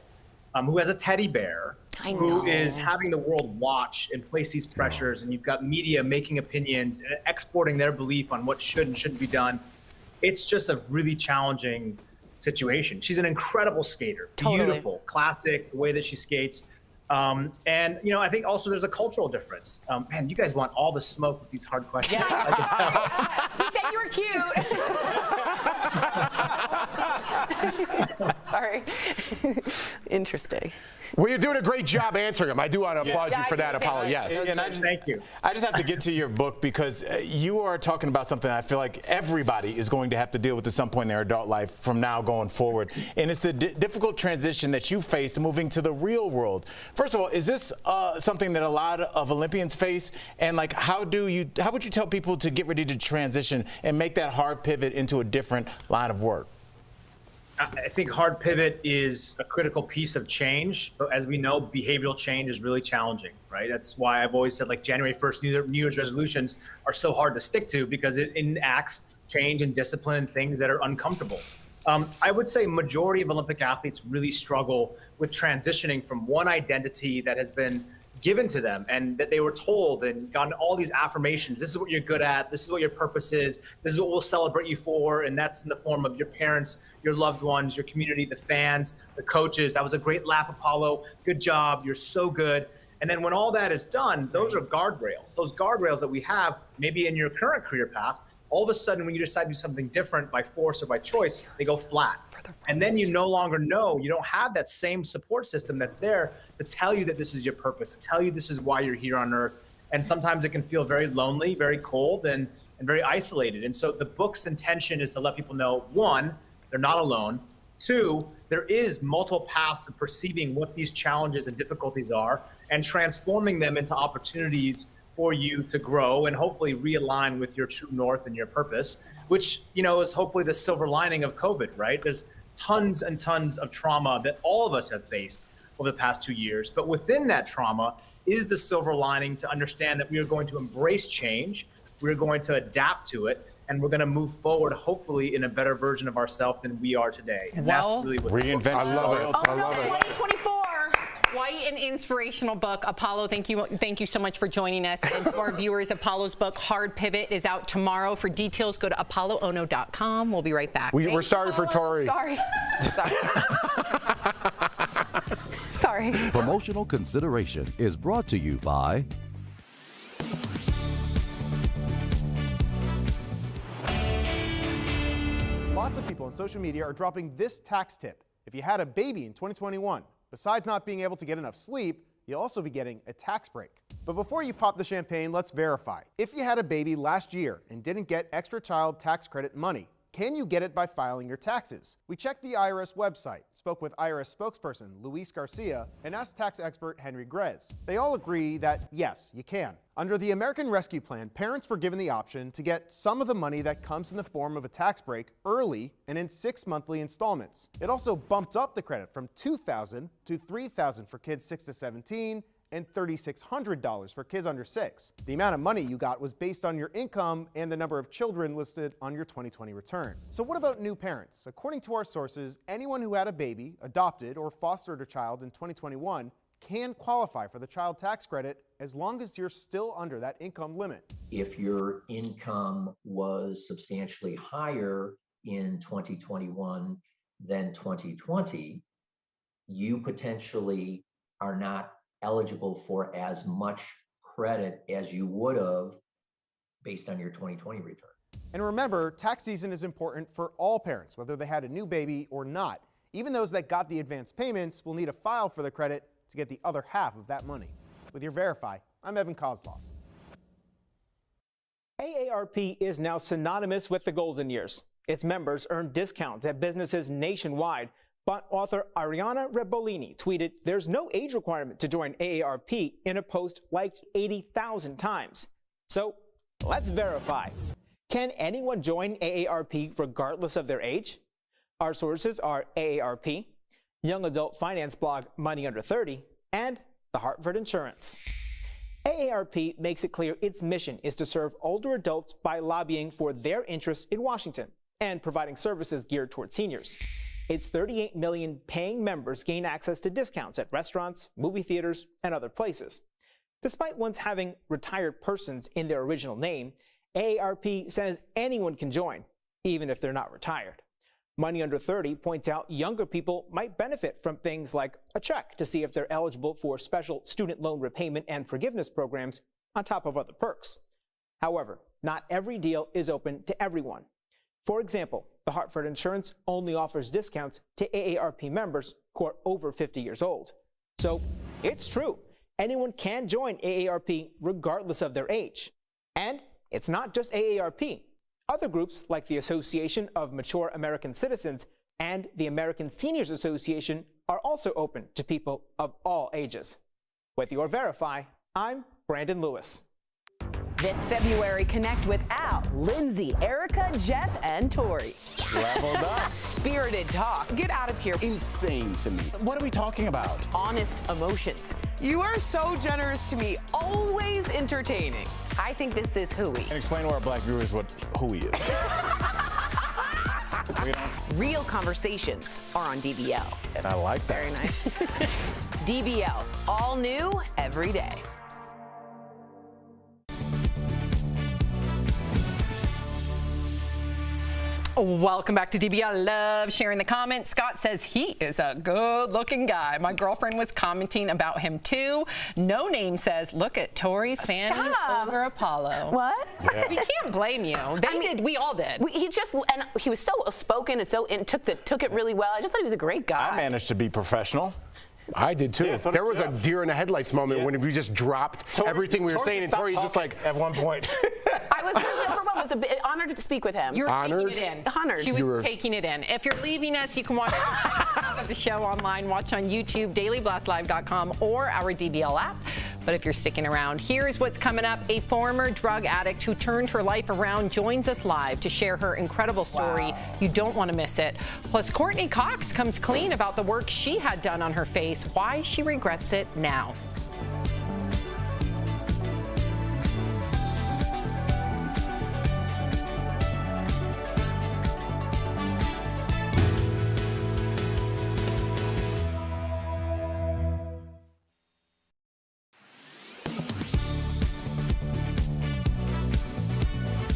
who has a teddy bear, who is having the world watch and place these pressures, and you've got media making opinions and exporting their belief on what should and shouldn't be done. It's just a really challenging situation. She's an incredible skater, beautiful, classic, the way that she skates. And, you know, I think also there's a cultural difference. Man, you guys want all the smoke with these hard questions. Yeah. He said you were cute. Sorry. Interesting. Well, you're doing a great job answering them. I do want to applaud you for that, Apollo. Yes. And thank you. I just have to get to your book because you are talking about something I feel like everybody is going to have to deal with at some point in their adult life from now going forward. And it's the difficult transition that you faced moving to the real world. First of all, is this something that a lot of Olympians face? And like, how would you tell people to get ready to transition and make that hard pivot into a different line of work? I think hard pivot is a critical piece of change, but as we know, behavioral change is really challenging, right? That's why I've always said, like, January 1st New Year's resolutions are so hard to stick to because it enacts change and discipline and things that are uncomfortable. I would say majority of Olympic athletes really struggle with transitioning from one identity that has been given to them and that they were told and gotten all these affirmations. This is what you're good at. This is what your purpose is. This is what we'll celebrate you for. And that's in the form of your parents, your loved ones, your community, the fans, the coaches. That was a great lap, Apollo. Good job. You're so good. And then when all that is done, those are guardrails. Those guardrails that we have maybe in your current career path, all of a sudden when you decide to do something different by force or by choice, they go flat. And then you no longer know, you don't have that same support system that's there to tell you that this is your purpose, to tell you this is why you're here on Earth. And sometimes it can feel very lonely, very cold, and very isolated. And so the book's intention is to let people know, one, they're not alone. Two, there is multiple paths to perceiving what these challenges and difficulties are and transforming them into opportunities for you to grow and hopefully realign with your true north and your purpose, which, you know, is hopefully the silver lining of COVID, right? There's tons and tons of trauma that all of us have faced over the past 2 years. But within that trauma is the silver lining to understand that we are going to embrace change, we're going to adapt to it, and we're going to move forward, hopefully, in a better version of ourselves than we are today. And that's really what reinvent. I love it. I love it. 2024. Quite an inspirational book. Apollo, thank you so much for joining us. And to our viewers, Apollo's book, Hard Pivot, is out tomorrow. For details, go to apolloono.com. We'll be right back. We're sorry for Tori. Sorry. Sorry. Promotional consideration is brought to you by Lots of people on social media are dropping this tax tip. If you had a baby in 2021, besides not being able to get enough sleep, you'll also be getting a tax break. But before you pop the champagne, let's verify. If you had a baby last year and didn't get extra child tax credit money, Can you get it by filing your taxes? We checked the IRS website, spoke with IRS spokesperson Luis Garcia, and asked tax expert Henry Grez. They all agree that yes, you can. Under the American Rescue Plan, parents were given the option to get some of the money that comes in the form of a tax break early and in 6 monthly installments. It also bumped up the credit from $2,000 to $3,000 for kids 6 to 17 and $3,600 for kids under 6. The amount of money you got was based on your income and the number of children listed on your 2020 return. So what about new parents? According to our sources, anyone who had a baby, adopted, or fostered a child in 2021 can qualify for the child tax credit as long as you're still under that income limit. If your income was substantially higher in 2021 than 2020, you potentially are not eligible for as much credit as you would have based on your 2020 return. And remember, tax season is important for all parents, whether they had a new baby or not. Even those that got the advance payments will need to file for the credit to get the other half of that money. With your Verify, I'm Evan Kozlov. AARP is now synonymous with the golden years. Its members earn discounts at businesses nationwide. But author Ariana Rebolini tweeted, "There's no age requirement to join AARP," in a post liked 80,000 times. So let's verify. Can anyone join AARP regardless of their age? Our sources are AARP, young adult finance blog Money Under 30, and the Hartford Insurance. AARP makes it clear its mission is to serve older adults by lobbying for their interests in Washington and providing services geared toward seniors. Its 38 million paying members gain access to discounts at restaurants, movie theaters, and other places. Despite once having retired persons in their original name, AARP says anyone can join, even if they're not retired. Money Under 30 points out younger people might benefit from things like a check to see if they're eligible for special student loan repayment and forgiveness programs on top of other perks. However, not every deal is open to everyone. For example, the Hartford Insurance only offers discounts to AARP members who are over 50 years old. So it's true, anyone can join AARP regardless of their age. And it's not just AARP. Other groups like the Association of Mature American Citizens and the American Seniors Association are also open to people of all ages. With your Verify, I'm Brandon Lewis. This February, connect with Al, Lindsay, Erica, Jeff, and Tori. Leveled up. Spirited talk. Get out of here. Insane to me. What are we talking about? Honest emotions. You are so generous to me, always entertaining. I think this is Hooey. And explain to our black viewers what Hooey is. Real conversations are on DBL. And I like that. Very nice. DBL, all new every day. Welcome back to DBL. Love sharing the comments. Scott says he is a good-looking guy. My girlfriend was commenting about him too. No Name says, "Look at Tori fanning over Apollo." What? Yeah. We can't blame you. We all did. He was so outspoken and took it really well. I just thought he was a great guy. I managed to be professional. I did too. Yeah, so there was a deer in the headlights moment when we just dropped everything we were saying, and Tori's just like, at one point. I was a bit honored to speak with him. You were taking it in. Honored. She was taking it in. If you're leaving us, you can watch the show online, watch on YouTube, dailyblastlive.com, or our DBL app. But if you're sticking around, here's what's coming up. A former drug addict who turned her life around joins us live to share her incredible story. Wow. You don't want to miss it. Plus, Courtney Cox comes clean about the work she had done on her face, why she regrets it now.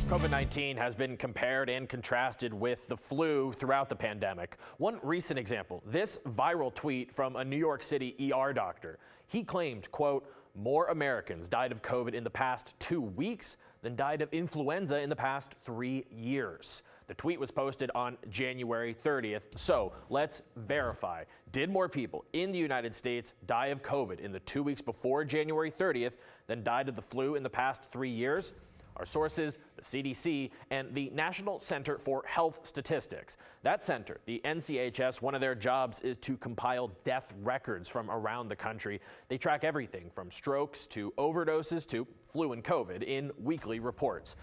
COVID-19 has been compared and contrasted with the flu throughout the pandemic. One recent example, this viral tweet from a New York City ER doctor. He claimed, quote, "More Americans died of COVID in the past 2 weeks than died of influenza in the past 3 years." The tweet was posted on January 30th. So let's verify. Did more people in the United States die of COVID in the 2 weeks before January 30th than died of the flu in the past 3 years? Our sources, the CDC, and the National Center for Health Statistics. That center, the NCHS, one of their jobs is to compile death records from around the country. They track everything from strokes to overdoses to flu and COVID in weekly reports.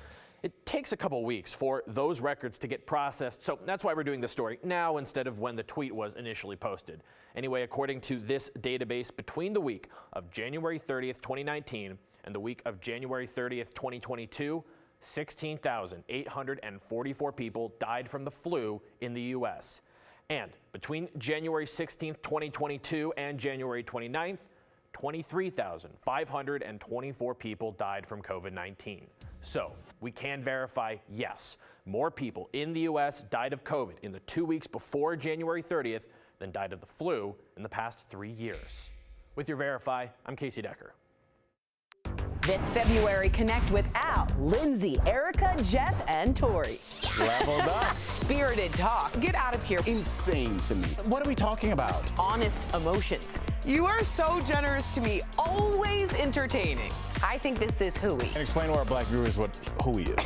It takes a couple weeks for those records to get processed, so that's why we're doing this story now instead of when the tweet was initially posted. Anyway, according to this database, between the week of January 30th, 2019 and the week of January 30th, 2022, 16,844 people died from the flu in the U.S. And between January 16th, 2022 and January 29th, 23,524 people died from COVID-19. So we can verify, yes, more people in the U.S. died of COVID in the 2 weeks before January 30th than died of the flu in the past 3 years. With your Verify, I'm Casey Decker. This February, connect with Al, Lindsay, Erica, Jeff, and Tori. Leveled up. Spirited talk. Get out of here. Insane to me. What are we talking about? Honest emotions. You are so generous to me. Always entertaining. I think this is Hooey. And explain to our black viewers what Hooey is.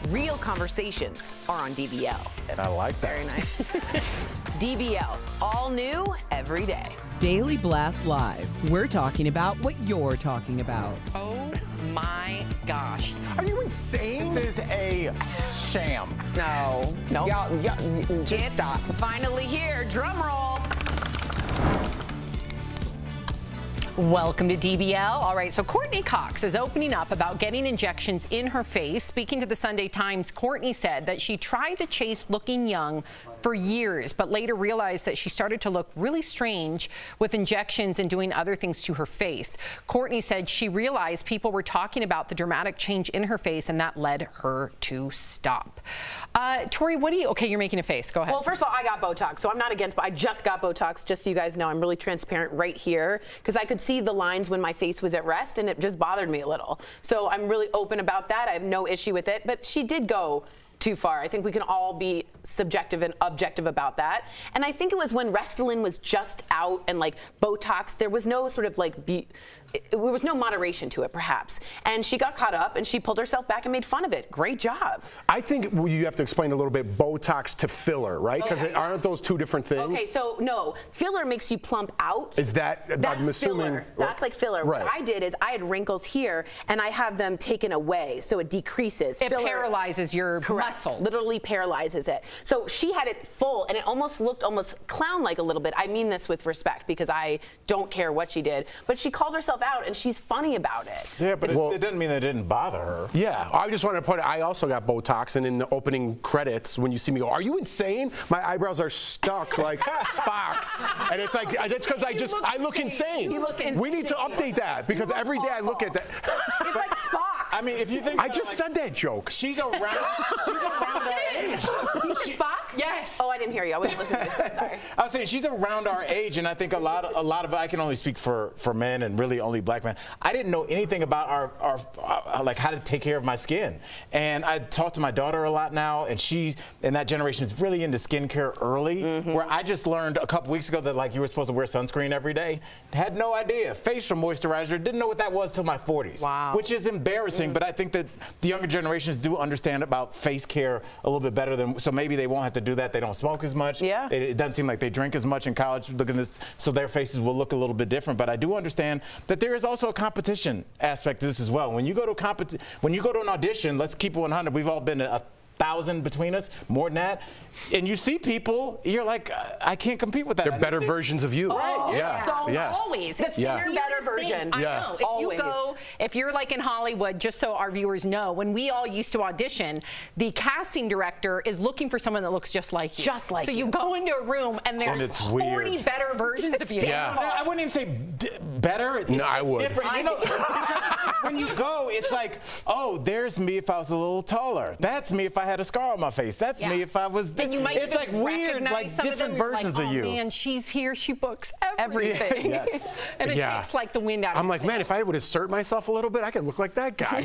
Real conversations are on DBL. I like that. Very nice. DBL, all new every day. Daily Blast Live. We're talking about what you're talking about. Oh my gosh. Are you insane? This is a sham. No. Y'all, just stop. Finally here. Drum roll. Welcome to DBL. All right, so Courtney Cox is opening up about getting injections in her face. Speaking to the Sunday Times, Courtney said that she tried to chase looking young for years, but later realized that she started to look really strange with injections and doing other things to her face. Courtney said she realized people were talking about the dramatic change in her face, and that led her to stop. Tori, okay, you're making a face. Go ahead. Well, first of all, I got Botox, so I'm not against, but I just got Botox, just so you guys know. I'm really transparent right here, because I could see the lines when my face was at rest, and it just bothered me a little. So I'm really open about that. I have no issue with it, but she did go too far. I think we can all be subjective and objective about that. And I think it was when Restylane was just out and like Botox, there was no sort of like there was no moderation to it, perhaps. And she got caught up and she pulled herself back and made fun of it. Great job. I think you have to explain a little bit Botox to filler, right? Because aren't those two different things? Okay, so no, filler makes you plump out. Is that, I'm assuming. Filler. That's like filler. Right. What I did is I had wrinkles here and I have them taken away, so it decreases. It paralyzes your muscles. Literally paralyzes it. So she had it full and it almost looked clown-like a little bit. I mean this with respect because I don't care what she did. But she called herself out and she's funny about it. Yeah, but it doesn't mean that it didn't bother her. Yeah, I just wanted to point out, I also got Botox, and in the opening credits, when you see me go, are you insane? My eyebrows are stuck like Spock's. And it's like, that's because I look insane. You look insane. We need to update that because every day I look at that. It's like Spock. I mean, if you think I just said that joke. She's around our age. You said Spock? Yes. Oh, I didn't hear you. I wasn't listening to you. So sorry. I was saying she's around our age, and I think a lot of I can only speak for men and really only black men. I didn't know anything about our like how to take care of my skin, and I talk to my daughter a lot now, and she's in that generation is really into skincare early. Where I just learned a couple weeks ago that like you were supposed to wear sunscreen every day. Had no idea. Facial moisturizer, didn't know what that was till my 40s. Wow. Which is embarrassing, but I think that the younger generations do understand about face care a little bit better than, so maybe they won't have to do that. They don't smoke as much. Yeah. It doesn't seem like they drink as much in college. Look at this, so their faces will look a little bit different. But I do understand that there is also a competition aspect to this as well. When you go to an audition, let's keep it 100. We've all been to 1,000 between us, more than that, and you see people, you're like, I can't compete with that. They're better versions of you. Right. Yeah. So yeah. Always. The thinner, better version. I know. If you're like in Hollywood, just so our viewers know, when we all used to audition, the casting director is looking for someone that looks just like you. Just like so you go into a room and there's it's 40 weird. better versions of you. Yeah. I wouldn't even say better. It's no, I would. Different. You know, when you go, it's like, oh, there's me if I was a little taller. That's me if I had a scar on my face. That's me if I was. And you might it's like weird, like different versions of you. Oh man, she's here. She books everything. Yes. And it takes like the wind out of I'm like, man, if I would assert myself a little bit, I could look like that guy.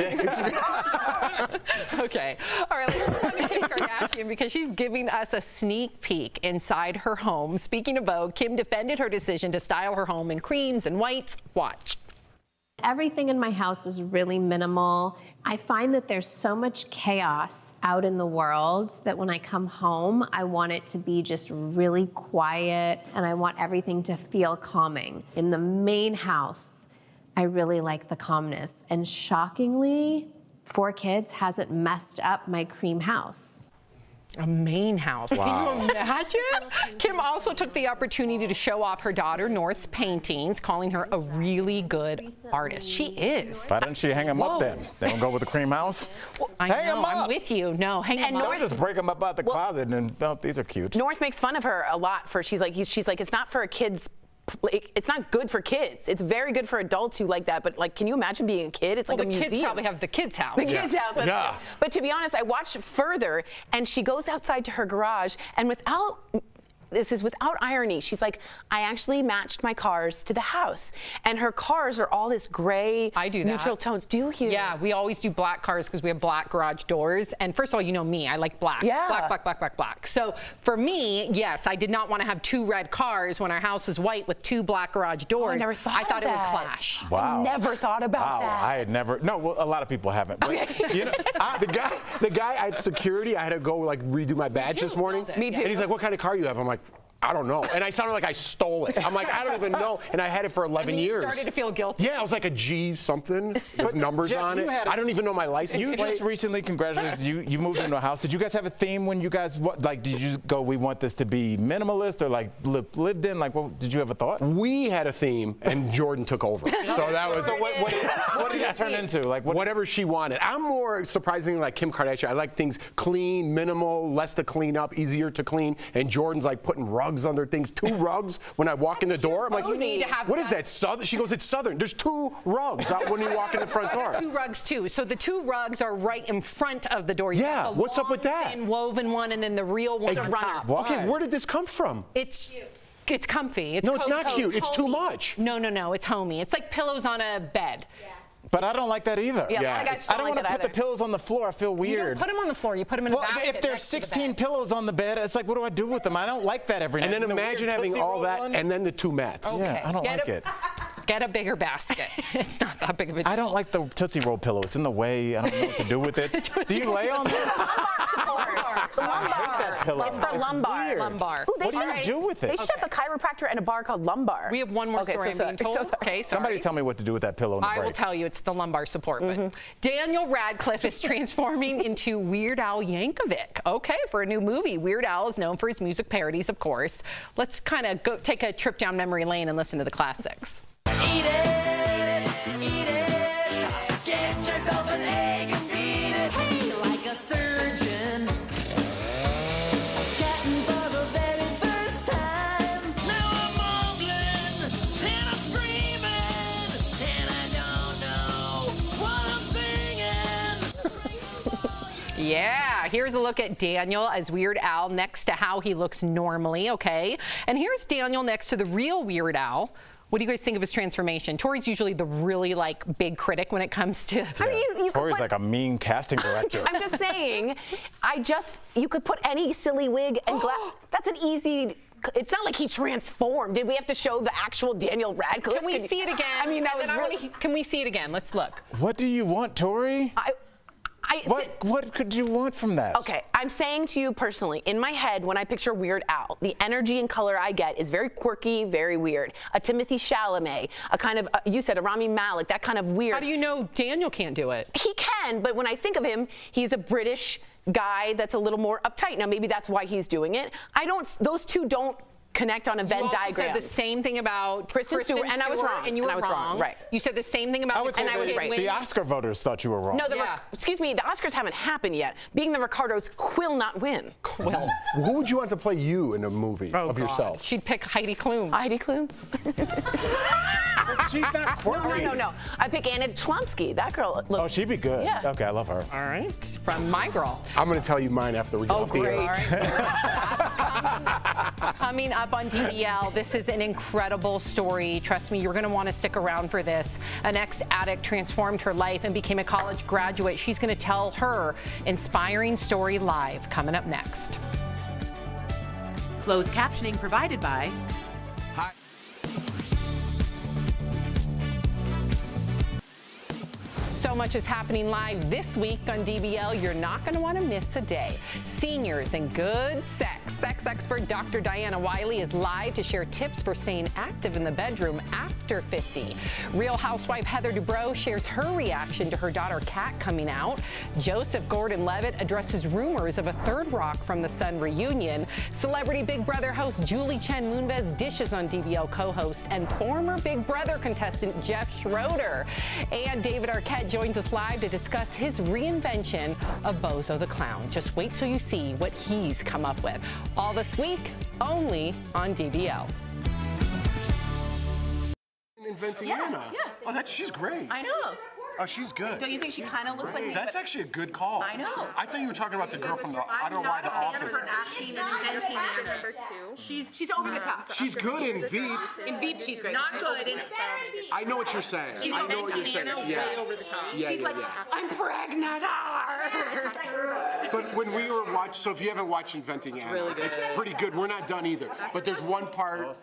Okay. All right, let's move on to Kim Kardashian because she's giving us a sneak peek inside her home. Speaking of Vogue, Kim defended her decision to style her home in creams and whites. Watch. Everything in my house is really minimal. I find that there's so much chaos out in the world that when I come home, I want it to be just really quiet and I want everything to feel calming. In the main house, I really like the calmness. And shockingly, 4 kids hasn't messed up my cream house. A main house. Wow. Can you imagine? Kim also took the opportunity to show off her daughter North's paintings, calling her a really good artist. She is. Why didn't she hang them up then? They don't go with the cream house? I hang know, them up. I'm with you. No, hang them up. Don't just break them up out the closet and oh, these are cute. North makes fun of her a lot for she's like it's not for a kid's. It's not good for kids. It's very good for adults who like that. But like, can you imagine being a kid? It's like a museum. The kids probably have the kids' house. The kids' house. That's Yeah. right. But to be honest, I watched further, and she goes outside to her garage, and this is without irony. She's like, I actually matched my cars to the house. And her cars are all this gray, neutral tones. Do you? Yeah, we always do black cars because we have black garage doors. And first of all, you know me, I like black. Yeah. Black, black, black, black, black. So for me, yes, I did not want to have 2 red cars when our house is white with 2 black garage doors. I never thought I thought of it would that. clash. Wow. I never thought about Wow, that. I had never. No, well, a lot of people haven't. But, you know, the guy at security, I had to go like redo my badge this morning. Me too. And he's like, "What kind of car you have?" I'm like, I don't know. And I sounded like I stole it. I'm like, I don't even know. And I had it for 11 years. You started to feel guilty. Yeah, I was like a G something with numbers Jeff, on it. I don't even know my license You plate. just recently, congratulations, you moved into a house. Did you guys have a theme when you guys, did you go, we want this to be minimalist or like lived in? Like, what, did you have a thought? We had a theme and Jordan took over. So that was. So what did it turn into? Like whatever she wanted. I'm more surprisingly like Kim Kardashian. I like things clean, minimal, less to clean up, easier to clean. And Jordan's like putting rugs under things. 2 rugs when I walk in the door. I'm like, what is that? Southern? She goes, it's Southern. There's 2 rugs out when you walk in the front door. 2 rugs too. So the 2 rugs are right in front of the door. Yeah, the what's up with that? And woven one, and then the real one on top. Okay, where did this come from? It's comfy. It's No, it's not cute. It's too homey. much. No, it's homey. It's like pillows on a bed. But I don't like that either. Yeah, I don't want to put the pillows on the floor. I feel weird. You don't put them on the floor. You put them in a basket. If there's 16 pillows on the bed, it's like, what do I do with them? I don't like that every night. And then imagine having all that and then the 2 mats. Yeah, I don't like it. Get a bigger basket. It's not that big of a deal. I don't like the Tootsie Roll pillow. It's in the way. I don't know what to do with it. Do you lay on it? I hate that pillow. It's for lumbar. weird. Lumbar. Ooh, What do you do with it? They should have a chiropractor and a bar called Lumbar. We have one more story I'm being told. Okay, sorry. Somebody tell me what to do with that pillow in the I break. will tell you, it's the lumbar support. But Daniel Radcliffe is transforming into Weird Al Yankovic. Okay, for a new movie. Weird Al is known for his music parodies, of course. Let's kind of go take a trip down memory lane and listen to the classics. Eat it, get yourself an egg and beat it. Hey, like a surgeon. Getting for the very first time. Now I'm mumbling and I'm screaming and I don't know what I'm singing. Yeah, here's a look at Daniel as Weird Al next to how he looks normally, okay? And here's Daniel next to the real Weird Al. What do you guys think of his transformation? Tori's usually the really big critic when it comes to. I mean, Tori's like a mean casting director. I'm just saying, you could put any silly wig and that's an easy. It's not like he transformed. Did we have to show the actual Daniel Radcliffe? Can we see it again? I mean, that was really. Can we see it again? Let's look. What do you want, Tori? What could you want from that? Okay, I'm saying to you personally, in my head, when I picture Weird Al, the energy and color I get is very quirky, very weird. A Timothée Chalamet, a kind of, you said a Rami Malek, that kind of weird. How do you know Daniel can't do it? He can, but when I think of him, he's a British guy that's a little more uptight. Now, maybe that's why he's doing it. Those two don't connect on a Venn diagram. You said the same thing about Kristen Stewart, and I was wrong. And you were wrong. Right. You said the same thing about. I would say the Oscar voters thought you were wrong. No, excuse me, the Oscars haven't happened yet. Being the Ricardos will not win. Will. Who would you want to play you in a movie of yourself? She'd pick Heidi Klum. Heidi Klum? She's not quirky. No. I pick Anna Chlumsky. That girl looks. Oh, she'd be good. Yeah. Okay, I love her. All right. From my girl. I'm going to tell you mine after we get off the air. All right. Coming up on DBL, this is an incredible story. Trust me, you're going to want to stick around for this. An ex-addict transformed her life and became a college graduate. She's going to tell her inspiring story live. Coming up next. Closed captioning provided by So much is happening live this week on DBL. You're not going to want to miss a day. Seniors and good sex. Sex expert Dr. Diana Wiley is live to share tips for staying active in the bedroom after 50. Real housewife Heather Dubrow shares her reaction to her daughter Kat coming out. Joseph Gordon-Levitt addresses rumors of a Third Rock from the Sun reunion. Celebrity Big Brother host Julie Chen Moonves dishes on DBL co-host and former Big Brother contestant Jeff Schroeder. And David Arquette joins us live to discuss his reinvention of Bozo the Clown. Just wait till you see what he's come up with. All this week, only on DBL. Inventing Anna. Yeah. Oh, she's great. I know. Oh, she's good. Don't you think she kind of looks like me? That's actually a good call. I know. I thought you were talking about the girl from the I don't know why the Office. Acting and inventing Anna. She's over the top. She's good in Veep. In Veep, she's great. Not good in I know what you're saying. She's I know what you're saying. Anna Yeah. way over the top. Yeah, She's yeah, like, yeah. I'm pregnant. But when we were watching, so if you haven't watched Inventing Anna, really good. it's pretty good. We're not done either. But there's one part,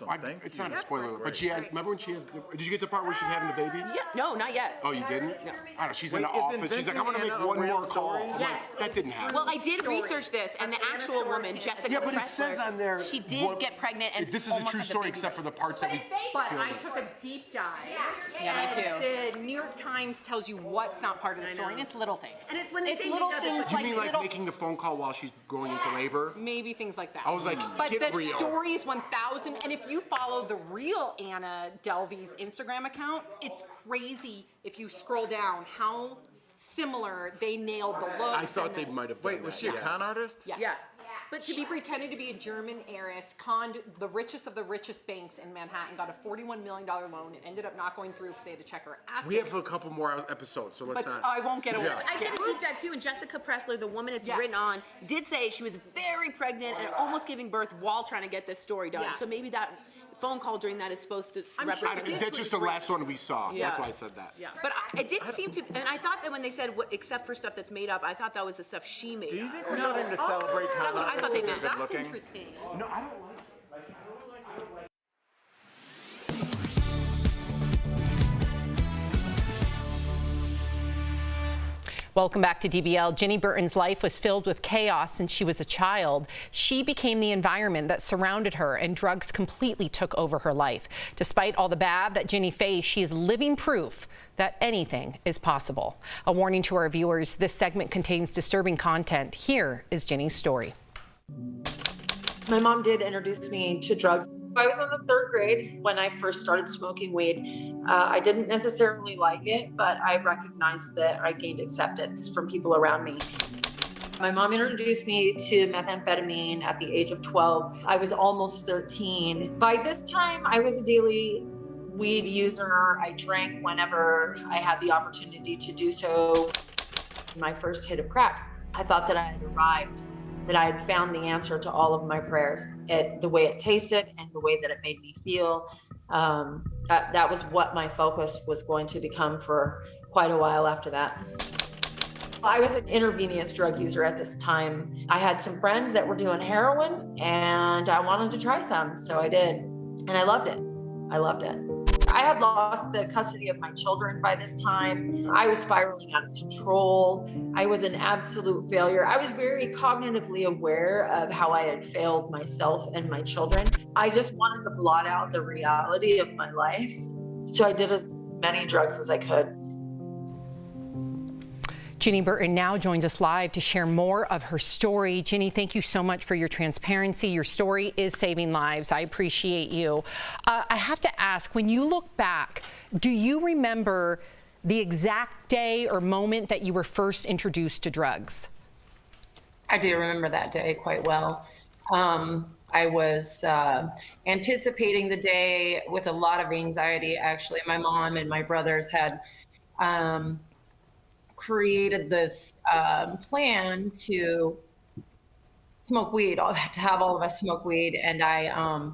it's not a spoiler, but she has, remember when she has, did you get the part where she's having the baby? Yeah. No, not yet. Oh, you didn't? No. I don't know, she's in the office. She's like, I'm gonna make one more call. I'm Yes. like, that didn't happen. Well, I did research this, and the actual woman, Jessica Yeah, but it Pressler, says on there. she did get pregnant and this is a almost true had the story baby. except for the parts that we But filmed. I took a deep dive. Yeah, me too. The New York Times tells you what's not part of the story, and it's little things. And it's when they say little you know things You like mean like little, making the phone call while she's going into labor? maybe things like that. I was like, but get the real. story's 1,000, and if you follow the real Anna Delvey's Instagram account, it's crazy if you scroll down how similar they nailed the look. I thought they might have done Wait, was that, she a yeah. con artist? Yeah. But she pretended to be a German heiress, conned the richest of the richest banks in Manhattan, got a $41 million loan, and ended up not going through because they had to check her assets. We have a couple more episodes, so let's But not. I won't get away. Yeah. I did keep that too, and Jessica Pressler, the woman it's written on, did say she was very pregnant and almost giving birth while trying to get this story done. Yeah. So maybe that phone call during that is supposed to I'm sure represent. That's just the last one we saw. Yeah. That's why I said that. Yeah. But it did seem to, and I thought that when they said, except for stuff that's made up, I thought that was the stuff she made up. Do you think we're starting to celebrate con That's what I thought they artists meant. that are good That's looking? interesting. No, I don't like. Welcome back to DBL. Jenny Burton's life was filled with chaos since she was a child. She became the environment that surrounded her, and drugs completely took over her life. Despite all the bad that Jenny faced, she is living proof that anything is possible. A warning to our viewers, this segment contains disturbing content. Here is Jenny's story. My mom did introduce me to drugs. I was in the 3rd grade when I first started smoking weed. I didn't necessarily like it, but I recognized that I gained acceptance from people around me. My mom introduced me to methamphetamine at the age of 12. I was almost 13. By this time, I was a daily weed user. I drank whenever I had the opportunity to do so. My first hit of crack, I thought that I had arrived, that I had found the answer to all of my prayers. The way it tasted and the way that it made me feel, that was what my focus was going to become for quite a while after that. I was an intravenous drug user at this time. I had some friends that were doing heroin and I wanted to try some, so I did. And I loved it. I loved it. I had lost the custody of my children by this time. I was spiraling out of control. I was an absolute failure. I was very cognitively aware of how I had failed myself and my children. I just wanted to blot out the reality of my life. So I did as many drugs as I could. Jenny Burton now joins us live to share more of her story. Jenny, thank you so much for your transparency. Your story is saving lives. I appreciate you. I have to ask, when you look back, do you remember the exact day or moment that you were first introduced to drugs? I do remember that day quite well. I was anticipating the day with a lot of anxiety, actually. My mom and my brothers had created this plan to smoke weed, to have all of us smoke weed. And I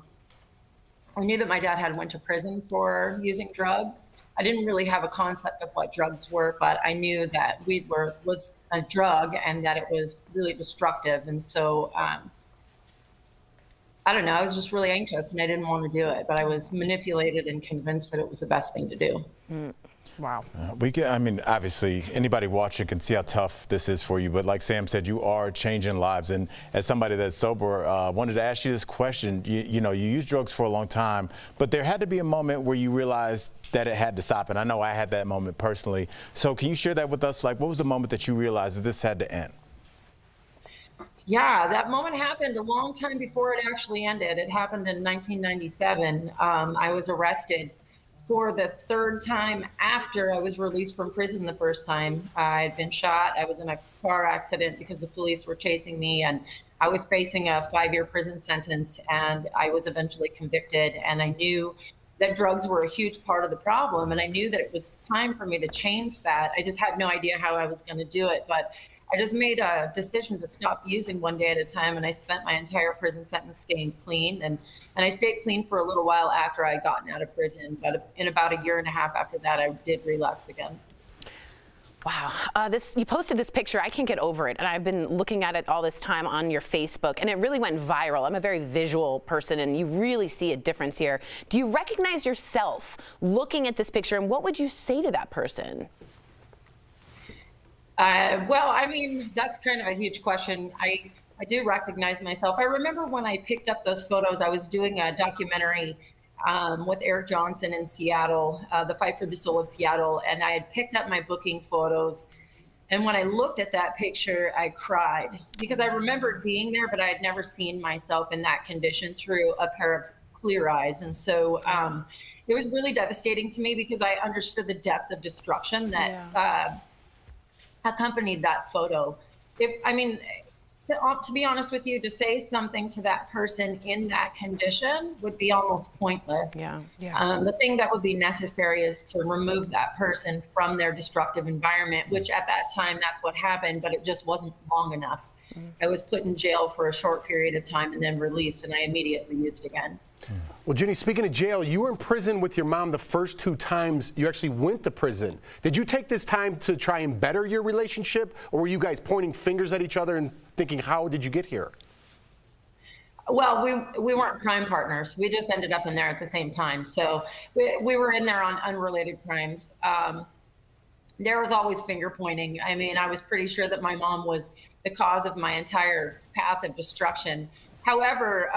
knew that my dad had went to prison for using drugs. I didn't really have a concept of what drugs were, but I knew that weed was a drug and that it was really destructive. And so, I don't know, I was just really anxious and I didn't want to do it, but I was manipulated and convinced that it was the best thing to do. Wow. I mean, obviously, anybody watching can see how tough this is for you. But like Sam said, you are changing lives. And as somebody that's sober, wanted to ask you this question. You know, you used drugs for a long time, but there had to be a moment where you realized that it had to stop. And I know I had that moment personally. So can you share that with us? Like, what was the moment that you realized that this had to end? Yeah, that moment happened a long time before it actually ended. It happened in 1997. I was arrested for the third time after I was released from prison the first time. I had been shot. I was in a car accident because the police were chasing me, and I was facing a 5-year prison sentence, and I was eventually convicted. And I knew that drugs were a huge part of the problem, and I knew that it was time for me to change that. I just had no idea how I was going to do it, but I just made a decision to stop using one day at a time, and I spent my entire prison sentence staying clean. And I stayed clean for a little while after I had gotten out of prison, but in about a year and a half after that, I did relapse again. Wow. You posted this picture. I can't get over it. And I've been looking at it all this time on your Facebook, and it really went viral. I'm a very visual person, and you really see a difference here. Do you recognize yourself looking at this picture, and what would you say to that person? Well, I mean, that's kind of a huge question. I do recognize myself. I remember when I picked up those photos, I was doing a documentary with Eric Johnson in Seattle, The Fight for the Soul of Seattle, and I had picked up my booking photos. And when I looked at that picture, I cried because I remembered being there, but I had never seen myself in that condition through a pair of clear eyes. And so it was really devastating to me because I understood the depth of destruction that accompanied that photo. To be honest with you, to say something to that person in that condition would be almost pointless. The thing that would be necessary is to remove that person from their destructive environment, which at that time, that's what happened, but it just wasn't long enough. I was put in jail for a short period of time and then released, and I immediately used again. Well, Jenny, speaking of jail, you were in prison with your mom the first 2 times you actually went to prison. Did you take this time to try and better your relationship, or were you guys pointing fingers at each other and thinking, how did you get here? Well, we weren't crime partners. We just ended up in there at the same time. So we were in there on unrelated crimes. There was always finger pointing. I mean, I was pretty sure that my mom was the cause of my entire path of destruction. However,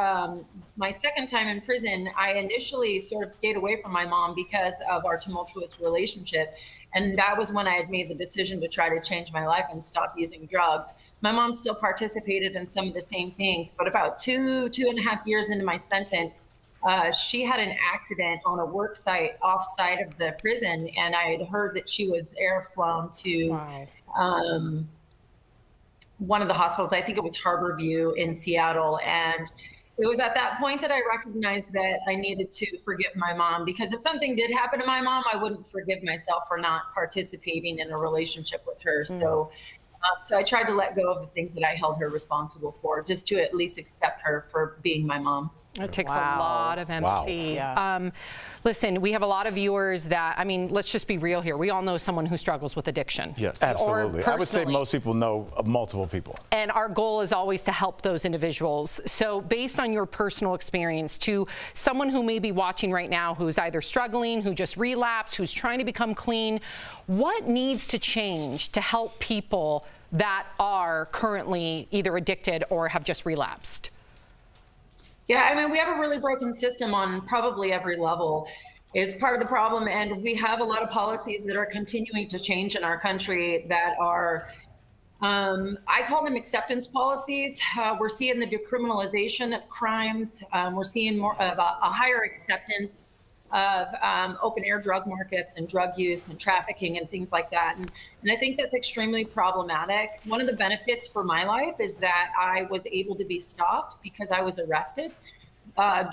my second time in prison, I initially sort of stayed away from my mom because of our tumultuous relationship. And that was when I had made the decision to try to change my life and stop using drugs. My mom still participated in some of the same things, but about 2.5 years into my sentence, she had an accident on a work site off-site of the prison, and I had heard that she was airflown to one of the hospitals. I think it was Harborview in Seattle. And it was at that point that I recognized that I needed to forgive my mom, because if something did happen to my mom, I wouldn't forgive myself for not participating in a relationship with her. So I tried to let go of the things that I held her responsible for, just to at least accept her for being my mom. It takes a lot of empathy. Listen, we have a lot of viewers that, I mean, let's just be real here. We all know someone who struggles with addiction. Yes, absolutely. I would say most people know multiple people. And our goal is always to help those individuals. So based on your personal experience, to someone who may be watching right now who's either struggling, who just relapsed, who's trying to become clean, what needs to change to help people that are currently either addicted or have just relapsed? Yeah, I mean, we have a really broken system on probably every level is part of the problem. And we have a lot of policies that are continuing to change in our country that are, I call them acceptance policies. We're seeing the decriminalization of crimes. We're seeing more of a higher acceptance of open air drug markets and drug use and trafficking and things like that. And I think that's extremely problematic. One of the benefits for my life is that I was able to be stopped because I was arrested.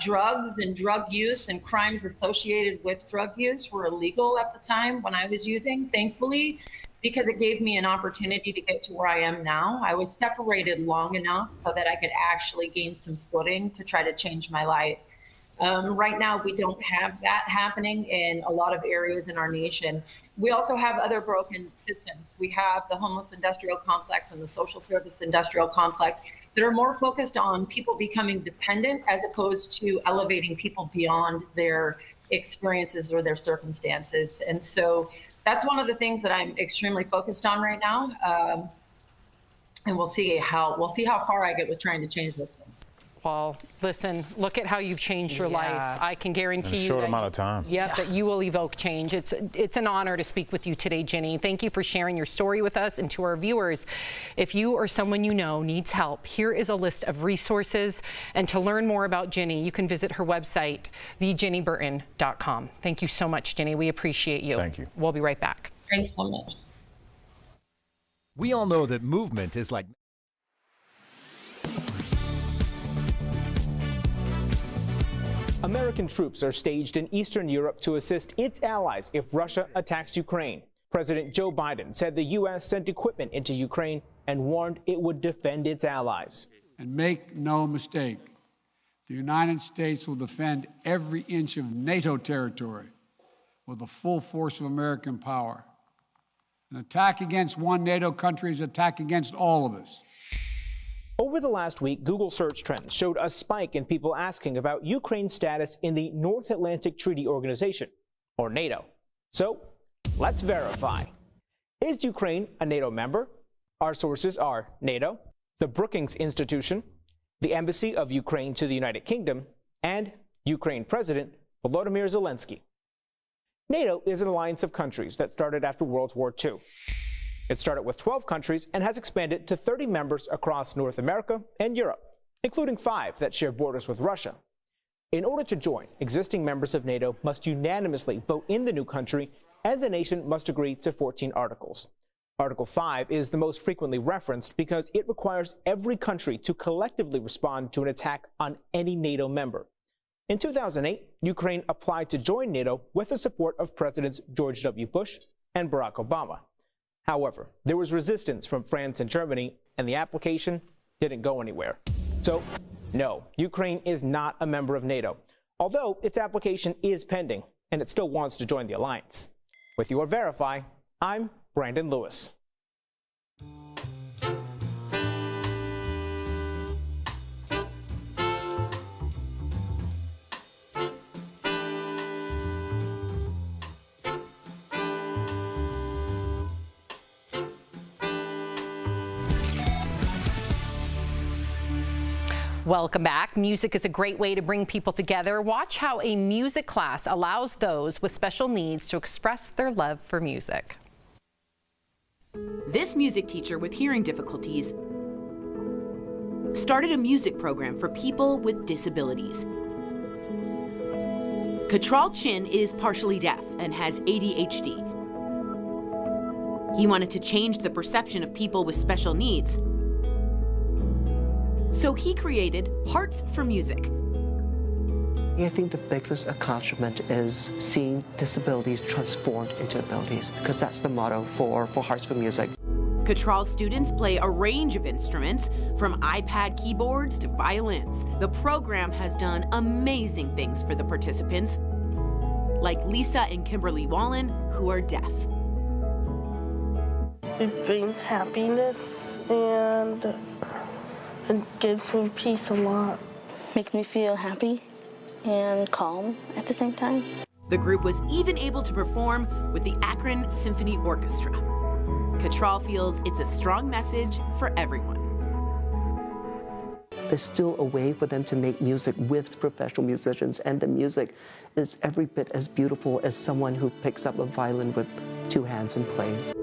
Drugs and drug use and crimes associated with drug use were illegal at the time when I was using, thankfully, because it gave me an opportunity to get to where I am now. I was separated long enough so that I could actually gain some footing to try to change my life. Right now, we don't have that happening in a lot of areas in our nation. We also have other broken systems. We have the homeless industrial complex and the social service industrial complex that are more focused on people becoming dependent as opposed to elevating people beyond their experiences or their circumstances. And so that's one of the things that I'm extremely focused on right now. And we'll see how far I get with trying to change this thing. Well, listen, look at how you've changed your life. I can guarantee you. In a short that, amount of time. Yep, that you will evoke change. It's an honor to speak with you today, Ginny. Thank you for sharing your story with us. And to our viewers, if you or someone you know needs help, here is a list of resources. And to learn more about Ginny, you can visit her website, theginnyburton.com. Thank you so much, Ginny. We appreciate you. Thank you. We'll be right back. Thanks so much. We all know that movement is like... American troops are staged in Eastern Europe to assist its allies if Russia attacks Ukraine. President Joe Biden said the U.S. sent equipment into Ukraine and warned it would defend its allies. And make no mistake, the United States will defend every inch of NATO territory with the full force of American power. An attack against one NATO country is an attack against all of us. Over the last week, Google search trends showed a spike in people asking about Ukraine's status in the North Atlantic Treaty Organization, or NATO. So, let's verify. Is Ukraine a NATO member? Our sources are NATO, the Brookings Institution, the Embassy of Ukraine to the United Kingdom, and Ukraine President Volodymyr Zelensky. NATO is an alliance of countries that started after World War II. It started with 12 countries and has expanded to 30 members across North America and Europe, including 5 that share borders with Russia. In order to join, existing members of NATO must unanimously vote in the new country, and the nation must agree to 14 articles. Article 5 is the most frequently referenced because it requires every country to collectively respond to an attack on any NATO member. In 2008, Ukraine applied to join NATO with the support of Presidents George W. Bush and Barack Obama. However, there was resistance from France and Germany, and the application didn't go anywhere. So, no, Ukraine is not a member of NATO, although its application is pending, and it still wants to join the alliance. With your Verify, I'm Brandon Lewis. Welcome back. Music is a great way to bring people together. Watch how a music class allows those with special needs to express their love for music. This music teacher with hearing difficulties started a music program for people with disabilities. Katral Chin is partially deaf and has ADHD. He wanted to change the perception of people with special needs. So he created Hearts for Music. I think the biggest accomplishment is seeing disabilities transformed into abilities, because that's the motto for Hearts for Music. Katral students play a range of instruments, from iPad keyboards to violins. The program has done amazing things for the participants, like Lisa and Kimberly Wallen, who are deaf. It brings happiness and it gives me peace a lot. Makes me feel happy and calm at the same time. The group was even able to perform with the Akron Symphony Orchestra. Katral feels it's a strong message for everyone. There's still a way for them to make music with professional musicians, and the music is every bit as beautiful as someone who picks up a violin with 2 hands and plays.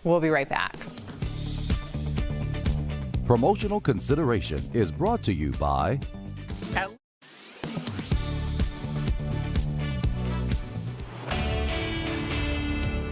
We'll be right back. Promotional consideration is brought to you by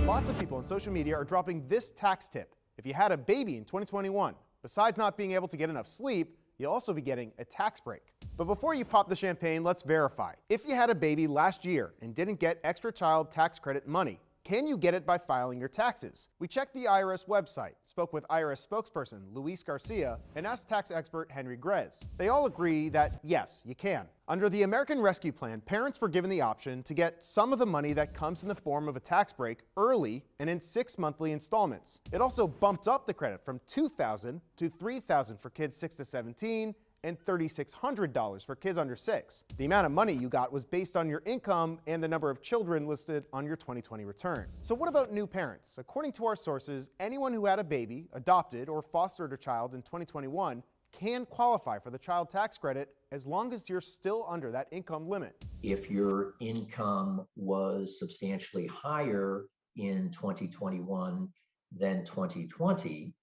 Lots of people on social media are dropping this tax tip. If you had a baby in 2021, besides not being able to get enough sleep, you'll also be getting a tax break. But before you pop the champagne, let's verify. If you had a baby last year and didn't get extra child tax credit money, can you get it by filing your taxes? We checked the IRS website, spoke with IRS spokesperson Luis Garcia, and asked tax expert Henry Grez. They all agree that yes, you can. Under the American Rescue Plan, parents were given the option to get some of the money that comes in the form of a tax break early and in 6 monthly installments. It also bumped up the credit from $2,000 to $3,000 for kids 6 to 17 and $3,600 for kids under 6. The amount of money you got was based on your income and the number of children listed on your 2020 return. So what about new parents? According to our sources, anyone who had a baby, adopted, or fostered a child in 2021 can qualify for the child tax credit as long as you're still under that income limit. If your income was substantially higher in 2021 than 2020,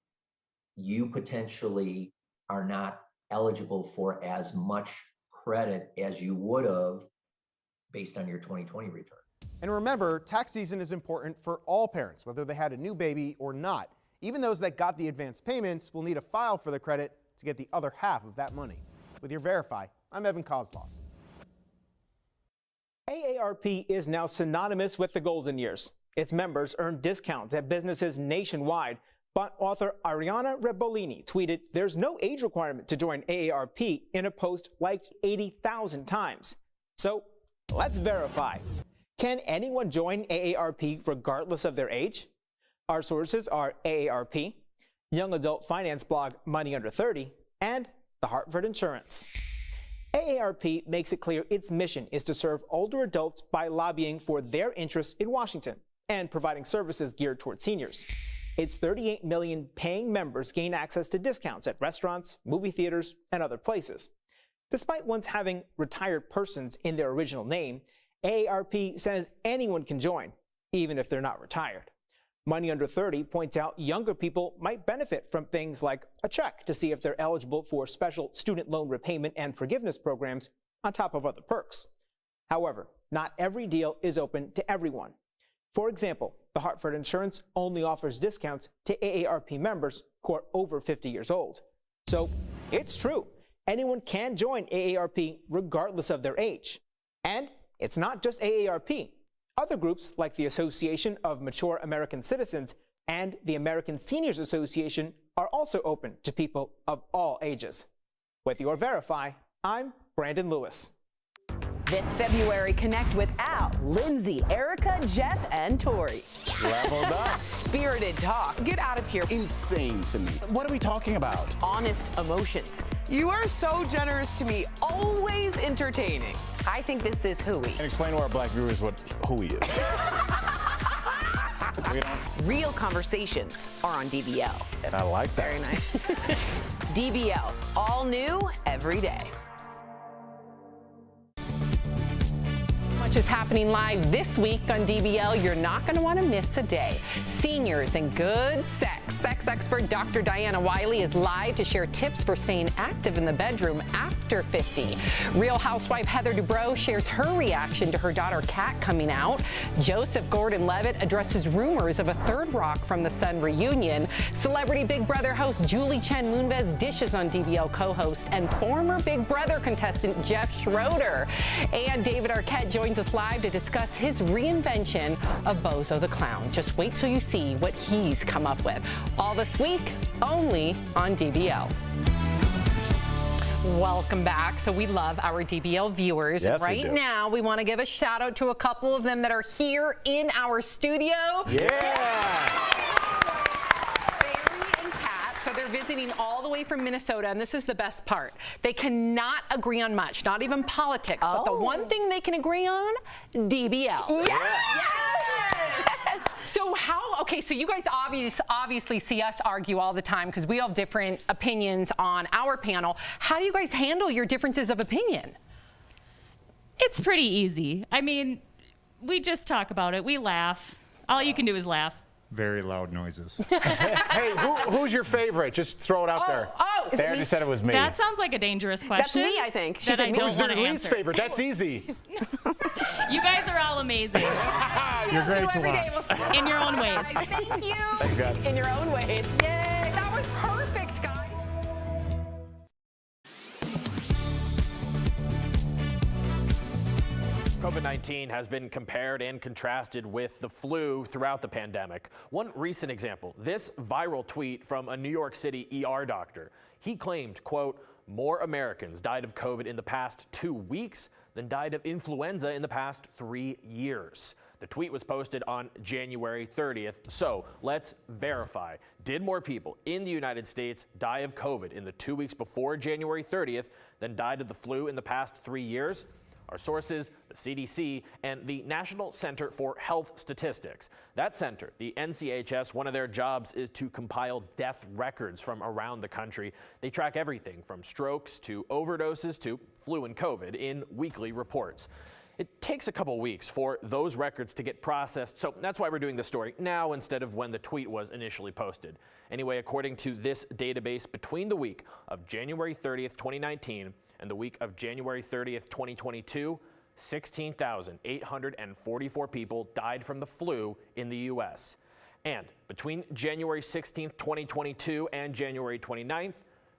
you potentially are not eligible for as much credit as you would have based on your 2020 return. And remember, tax season is important for all parents, whether they had a new baby or not. Even those that got the advance payments will need to file for the credit to get the other half of that money. With your Verify, I'm Evan Kozlov. AARP is now synonymous with the golden years. Its members earn discounts at businesses nationwide, but author Ariana Rebolini tweeted, "There's no age requirement to join AARP," in a post liked 80,000 times. So let's verify. Can anyone join AARP regardless of their age? Our sources are AARP, young adult finance blog Money Under 30, and the Hartford Insurance. AARP makes it clear its mission is to serve older adults by lobbying for their interests in Washington and providing services geared toward seniors. Its 38 million paying members gain access to discounts at restaurants, movie theaters, and other places. Despite once having retired persons in their original name, AARP says anyone can join, even if they're not retired. Money Under 30 points out younger people might benefit from things like a check to see if they're eligible for special student loan repayment and forgiveness programs on top of other perks. However, not every deal is open to everyone. For example, the Hartford Insurance only offers discounts to AARP members who are over 50 years old. So it's true, anyone can join AARP regardless of their age. And it's not just AARP. Other groups like the Association of Mature American Citizens and the American Seniors Association are also open to people of all ages. With your Verify, I'm Brandon Lewis. This February, connect with Al, Lindsay, Erica, Jeff, and Tori. Leveled up. Spirited talk. Get out of here. Insane to me. What are we talking about? Honest emotions. You are so generous to me. Always entertaining. I think this is Hooey. And explain to our black viewers what Hooey is. Real conversations are on DBL. And I like that. Very nice. DBL, all new every day. Much is happening live this week on DBL. You're not going to want to miss a day. Seniors and good sex. Sex expert Dr. Diana Wiley is live to share tips for staying active in the bedroom after 50. Real housewife Heather Dubrow shares her reaction to her daughter Kat coming out. Joseph Gordon-Levitt addresses rumors of a Third Rock from the Sun reunion. Celebrity Big Brother host Julie Chen Moonves dishes on DBL co-host and former Big Brother contestant Jeff Schroeder. And David Arquette joins us live to discuss his reinvention of Bozo the Clown. Just wait till you see what he's come up with. All this week, only on DBL. Welcome back. So we love our DBL viewers. Yes, right we do. now, we want to give a shout out to a couple of them that are here in our studio. Yeah. So they're visiting all the way from Minnesota, and this is the best part. They cannot agree on much, not even politics, but the one thing they can agree on, DBL. Yes! So so you guys obviously see us argue all the time because we have different opinions on our panel. How do you guys handle your differences of opinion? It's pretty easy. I mean, we just talk about it. We laugh. All you can do is laugh. Very loud noises. Hey, who's your favorite? Just throw it out there. They already said it was me. That sounds like a dangerous question. That's me, I think. That I don't Who's want to your least answer. favorite? That's easy. You guys are all amazing. You're great to watch. In your own ways. Thank you. Thanks, guys. In your own ways. Yay, that was perfect, guys. COVID-19 has been compared and contrasted with the flu throughout the pandemic. One recent example, this viral tweet from a New York City ER doctor. He claimed, quote, more Americans died of COVID in the past 2 weeks than died of influenza in the past 3 years. The tweet was posted on January 30th, so let's verify. Did more people in the United States die of COVID in the 2 weeks before January 30th than died of the flu in the past 3 years? Our sources, the CDC, and the National Center for Health Statistics. That center, the NCHS, one of their jobs is to compile death records from around the country. They track everything from strokes to overdoses to flu and COVID in weekly reports. It takes a couple weeks for those records to get processed, so that's why we're doing this story now instead of when the tweet was initially posted. Anyway, according to this database, between the week of January 30th, 2019 and the week of January 30th, 2022, 16,844 people died from the flu in the U.S. And between January 16th, 2022 and January 29th,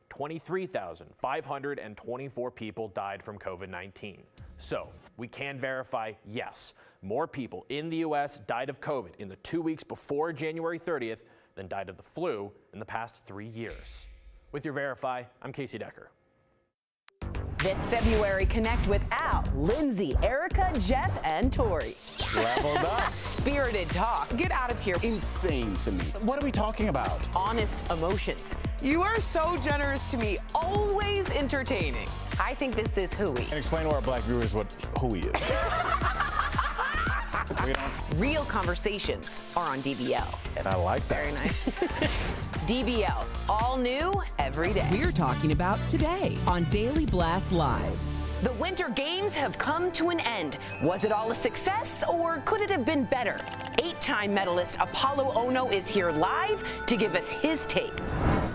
23,524 people died from COVID-19. So we can verify, yes, more people in the U.S. died of COVID in the 2 weeks before January 30th than died of the flu in the past 3 years. With your Verify, I'm Casey Decker. This February, connect with Al, Lindsay, Erica, Jeff, and Tori. Leveled up. Spirited talk. Get out of here. Insane to me. What are we talking about? Honest emotions. You are so generous to me, always entertaining. I think this is Hooey. And explain to our black viewers what Hooey is. Real conversations are on DBL. I like that. Very nice. DBL, all new every day. We're talking about today on Daily Blast Live. The Winter Games have come to an end. Was it all a success, or could it have been better? 8-time medalist Apollo Ono is here live to give us his take.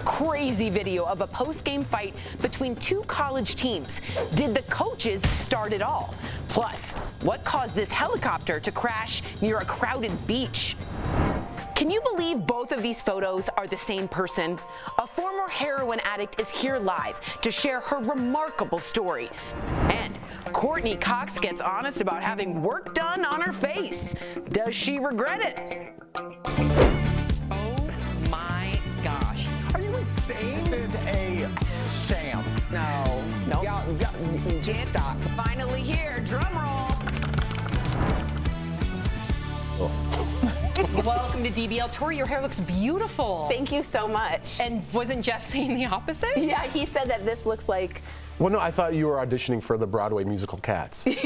Crazy video of a post-game fight between two college teams. Did the coaches start it all? Plus, what caused this helicopter to crash near a crowded beach? Can you believe both of these photos are the same person? A former heroin addict is here live to share her remarkable story. And Courtney Cox gets honest about having work done on her face. Does she regret it? Oh my gosh. Are you insane? This is a sham. No. Nope. Y'all, just stop. Finally here, drum roll. Welcome to DBL. Tori, your hair looks beautiful. Thank you so much. And wasn't Jeff saying the opposite? Yeah, he said that this looks like... Well, no, I thought you were auditioning for the Broadway musical Cats. It's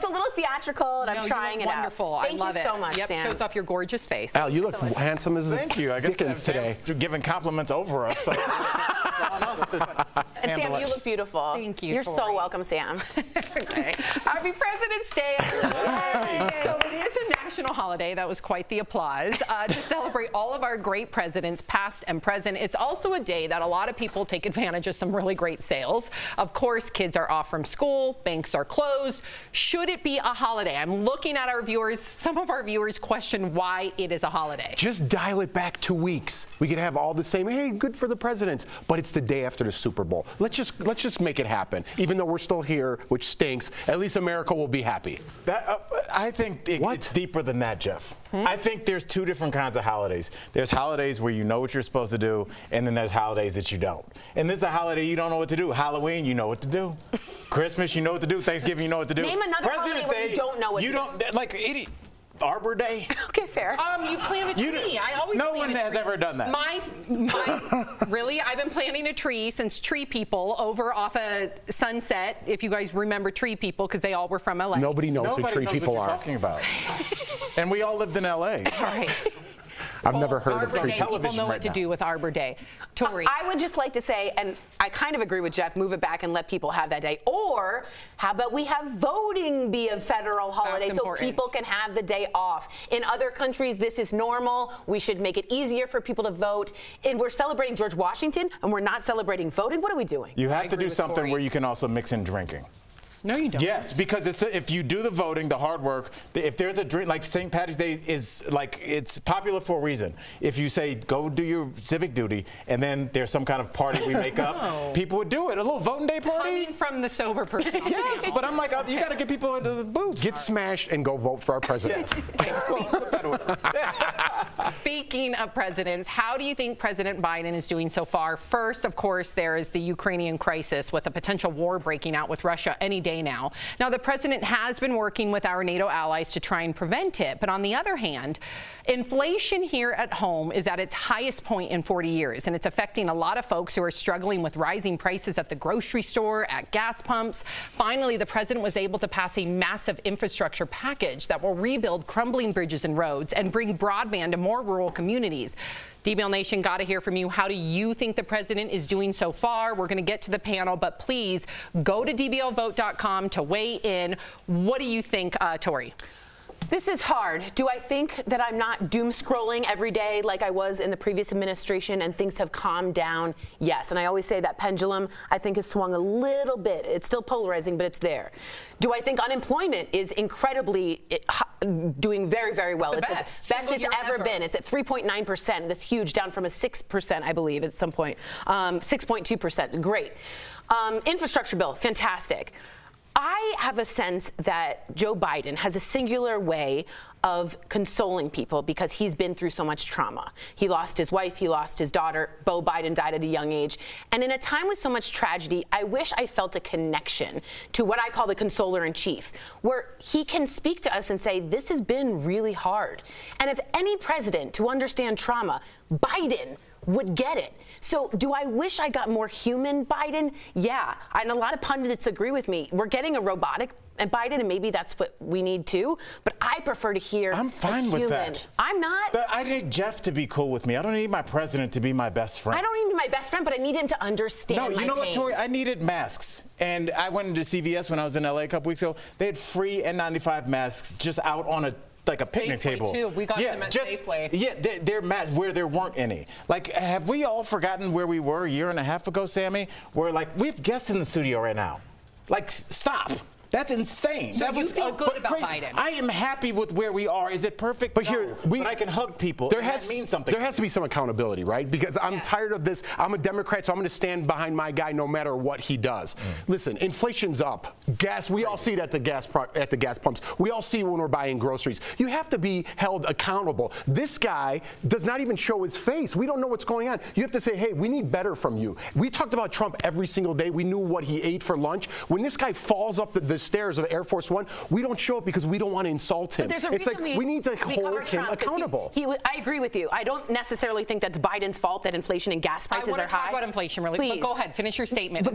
a little theatrical, and I'm trying it wonderful. out. I love Thank you so much, Yep, Sam. shows off your gorgeous face. Al, you look handsome as Thank you. I guess Dickens today. Sam's giving compliments over us. So it's on us to And Sam, handle you it. look beautiful. Thank you, You're so Tori. welcome, Sam. Happy President's Day, everyone. So it is a national holiday. That was quite the applause to celebrate all of our great presidents, past and present. It's also a day that a lot of people take advantage of some really great sales. Of course, kids are off from school, banks are closed. Should it be a holiday? I'm looking at our viewers. Some of our viewers question why it is a holiday. Just dial it back 2 weeks. We could have all the same, hey, good for the presidents, but it's the day after the Super Bowl. Let's just make it happen. Even though we're still here, which stinks, at least America will be happy. I think it's deeper than that, Jeff. I think there's two different kinds of holidays. There's holidays where you know what you're supposed to do, and then there's holidays that you don't. And this is a holiday you don't know what to do. Halloween, you know what to do. Christmas, you know what to do. Thanksgiving, you know what to do. Name another President's holiday where Day, you don't know what to do. You don't, like, Arbor Day? Okay, fair. You plant a tree. I always No plant one a has tree. ever done that. Really? I've been planting a tree since Tree People over off a Sunset, if you guys remember Tree People, because they all were from LA. Nobody knows who Tree People what are. you're talking about. And we all lived in LA. Right. I've never heard of Arbor Tree Day. People. People know what to do with Arbor Day. Tori. I would just like to say, and I kind of agree with Jeff, move it back and let people have that day. Or how about we have voting be a federal holiday so important. people can have the day off? In other countries, this is normal. We should make it easier for people to vote. And we're celebrating George Washington, and we're not celebrating voting. What are we doing? You have to do something where you can also mix in drinking. No, you don't. Yes, because if you do the voting, the hard work, if there's a dream, like St. Paddy's Day is like, it's popular for a reason. If you say, go do your civic duty, and then there's some kind of party we make up, people would do it. A little voting day party. Coming from the sober person. Yes, but I'm like, you got to get people into the booths. Get smashed and go vote for our president. Speaking of presidents, how do you think President Biden is doing so far? First, of course, there is the Ukrainian crisis with a potential war breaking out with Russia any day now. Now, the president has been working with our NATO allies to try and prevent it. But on the other hand, inflation here at home is at its highest point in 40 years, and it's affecting a lot of folks who are struggling with rising prices at the grocery store, at gas pumps. Finally, the president was able to pass a massive infrastructure package that will rebuild crumbling bridges and roads and bring broadband to more rural communities. DBL Nation, got to hear from you. How do you think the president is doing so far? We're going to get to the panel, but please go to dblvote.com to weigh in. What do you think, Tori? This is hard. Do I think that I'm not doom scrolling every day like I was in the previous administration and things have calmed down? Yes. And I always say that pendulum, I think, has swung a little bit. It's still polarizing, but it's there. Do I think unemployment is incredibly doing very, very well? It's the best it's ever been. It's at 3.9%. That's huge, down from a 6%, I believe, at some point. 6.2%. Great. Infrastructure bill, fantastic. I have a sense that Joe Biden has a singular way of consoling people because he's been through so much trauma. He lost his wife, he lost his daughter. Beau Biden died at a young age. And in a time with so much tragedy, I wish I felt a connection to what I call the consoler in chief, where he can speak to us and say, this has been really hard. And if any president to understand trauma, Biden would get it. So do I wish I got more human Biden? Yeah, and a lot of pundits agree with me. We're getting a robotic Biden, and maybe that's what we need too. But I prefer to hear I'm fine with that. I'm not. But I need Jeff to be cool with me. I don't need my president to be my best friend. I don't need my best friend, but I need him to understand No, you know what, Tori? I needed masks. And I went into CVS when I was in LA a couple weeks ago. They had free N95 masks just out on a picnic table. Too. We got them at Safeway. Yeah, they're masks where there weren't any. Like, have we all forgotten where we were a year and a half ago, Sammy? Where, like, we have guests in the studio right now. Like, stop. That's insane. So you feel good about Biden? I am happy with where we are. Is it perfect? But no. here, but I can hug people. That means something. There has to be some accountability, right? Because I'm tired of this. I'm a Democrat, so I'm going to stand behind my guy no matter what he does. Listen, inflation's up. Gas, we all see it at the gas pumps. We all see it when we're buying groceries. You have to be held accountable. This guy does not even show his face. We don't know what's going on. You have to say, hey, we need better from you. We talked about Trump every single day. We knew what he ate for lunch. When this guy falls up the stairs of Air Force One, we don't show it because we don't want to insult him. But there's a it's reason like we need to hold him accountable. I agree with you. I don't necessarily think that's Biden's fault that inflation and gas prices are high. I want to talk about inflation really quick. Go ahead, finish your statement.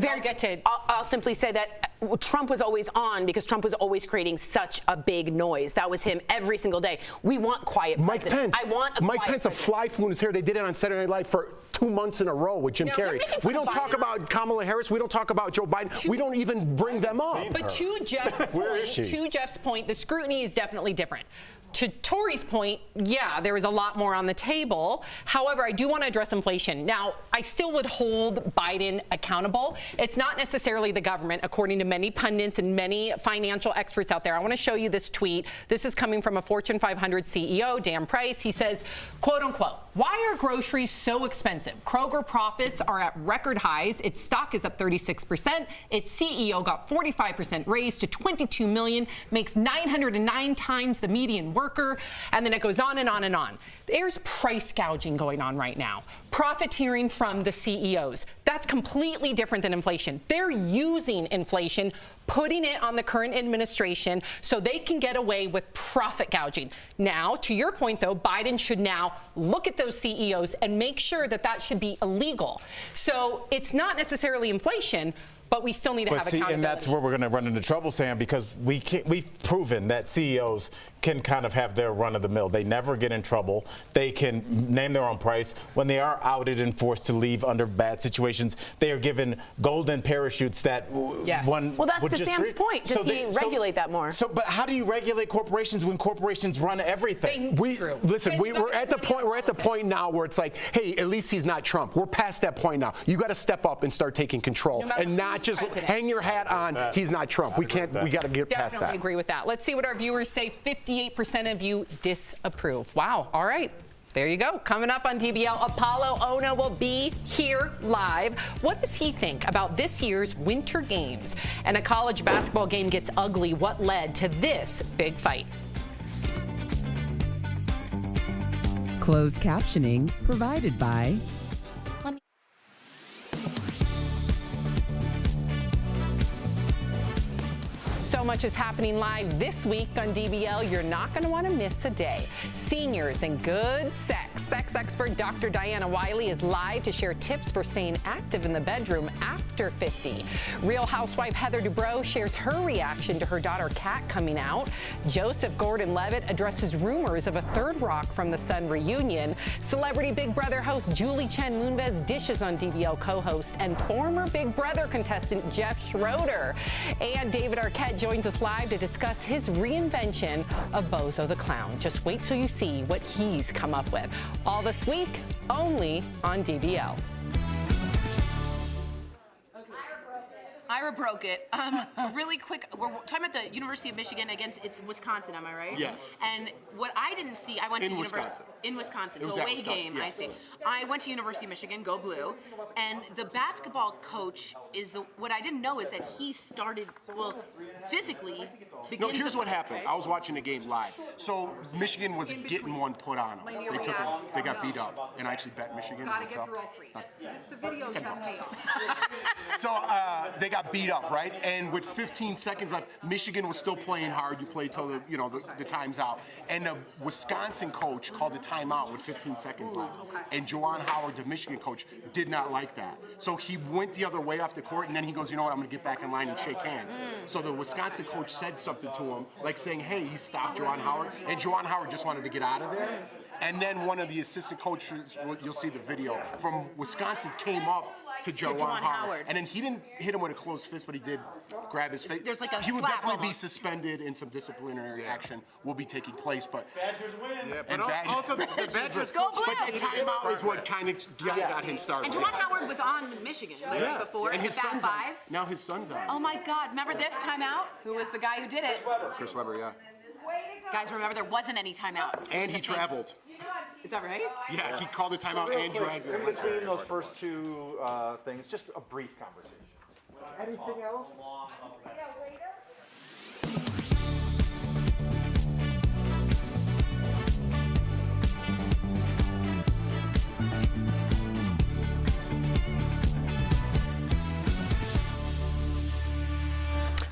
I'll simply say that Trump was always on because Trump was always creating such a big noise. That was him every single day. We want quiet Mike president. Pence. I want a Mike quiet Pence, a fly flew in his hair. They did it on Saturday Night Live for 2 months in a row with Jim Carrey. We don't talk about Kamala Harris. We don't talk about Joe Biden. We don't even bring them up. But to Jeff's point, the scrutiny is definitely different. To Tori's point, yeah, there is a lot more on the table. However, I do want to address inflation. Now, I still would hold Biden accountable. It's not necessarily the government, according to many pundits and many financial experts out there. I want to show you this tweet. This is coming from a Fortune 500 CEO, Dan Price. He says, quote unquote, why are groceries so expensive? Kroger profits are at record highs. Its stock is up 36%. Its CEO got 45% raise to $22 million, makes 909 times the median worker, and then it goes on and on and on. There's price gouging going on right now, profiteering from the CEOs. That's completely different than inflation. They're using inflation, putting it on the current administration so they can get away with profit gouging. Now, to your point, though, Biden should now look at those CEOs and make sure that that should be illegal. So it's not necessarily inflation, but we still need to have accountability. And that's where we're going to run into trouble, Sam, because we've proven that CEOs can kind of have their run of the mill. They never get in trouble. They can name their own price. When they are outed and forced to leave under bad situations, they are given golden parachutes that one Well, that's would to just Sam's point. Does he regulate that more? But how do you regulate corporations when corporations run everything? Listen, we're at the point. We're at the point now where it's like, hey, at least he's not Trump. We're past that point now. You got to step up and start taking control and not not just president. hang your hat on. He's not Trump. We can't. We got to get past that. Definitely agree with that. Let's see what our viewers say. 58% of you disapprove. Wow. All right. There you go. Coming up on DBL, Apollo Ono will be here live. What does he think about this year's Winter Games? And a college basketball game gets ugly. What led to this big fight? Closed captioning provided by So much is happening live this week on DBL. You're not going to want to miss a day. Seniors and good sex. Sex expert Dr. Diana Wiley is live to share tips for staying active in the bedroom after 50. Real housewife Heather Dubrow shares her reaction to her daughter Kat coming out. Joseph Gordon-Levitt addresses rumors of a Third Rock from the Sun reunion. Celebrity Big Brother host Julie Chen Moonves dishes on DBL co-host and former Big Brother contestant Jeff Schroeder. And David Arquette joins us live to discuss his reinvention of Bozo the Clown. Just wait till you see what he's come up with. All this week, only on DBL. Ira broke it. Really quick, we're talking about the University of Michigan against it's Wisconsin, am I right? Yes. And what I didn't see, I went In to Wisconsin. In Wisconsin, It was so at away Wisconsin, game, I yes. see. I went to University of Michigan, go blue, and the basketball coach is what I didn't know is that he started, well, physically. No, here's what happened. I was watching the game live. So Michigan was getting one put on them. They got beat up, and I actually bet Michigan. Gotta What's get up? through all three. The videos $10. that pay off. So they got beat up, right? And with 15 seconds left, Michigan was still playing hard. You play till the time's out. And the Wisconsin coach called the timeout with 15 seconds left. And Juwan Howard, the Michigan coach, did not like that. So he went the other way off the court, and then he goes, you know what, I'm going to get back in line and shake hands. So the Wisconsin coach said something to him, like saying, hey, he stopped Juwan Howard. And Juwan Howard just wanted to get out of there. And then one of the assistant coaches, you'll see the video, from Wisconsin came up to Juwan Howard. And then he didn't hit him with a closed fist, but he did grab his face. There's like a he would slap definitely be almost. suspended, and some disciplinary action will be taking place. But Badgers win. Yeah, And also the Badgers Go blue! But the timeout is what kind of got him started. And Juwan Howard was on Michigan right before. And his Is that son's 5? on. Now his son's on. Oh my God! Remember this timeout? Who was the guy who did it? Chris Webber, yeah. Guys, remember there wasn't any timeouts. And he traveled. Is that right? Yeah, he called the timeout and dragged his In leg. between those first two things, just a brief conversation. Anything else?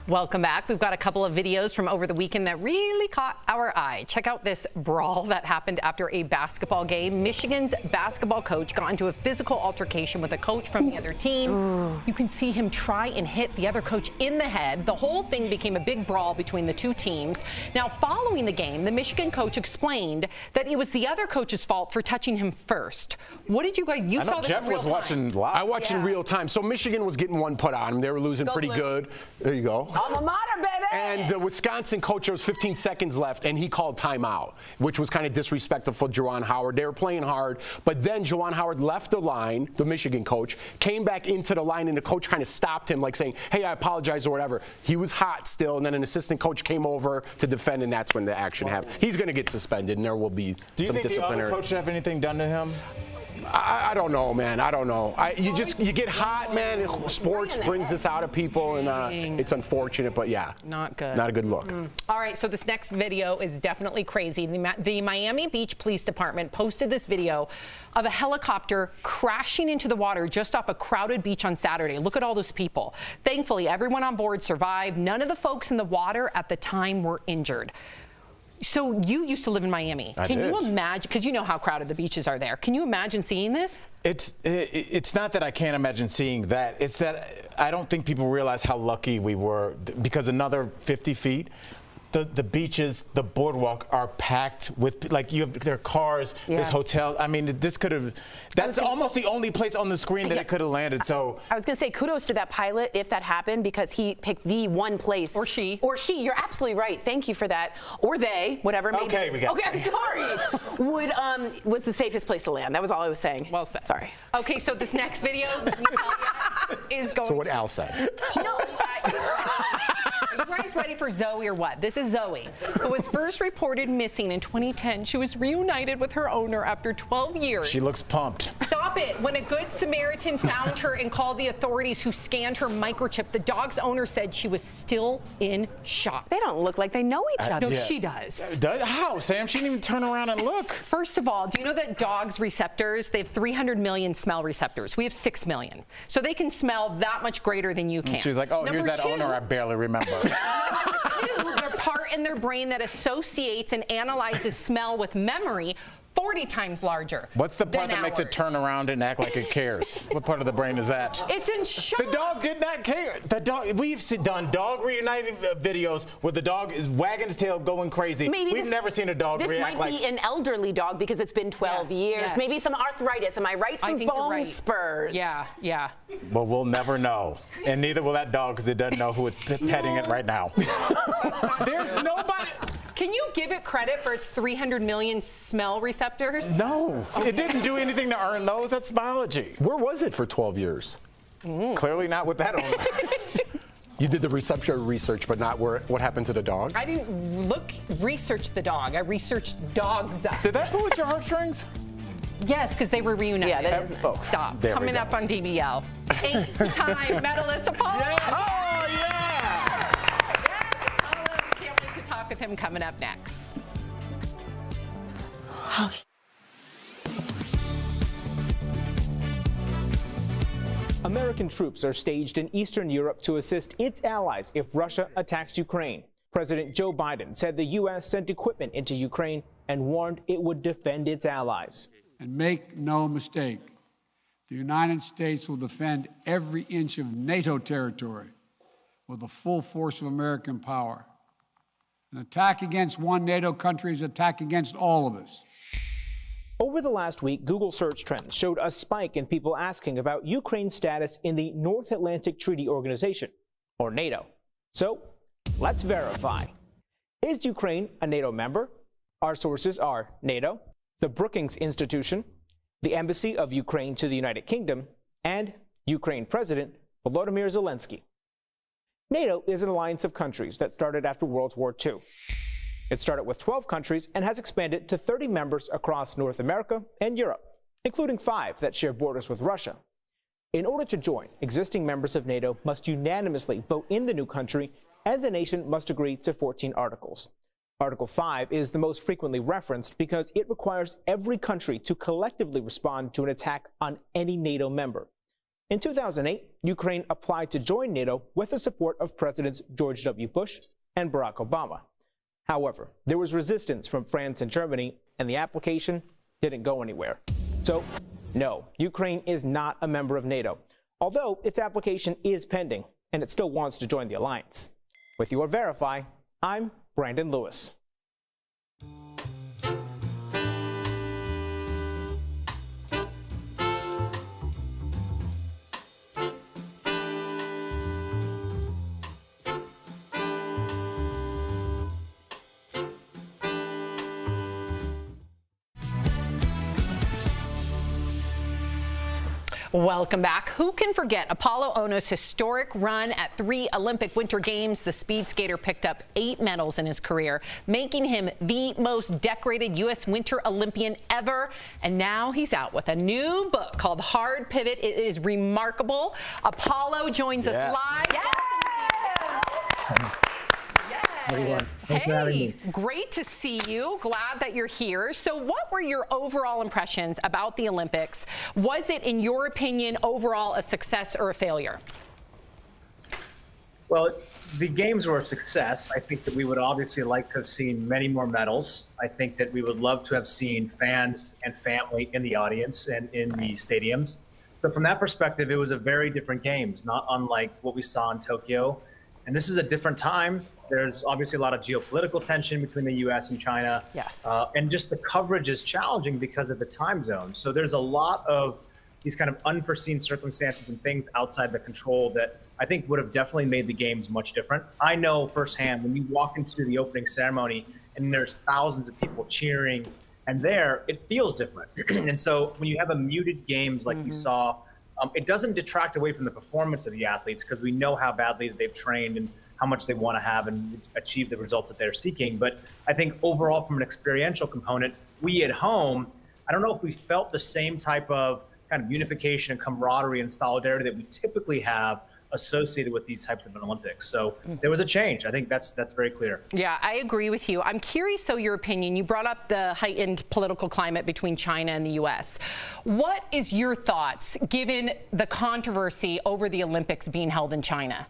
Welcome back. We've got a couple of videos from over the weekend that really caught our eye. Check out this brawl that happened after a basketball game. Michigan's basketball coach got into a physical altercation with a coach from the other team. You can see him try and hit the other coach in the head. The whole thing became a big brawl between the two teams. Now, following the game, the Michigan coach explained that it was the other coach's fault for touching him first. What did you guys, you saw this in real time. I watched in real time. So Michigan was getting one put on him. They were losing Go pretty blue. good. There you go. Alma mater, baby! And the Wisconsin coach, there was 15 seconds left, and he called timeout, which was kind of disrespectful for Juwan Howard. They were playing hard, but then Juwan Howard left the line, the Michigan coach, came back into the line, and the coach kind of stopped him, like saying, hey, I apologize or whatever. He was hot still, and then an assistant coach came over to defend, and that's when the action happened. He's going to get suspended, and there will be Do you some think the disciplinary. other coach should have anything done to him? I don't know, man. I don't know. You get hot, man. Sports brings this out of people, and it's unfortunate, but yeah. Not good. Not a good look. All right, so this next video is definitely crazy. The Miami Beach Police Department posted this video of a helicopter crashing into the water just off a crowded beach on Saturday. Look at all those people. Thankfully, everyone on board survived. None of the folks in the water at the time were injured. So you used to live in Miami. Can you imagine, because you know how crowded the beaches are there. Can you imagine seeing this? It's not that I can't imagine seeing that. It's that I don't think people realize how lucky we were, because another 50 feet, the beaches, the boardwalk are packed with, like, there are cars, there's hotels. I mean, this could have, that's almost the only place on the screen that it could have landed. So I was going to say kudos to that pilot if that happened, because he picked the one place. Or she. Or she. You're absolutely right. Thank you for that. Or they, whatever. Maybe. Okay, we got Okay, I'm sorry. Was the safest place to land. That was all I was saying. Well said. Sorry. Okay, so this next video, let me tell you, is going. So what Al said. Are you guys ready for Zoe or what? This is Zoe, who was first reported missing in 2010. She was reunited with her owner after 12 years. She looks pumped. Stop it. When a good Samaritan found her and called the authorities, who scanned her microchip, the dog's owner said she was still in shock. They don't look like they know each other. No, she does. How, Sam? She didn't even turn around and look. First of all, do you know that dogs' receptors, they have 300 million smell receptors. We have 6 million. So they can smell that much greater than you can. And she was like, oh, here's that owner I barely remember. Their part in their brain that associates and analyzes smell with memory 40 times larger. What's the part that makes it ours. turn around and act like it cares? What part of the brain is that? It's in shock. The dog did not care. The dog. We've done dog reuniting videos where the dog is wagging his tail, going crazy. We've never seen a dog react like. This might be an elderly dog because it's been 12 years. Yes. Maybe some arthritis. Am I right? Some bone spurs. Yeah, yeah. Well, we'll never know, and neither will that dog because it doesn't know who is petting it right now. There's nobody. Can you give it credit for its 300 million smell receptors? No, it didn't do anything to earn those. That's biology. Where was it for 12 years? Clearly not with that owner. You did the reception research, but not what happened to the dog? I didn't research the dog. I researched dogs. Did that pull at your heartstrings? Yes, because they were reunited. Yeah, that is nice. Stop. There we Coming go. up on DBL. 8-time medalist Apollo. Oh, yeah. We can't wait to talk with him coming up next. American troops are staged in Eastern Europe to assist its allies if Russia attacks Ukraine. President Joe Biden said the U.S. sent equipment into Ukraine and warned it would defend its allies. And make no mistake, the United States will defend every inch of NATO territory with the full force of American power. An attack against one NATO country is an attack against all of us. Over the last week, Google search trends showed a spike in people asking about Ukraine's status in the North Atlantic Treaty Organization, or NATO. So, let's verify. Is Ukraine a NATO member? Our sources are NATO, the Brookings Institution, the Embassy of Ukraine to the United Kingdom, and Ukraine President Volodymyr Zelensky. NATO is an alliance of countries that started after World War II. It started with 12 countries and has expanded to 30 members across North America and Europe, including 5 that share borders with Russia. In order to join, existing members of NATO must unanimously vote in the new country, and the nation must agree to 14 articles. Article 5 is the most frequently referenced because it requires every country to collectively respond to an attack on any NATO member. In 2008, Ukraine applied to join NATO with the support of Presidents George W. Bush and Barack Obama. However, there was resistance from France and Germany, and the application didn't go anywhere. So, no, Ukraine is not a member of NATO, although its application is pending, and it still wants to join the alliance. With your Verify, I'm Brandon Lewis. Welcome back. Who can forget Apollo Ohno's historic run at 3 Olympic Winter Games? The speed skater picked up 8 medals in his career, making him the most decorated U.S. Winter Olympian ever. And now he's out with a new book called Hard Pivot. It is remarkable. Apollo joins us live. Yes. Hey, great to see you. Glad that you're here. So what were your overall impressions about the Olympics? Was it, in your opinion, overall a success or a failure? Well, the games were a success. I think that we would obviously like to have seen many more medals. I think that we would love to have seen fans and family in the audience and in the stadiums. So from that perspective, it was a very different games, not unlike what we saw in Tokyo. And this is a different time. There's obviously a lot of geopolitical tension between the U.S. and China. Yes. And just the coverage is challenging because of the time zone. So there's a lot of these kind of unforeseen circumstances and things outside the control that I think would have definitely made the games much different. I know firsthand when you walk into the opening ceremony and there's thousands of people cheering, and there it feels different. And so when you have a muted games like we saw, it doesn't detract away from the performance of the athletes because we know how badly they've trained and how much they want to have and achieve the results that they're seeking. But I think overall, from an experiential component, we at home, I don't know if we felt the same type of kind of unification and camaraderie and solidarity that we typically have associated with these types of Olympics. So there was a change. I think that's very clear. Yeah, I agree with you. I'm curious, though, your opinion. You brought up the heightened political climate between China and the U.S. What is your thoughts, given the controversy over the Olympics being held in China?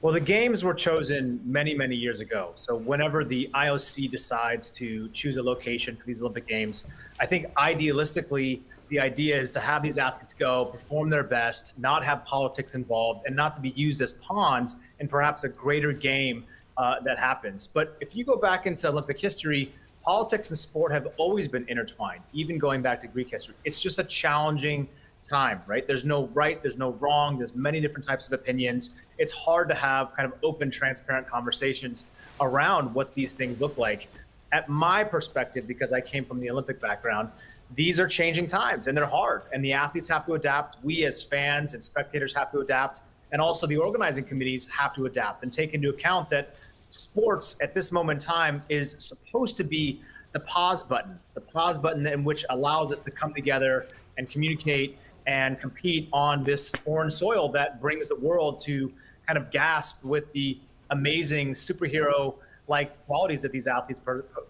Well, the games were chosen many, many years ago. So whenever the IOC decides to choose a location for these Olympic Games, I think idealistically, the idea is to have these athletes go, perform their best, not have politics involved, and not to be used as pawns in perhaps a greater game that happens. But if you go back into Olympic history, politics and sport have always been intertwined, even going back to Greek history. It's just a challenging time, right? There's no right, there's no wrong, there's many different types of opinions. It's hard to have kind of open, transparent conversations around what these things look like. At my perspective, because I came from the Olympic background, these are changing times and they're hard, and the athletes have to adapt. We as fans and spectators have to adapt, and also the organizing committees have to adapt and take into account that sports at this moment in time is supposed to be the pause button in which allows us to come together and communicate and compete on this foreign soil that brings the world to kind of gasp with the amazing superhero-like qualities that these athletes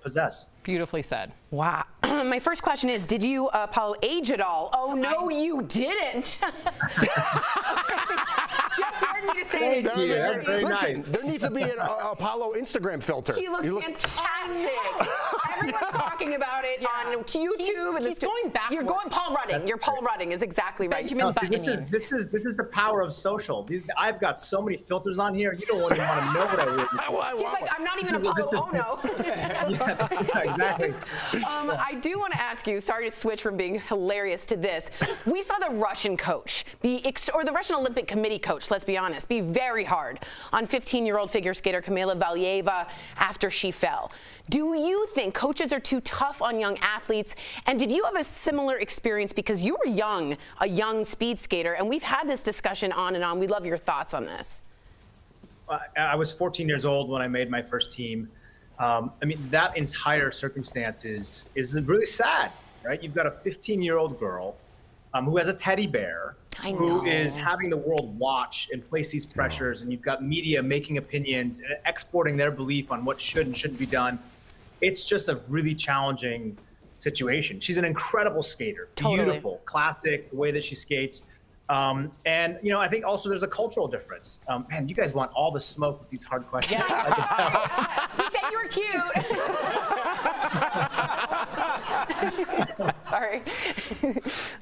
possess. Beautifully said. Wow. My first question is, did you, Apollo, age at all? Oh, no, you didn't. Jeff dared me to say Thank you. That's very Listen, nice. There needs to be an Apollo Instagram filter. He looks fantastic. Everyone's talking about it on YouTube. And he's going backwards. You're going Paul Rudding. That's You're Paul Rudding is exactly right. No, see, this is the power of social. I've got so many filters on here. You don't even want to know what I would. He's like, I'm not even Apollo. Oh no. Yeah, exactly. I do want to ask you. Sorry to switch from being hilarious to this. We saw the Russian coach, or the Russian Olympic Committee coach. Let's be honest, be very hard on 15-year-old figure skater Kamila Valieva after she fell. Do you think coaches are too tough on young athletes? And did you have a similar experience because you were young, a young speed skater, and we've had this discussion on and on. We'd love your thoughts on this. I was 14 years old when I made my first team. I mean, that entire circumstance is really sad, right? You've got a 15-year-old girl who has a teddy bear, who is having the world watch and place these pressures, and you've got media making opinions and exporting their belief on what should and shouldn't be done. It's just a really challenging situation. She's an incredible skater, beautiful, classic, the way that she skates. And, you know, I think also there's a cultural difference. Man, you guys want all the smoke with these hard questions. Yeah. He said you were cute. Sorry.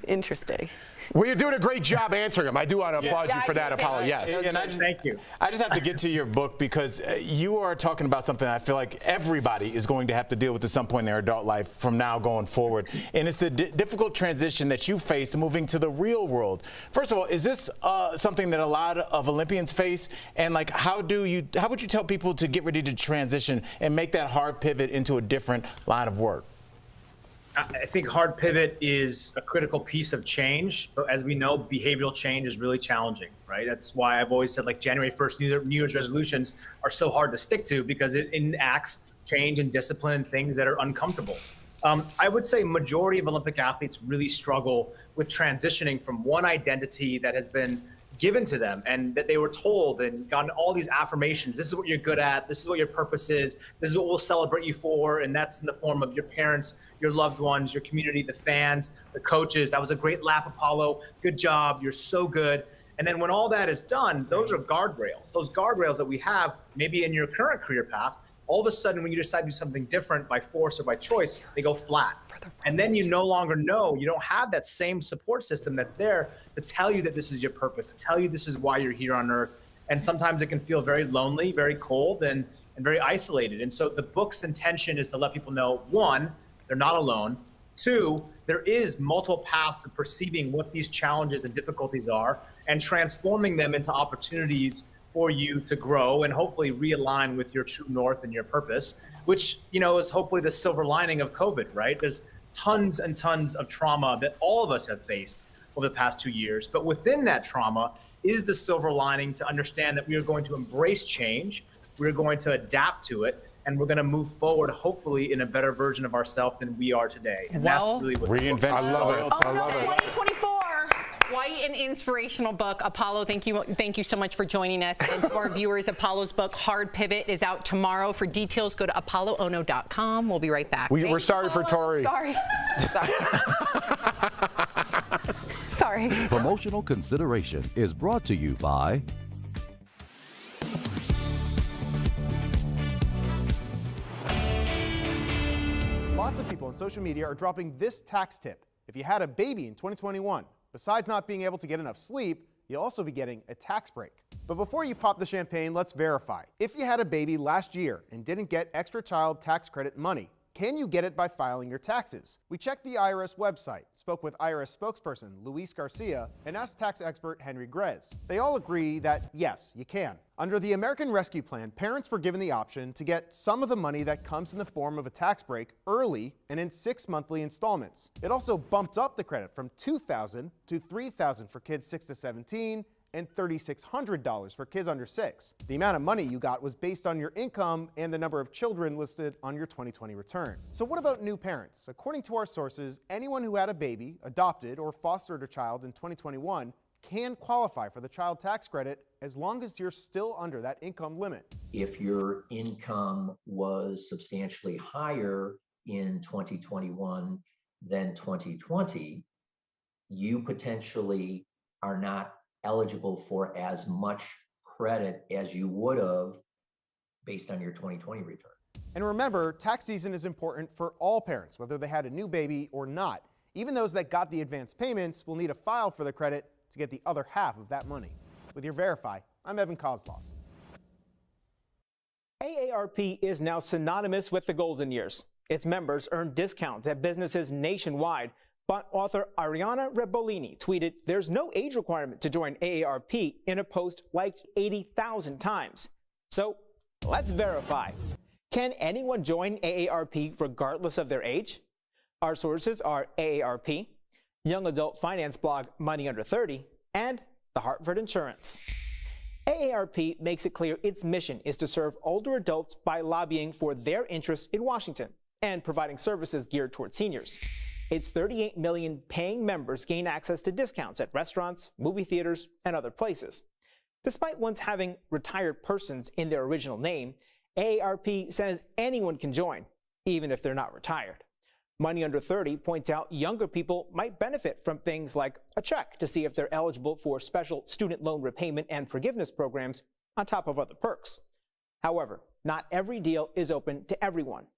Interesting. Well, you're doing a great job answering them. I do want to applaud you for that, Apollo. Yes. And thank you. I just have to get to your book because you are talking about something I feel like everybody is going to have to deal with at some point in their adult life from now going forward. And it's the difficult transition that you faced moving to the real world. First of all, is this something that a lot of Olympians face? And like, how would you tell people to get ready to transition and make that hard pivot into a different line of work? I think hard pivot is a critical piece of change. But as we know, behavioral change is really challenging, right? That's why I've always said, like, January 1st New Year's resolutions are so hard to stick to because it enacts change and discipline and things that are uncomfortable. I would say majority of Olympic athletes really struggle with transitioning from one identity that has been given to them and that they were told and gotten all these affirmations. This is what you're good at. This is what your purpose is. This is what we'll celebrate you for. And that's in the form of your parents, your loved ones, your community, the fans, the coaches. That was a great lap, Apollo. Good job. You're so good. And then when all that is done, those are guardrails. Those guardrails that we have maybe in your current career path, all of a sudden when you decide to do something different by force or by choice, they go flat. And then you no longer know, you don't have that same support system that's there to tell you that this is your purpose, to tell you this is why you're here on Earth. And sometimes it can feel very lonely, very cold, and very isolated. And so the book's intention is to let people know, one, they're not alone. Two, there is multiple paths to perceiving what these challenges and difficulties are and transforming them into opportunities for you to grow and hopefully realign with your true north and your purpose, which, is hopefully the silver lining of COVID, right? There's tons and tons of trauma that all of us have faced over the past 2 years. But within that trauma is the silver lining to understand that we are going to embrace change, we're going to adapt to it, and we're going to move forward, hopefully, in a better version of ourselves than we are today. And that's really what reinvent. I love it. I love it. 2024. Quite an inspirational book. Apollo, thank you so much for joining us. And to our viewers, Apollo's book, Hard Pivot, is out tomorrow. For details, go to apolloono.com. We'll be right back. We're sorry for Tori. Sorry. Sorry. Promotional consideration is brought to you by Lots of people on social media are dropping this tax tip. If you had a baby in 2021, besides not being able to get enough sleep, you'll also be getting a tax break. But before you pop the champagne, let's verify. If you had a baby last year and didn't get extra child tax credit money, can you get it by filing your taxes? We checked the IRS website, spoke with IRS spokesperson Luis Garcia, and asked tax expert Henry Grez. They all agree that yes, you can. Under the American Rescue Plan, parents were given the option to get some of the money that comes in the form of a tax break early and in 6 monthly installments. It also bumped up the credit from $2,000 to $3,000 for kids 6 to 17, and $3,600 for kids under 6. The amount of money you got was based on your income and the number of children listed on your 2020 return. So what about new parents? According to our sources, anyone who had a baby, adopted, or fostered a child in 2021 can qualify for the child tax credit as long as you're still under that income limit. If your income was substantially higher in 2021 than 2020, you potentially are not eligible for as much credit as you would have based on your 2020 return. And remember, tax season is important for all parents, whether they had a new baby or not. Even those that got the advance payments will need to file for the credit to get the other half of that money. With your Verify, I'm Evan Kozlov. AARP is now synonymous with the golden years. Its members earn discounts at businesses nationwide. But author Ariana Rebolini tweeted, "There's no age requirement to join AARP," in a post liked 80,000 times. So let's verify. Can anyone join AARP regardless of their age? Our sources are AARP, young adult finance blog Money Under 30, and the Hartford Insurance. AARP makes it clear its mission is to serve older adults by lobbying for their interests in Washington and providing services geared toward seniors. Its 38 million paying members gain access to discounts at restaurants, movie theaters, and other places. Despite once having retired persons in their original name, AARP says anyone can join, even if they're not retired. Money Under 30 points out younger people might benefit from things like a check to see if they're eligible for special student loan repayment and forgiveness programs, on top of other perks. However, not every deal is open to everyone.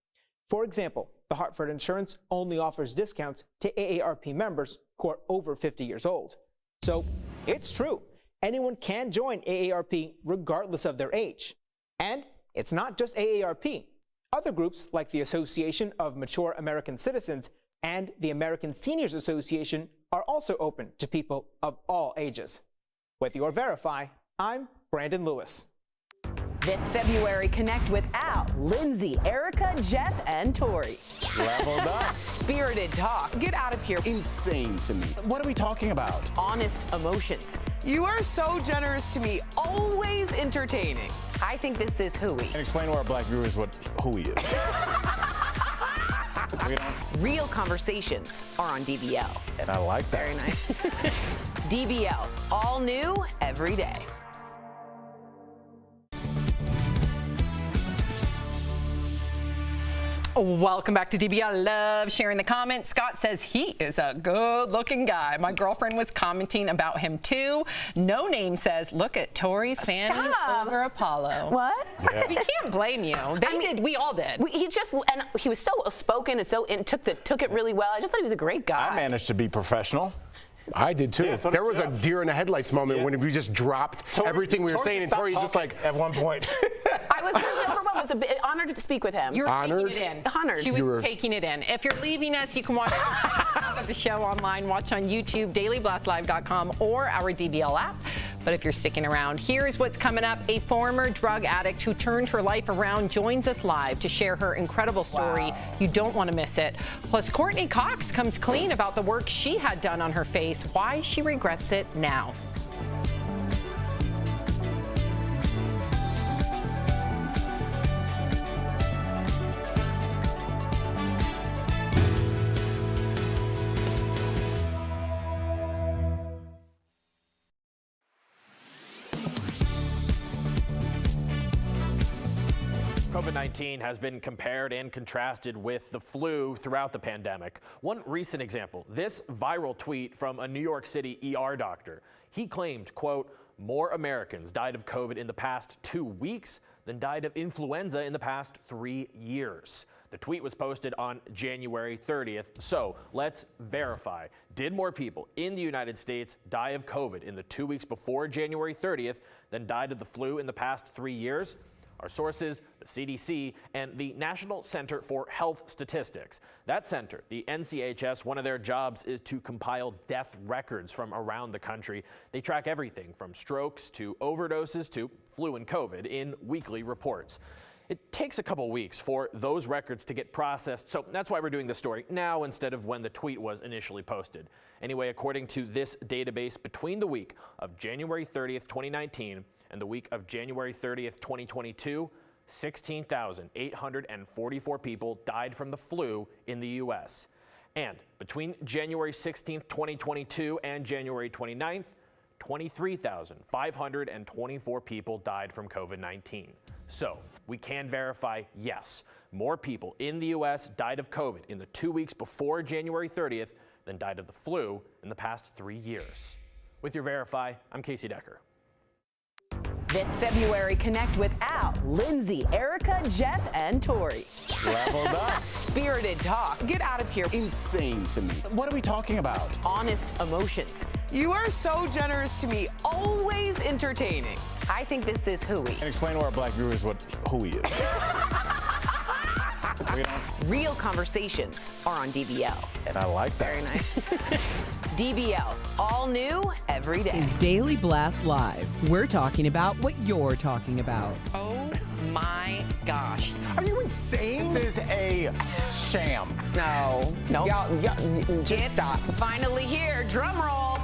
For example, the Hartford Insurance only offers discounts to AARP members who are over 50 years old. So it's true, anyone can join AARP regardless of their age. And it's not just AARP. Other groups like the Association of Mature American Citizens and the American Seniors Association are also open to people of all ages. With your Verify, I'm Brandon Lewis. This February, connect with Al, Lindsay, Erica, Jeff, and Tori. Leveled up. Spirited talk. Get out of here. Insane to me. What are we talking about? Honest emotions. You are so generous to me, always entertaining. I think this is Hooey. And explain to our black viewers what Hooey is. Real conversations are on DBL. I like that. Very nice. DBL, all new every day. Welcome back to DBL. I love sharing the comments. Scott says he is a good-looking guy. My girlfriend was commenting about him too. No Name says, "Look at Tori fanning over Apollo." What? Yeah. We can't blame you. We all did. He was so outspoken and took it really well. I just thought he was a great guy. I managed to be professional. I did too. Yeah, so did there was Jeff. a deer in the headlights moment when we just dropped everything we were saying, and Tori's just like, at one point. I was a bit honored to speak with him. You're Honored? taking it in. Honored. She was taking it in. If you're leaving us, you can watch the show online, watch on YouTube, dailyblastlive.com, or our DBL app. But if you're sticking around, here's what's coming up. A former drug addict who turned her life around joins us live to share her incredible story. Wow. You don't want to miss it. Plus, Courtney Cox comes clean about the work she had done on her face, why she regrets it now. COVID-19 has been compared and contrasted with the flu throughout the pandemic. One recent example, this viral tweet from a New York City ER doctor. He claimed, quote, more Americans died of COVID in the past 2 weeks than died of influenza in the past 3 years. The tweet was posted on January 30th. So let's verify. Did more people in the United States die of COVID in the 2 weeks before January 30th than died of the flu in the past 3 years? Our sources, the CDC, and the National Center for Health Statistics. That center, the NCHS, one of their jobs is to compile death records from around the country. They track everything from strokes to overdoses to flu and COVID in weekly reports. It takes a couple weeks for those records to get processed, so that's why we're doing this story now instead of when the tweet was initially posted. Anyway, according to this database, between the week of January 30th, 2019 and the week of January 30th, 2022, 16,844 people died from the flu in the U.S. And between January 16th, 2022 and January 29th, 23,524 people died from COVID-19. So we can verify, yes, more people in the U.S. died of COVID in the 2 weeks before January 30th than died of the flu in the past 3 years. With your Verify, I'm Casey Decker. This February, connect with Al, Lindsay, Erica, Jeff, and Tori. Leveled up. Spirited talk. Get out of here. Insane to me. What are we talking about? Honest emotions. You are so generous to me, always entertaining. I think this is hooey. And explain to our black viewers what hooey is. Real conversations are on DBL. And I like that. Very nice. DBL, all new every day. Is Daily Blast Live. We're talking about what you're talking about. Oh my gosh. Are you insane? This is a sham. No. Nope. Y'all, just it's stop. Finally here. Drum roll.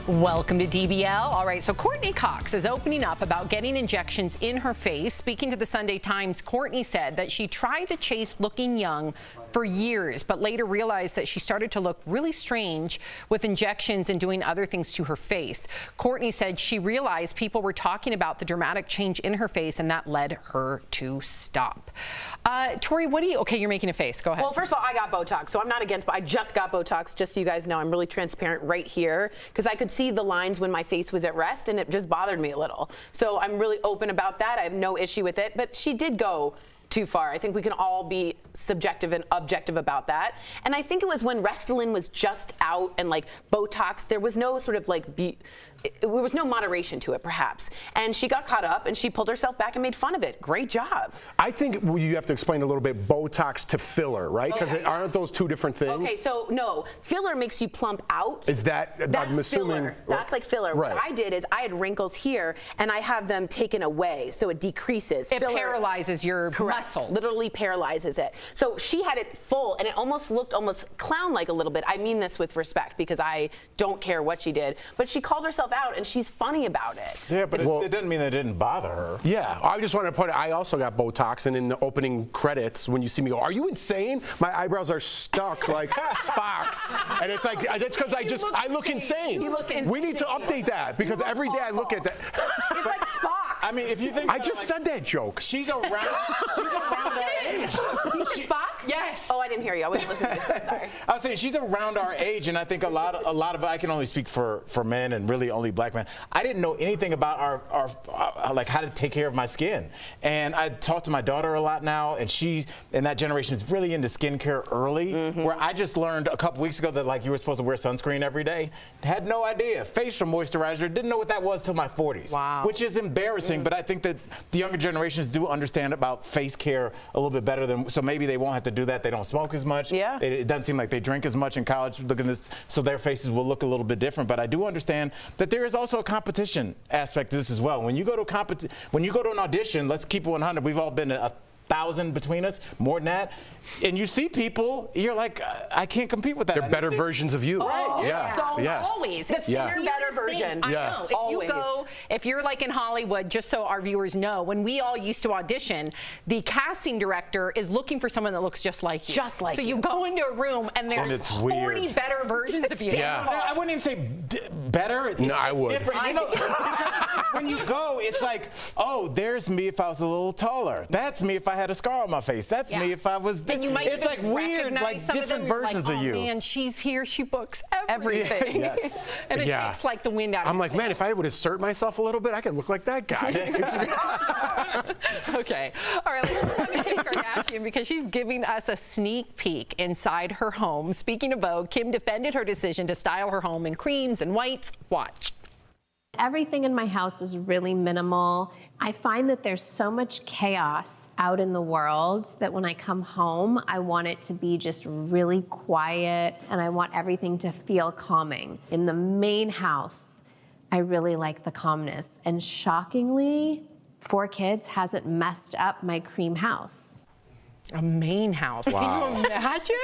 Welcome to DBL. All right, so Courtney Cox is opening up about getting injections in her face. Speaking to the Sunday Times, Courtney said that she tried to chase looking young for years, but later realized that she started to look really strange with injections and doing other things to her face. Courtney said she realized people were talking about the dramatic change in her face, and that led her to stop. Tori, okay, you're making a face. Go ahead. Well, first of all, I got Botox, so I'm not against, but I just got Botox, just so you guys know. I'm really transparent right here, because I could see the lines when my face was at rest, and it just bothered me a little. So I'm really open about that. I have no issue with it, but she did go too far. I think we can all be subjective and objective about that. And I think it was when Restylane was just out and like Botox, there was no sort of like there was no moderation to it, perhaps. And she got caught up and she pulled herself back and made fun of it. Great job. I think you have to explain a little bit Botox to filler, right? Because aren't those two different things? Okay, so no, filler makes you plump out. Is that, That's I'm assuming. filler. That's like filler. Right. What I did is I had wrinkles here and I have them taken away, so it decreases. It paralyzes your muscles. Literally paralyzes it. So she had it full and it almost looked clown-like a little bit. I mean this with respect because I don't care what she did, but she called herself out and she's funny about it. Yeah, but it didn't mean it didn't bother her. Yeah, I just want to point out, I also got Botox, and in the opening credits, when you see me go, are you insane? My eyebrows are stuck like Spock's. And it's like, that's because I look insane. You look insane. We need to update that because every day I look at that. It's like Spock. I mean, if you think I just said that joke. She's around our age. Spock? Yes. Oh, I didn't hear you. I wasn't listening. So sorry. I was saying she's around our age, and I think a lot of I can only speak for men and really only black men. I didn't know anything about our like how to take care of my skin, and I talk to my daughter a lot now, and she's in that generation is really into skincare early. Where I just learned a couple weeks ago that like you were supposed to wear sunscreen every day. Had no idea. Facial moisturizer. Didn't know what that was till my 40s. Wow. Which is embarrassing, but I think that the younger generations do understand about face care a little bit better than, so maybe they won't have to do that. They don't smoke as much. Yeah. It doesn't seem like they drink as much in college. Look at this, so their faces will look a little bit different. But I do understand that there is also a competition aspect to this as well. When you go to an audition, let's keep it 100. We've all been to 1,000 between us, more than that, and you see people, you're like, I can't compete with that. They're better versions of you. Right. Yeah. So Yeah. always. The thinner, better version. I Yeah. know. If you're like in Hollywood, just so our viewers know, when we all used to audition, the casting director is looking for someone that looks just like you. Just like so you. you go into a room and there's it's 40 weird. better versions of you. Yeah. I wouldn't even say better. It's No, I just would. Different. You know, when you go, it's like, oh, there's me if I was a little taller. That's me if I had a scar on my face. That's me if I was. And you might it's even like weird, recognize like some different of them, versions like, of you. Oh man, she's here. She books everything. Yes. And it Yeah. takes like the wind out. I'm of like, your man, if I would assert myself a little bit, I could look like that guy. Okay. All right, let's go to Kim Kardashian because she's giving us a sneak peek inside her home. Speaking of Vogue, Kim defended her decision to style her home in creams and whites. Watch. Everything in my house is really minimal. I find that there's so much chaos out in the world that when I come home, I want it to be just really quiet and I want everything to feel calming. In the main house, I really like the calmness. And shockingly, 4 Kids hasn't messed up my cream house. A main house. Wow. Can you imagine?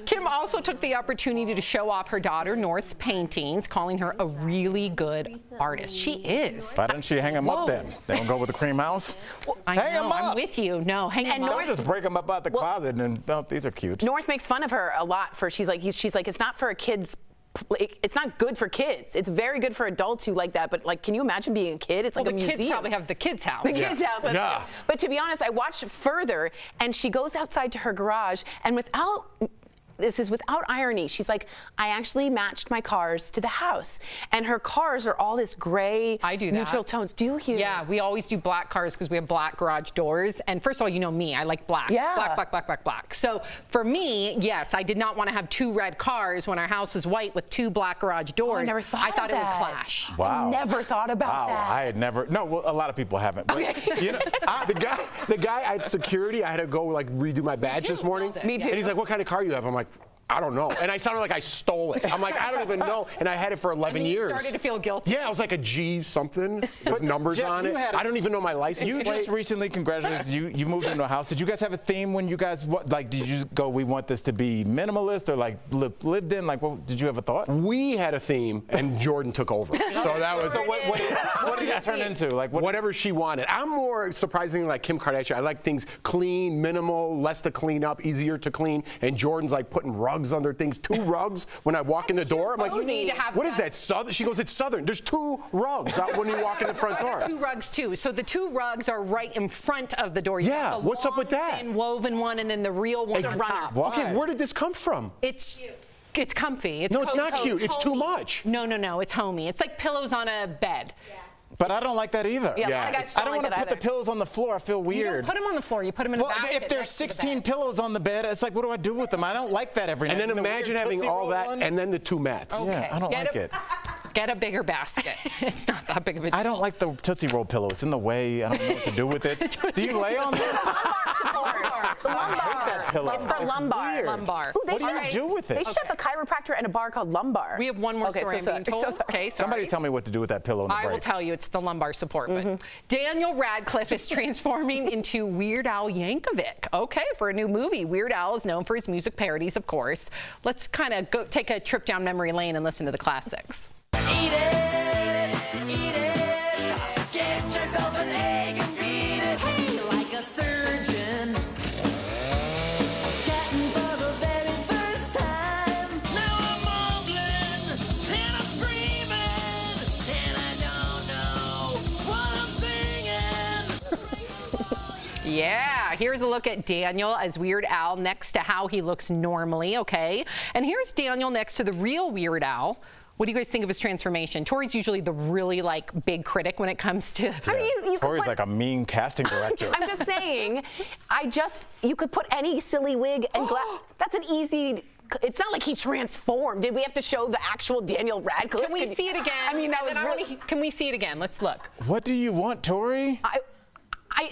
Kim also took the opportunity to show off her daughter North's paintings, calling her a really good artist. She is. Why didn't she hang them up then? They don't go with the cream house? I Hang know, 'em up. I'm with you. No, hang them Don't up. just break them up out the closet and then, oh, these are cute. North makes fun of her a lot for she's like it's not for a kid's. It's not good for kids. It's very good for adults who like that. But like, can you imagine being a kid? It's like the a museum. kids probably have the kids' house. The kids' house. That's Yeah. true. But to be honest, I watched further, and she goes outside to her garage, and this is without irony. She's like, I actually matched my cars to the house. And her cars are all this gray, I do that. neutral tones. Do you? Yeah, we always do black cars because we have black garage doors. And first of all, you know me, I like black. Yeah. Black, black, black, black, black. So for me, yes, I did not want to have 2 red cars when our house is white with 2 black garage doors. I never thought I thought of it would that. clash. Wow. I never thought about Wow, that. I had never. No, well, a lot of people haven't. But, you know, the guy at security, I had to go like redo my badge this morning. Me too. And he's like, "What kind of car do you have?" I'm like, I don't know. And I sounded like I stole it. I'm like, I don't even know. And I had it for 11 And then you years. started to feel guilty. Yeah, it was like a G something with numbers Jeff, on you it. had a- I don't even know my license You plate. just recently, congratulations, you moved into a house. Did you guys have a theme when you guys, did you go, we want this to be minimalist or like lived in? Like, what, did you have a thought? We had a theme, and Jordan took over. So that was. So what did it turn into? Like whatever she wanted. I'm more surprisingly like Kim Kardashian. I like things clean, minimal, less to clean up, easier to clean. And Jordan's like putting rugs under things. 2 rugs when I walk in the door. I'm like, You need to have what is that, Southern? She goes, it's Southern. There's 2 rugs out when you walk in the front door. 2 rugs too. So the 2 rugs are right in front of the door. You Yeah, have the what's up with long, that? thin woven one, and then the real one on top. Okay, where did this come from? It's comfy. It's No, it's not cozy. cute. It's too much. No. It's homey. It's like pillows on a bed. But I don't like that either. Yeah, a lot of guys I don't don't like want to that put the either. pillows on the floor. I feel weird. You don't put them on the floor. You put them in a Well, basket. if there's next to the 16 bed. pillows on the bed, it's like, what do I do with them? I don't like that every night. And then You know, imagine weird having Tootsie all Roll that one. and then the 2 mats. Yeah, I don't like it. Get a bigger basket. It's not that big of a deal. I don't like the Tootsie Roll pillow. It's in the way. I don't know what to do with it. Do you lay on there? I hate that pillow. It's for lumbar. weird. Lumbar. Ooh, they What do should- you do with it? They should have a chiropractor and a bar called Lumbar. We have one more Okay, story so I'm being told. Okay, sorry. Somebody tell me what to do with that pillow in the I break. will tell you, it's the lumbar support. But Daniel Radcliffe is transforming into Weird Al Yankovic. Okay, for a new movie. Weird Al is known for his music parodies, of course. Let's kind of go take a trip down memory lane and listen to the classics. Eat it, get yourself an egg and beat it. Hey, like a surgeon. Cutting for the very first time. Now I'm mumbling and I'm screaming and I don't know what I'm singing. Yeah, here's a look at Daniel as Weird Al next to how he looks normally, okay? And here's Daniel next to the real Weird Al. What do you guys think of his transformation? Tori's usually the really big critic when it comes to. I mean, Tori's like a mean casting director. I'm just saying, you could put any silly wig and that's an easy. It's not like he transformed. Did we have to show the actual Daniel Radcliffe? Can we see it again? I mean, that was really. Can we see it again? Let's look. What do you want, Tori?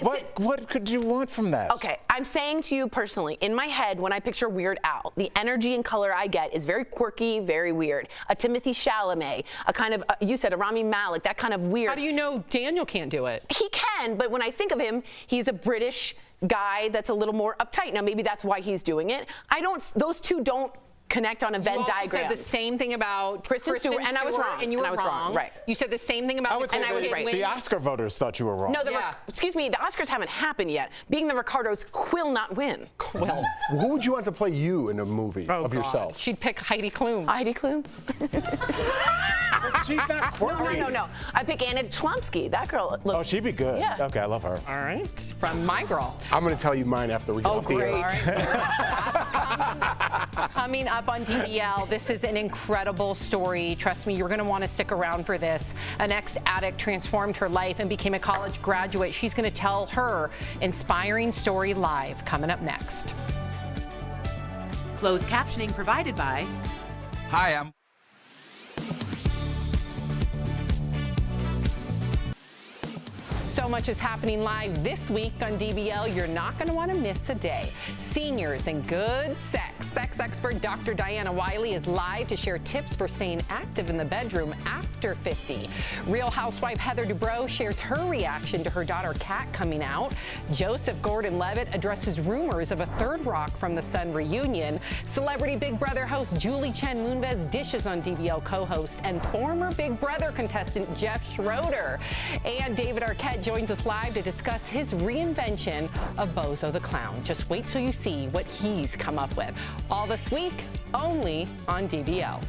What could you want from that? Okay, I'm saying to you personally, in my head, when I picture Weird Al, the energy and color I get is very quirky, very weird. A Timothée Chalamet, a kind of, you said a Rami Malek, that kind of weird. How do you know Daniel can't do it? He can, but when I think of him, he's a British guy that's a little more uptight. Now, maybe that's why he's doing it. Those two don't connect on a Venn diagram. You said the same thing about Kristen Stewart, and I was wrong. And you were wrong. Right. You said the same thing about. I would say the Oscar voters thought you were wrong. No, excuse me, the Oscars haven't happened yet. Being the Ricardos will not win. Will. Who would you want to play you in a movie of yourself? She'd pick Heidi Klum. Heidi Klum? She's not quirky. No. I pick Anna Chlumsky. That girl looks. Oh, she'd be good. Yeah. Okay, I love her. All right, from my girl. I'm going to tell you mine after we get off the air. All right. Coming up on DBL, this is an incredible story. Trust me, you're going to want to stick around for this. An ex-addict transformed her life and became a college graduate. She's going to tell her inspiring story live. Coming up next. Closed captioning provided by. Hi, I'm. So much is happening live this week on DBL. You're not going to want to miss a day. Seniors and good sex. Sex expert Dr. Diana Wiley is live to share tips for staying active in the bedroom after 50. Real housewife Heather Dubrow shares her reaction to her daughter Kat coming out. Joseph Gordon-Levitt addresses rumors of a Third Rock from the Sun reunion. Celebrity Big Brother host Julie Chen Moonves dishes on DBL co-host and former Big Brother contestant Jeff Schroeder. And David Arquette joins us live to discuss his reinvention of Bozo the Clown. Just wait till you see what he's come up with. All this week, only on DBL.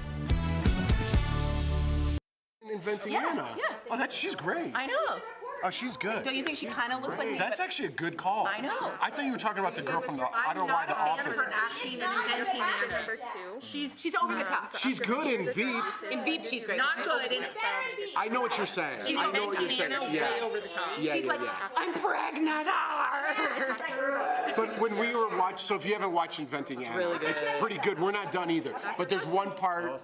Inventing Anna. Yeah. Oh, she's great. I know. Oh, she's good. Don't you think she kind of looks like me? That's actually a good call. I know. I thought you were talking about the girl from the, I don't know why, the Office. acting and inventing Anna. Number 2. She's over the top. She's good in Veep. In Veep, she's great. Not good in I know what you're saying. She's I know what you're inventing saying. Anna way over the top. Yeah, She's like, I'm pregnant. But when we were watching, so if you haven't watched Inventing Anna, really good. it's pretty good. We're not done either. But there's one part,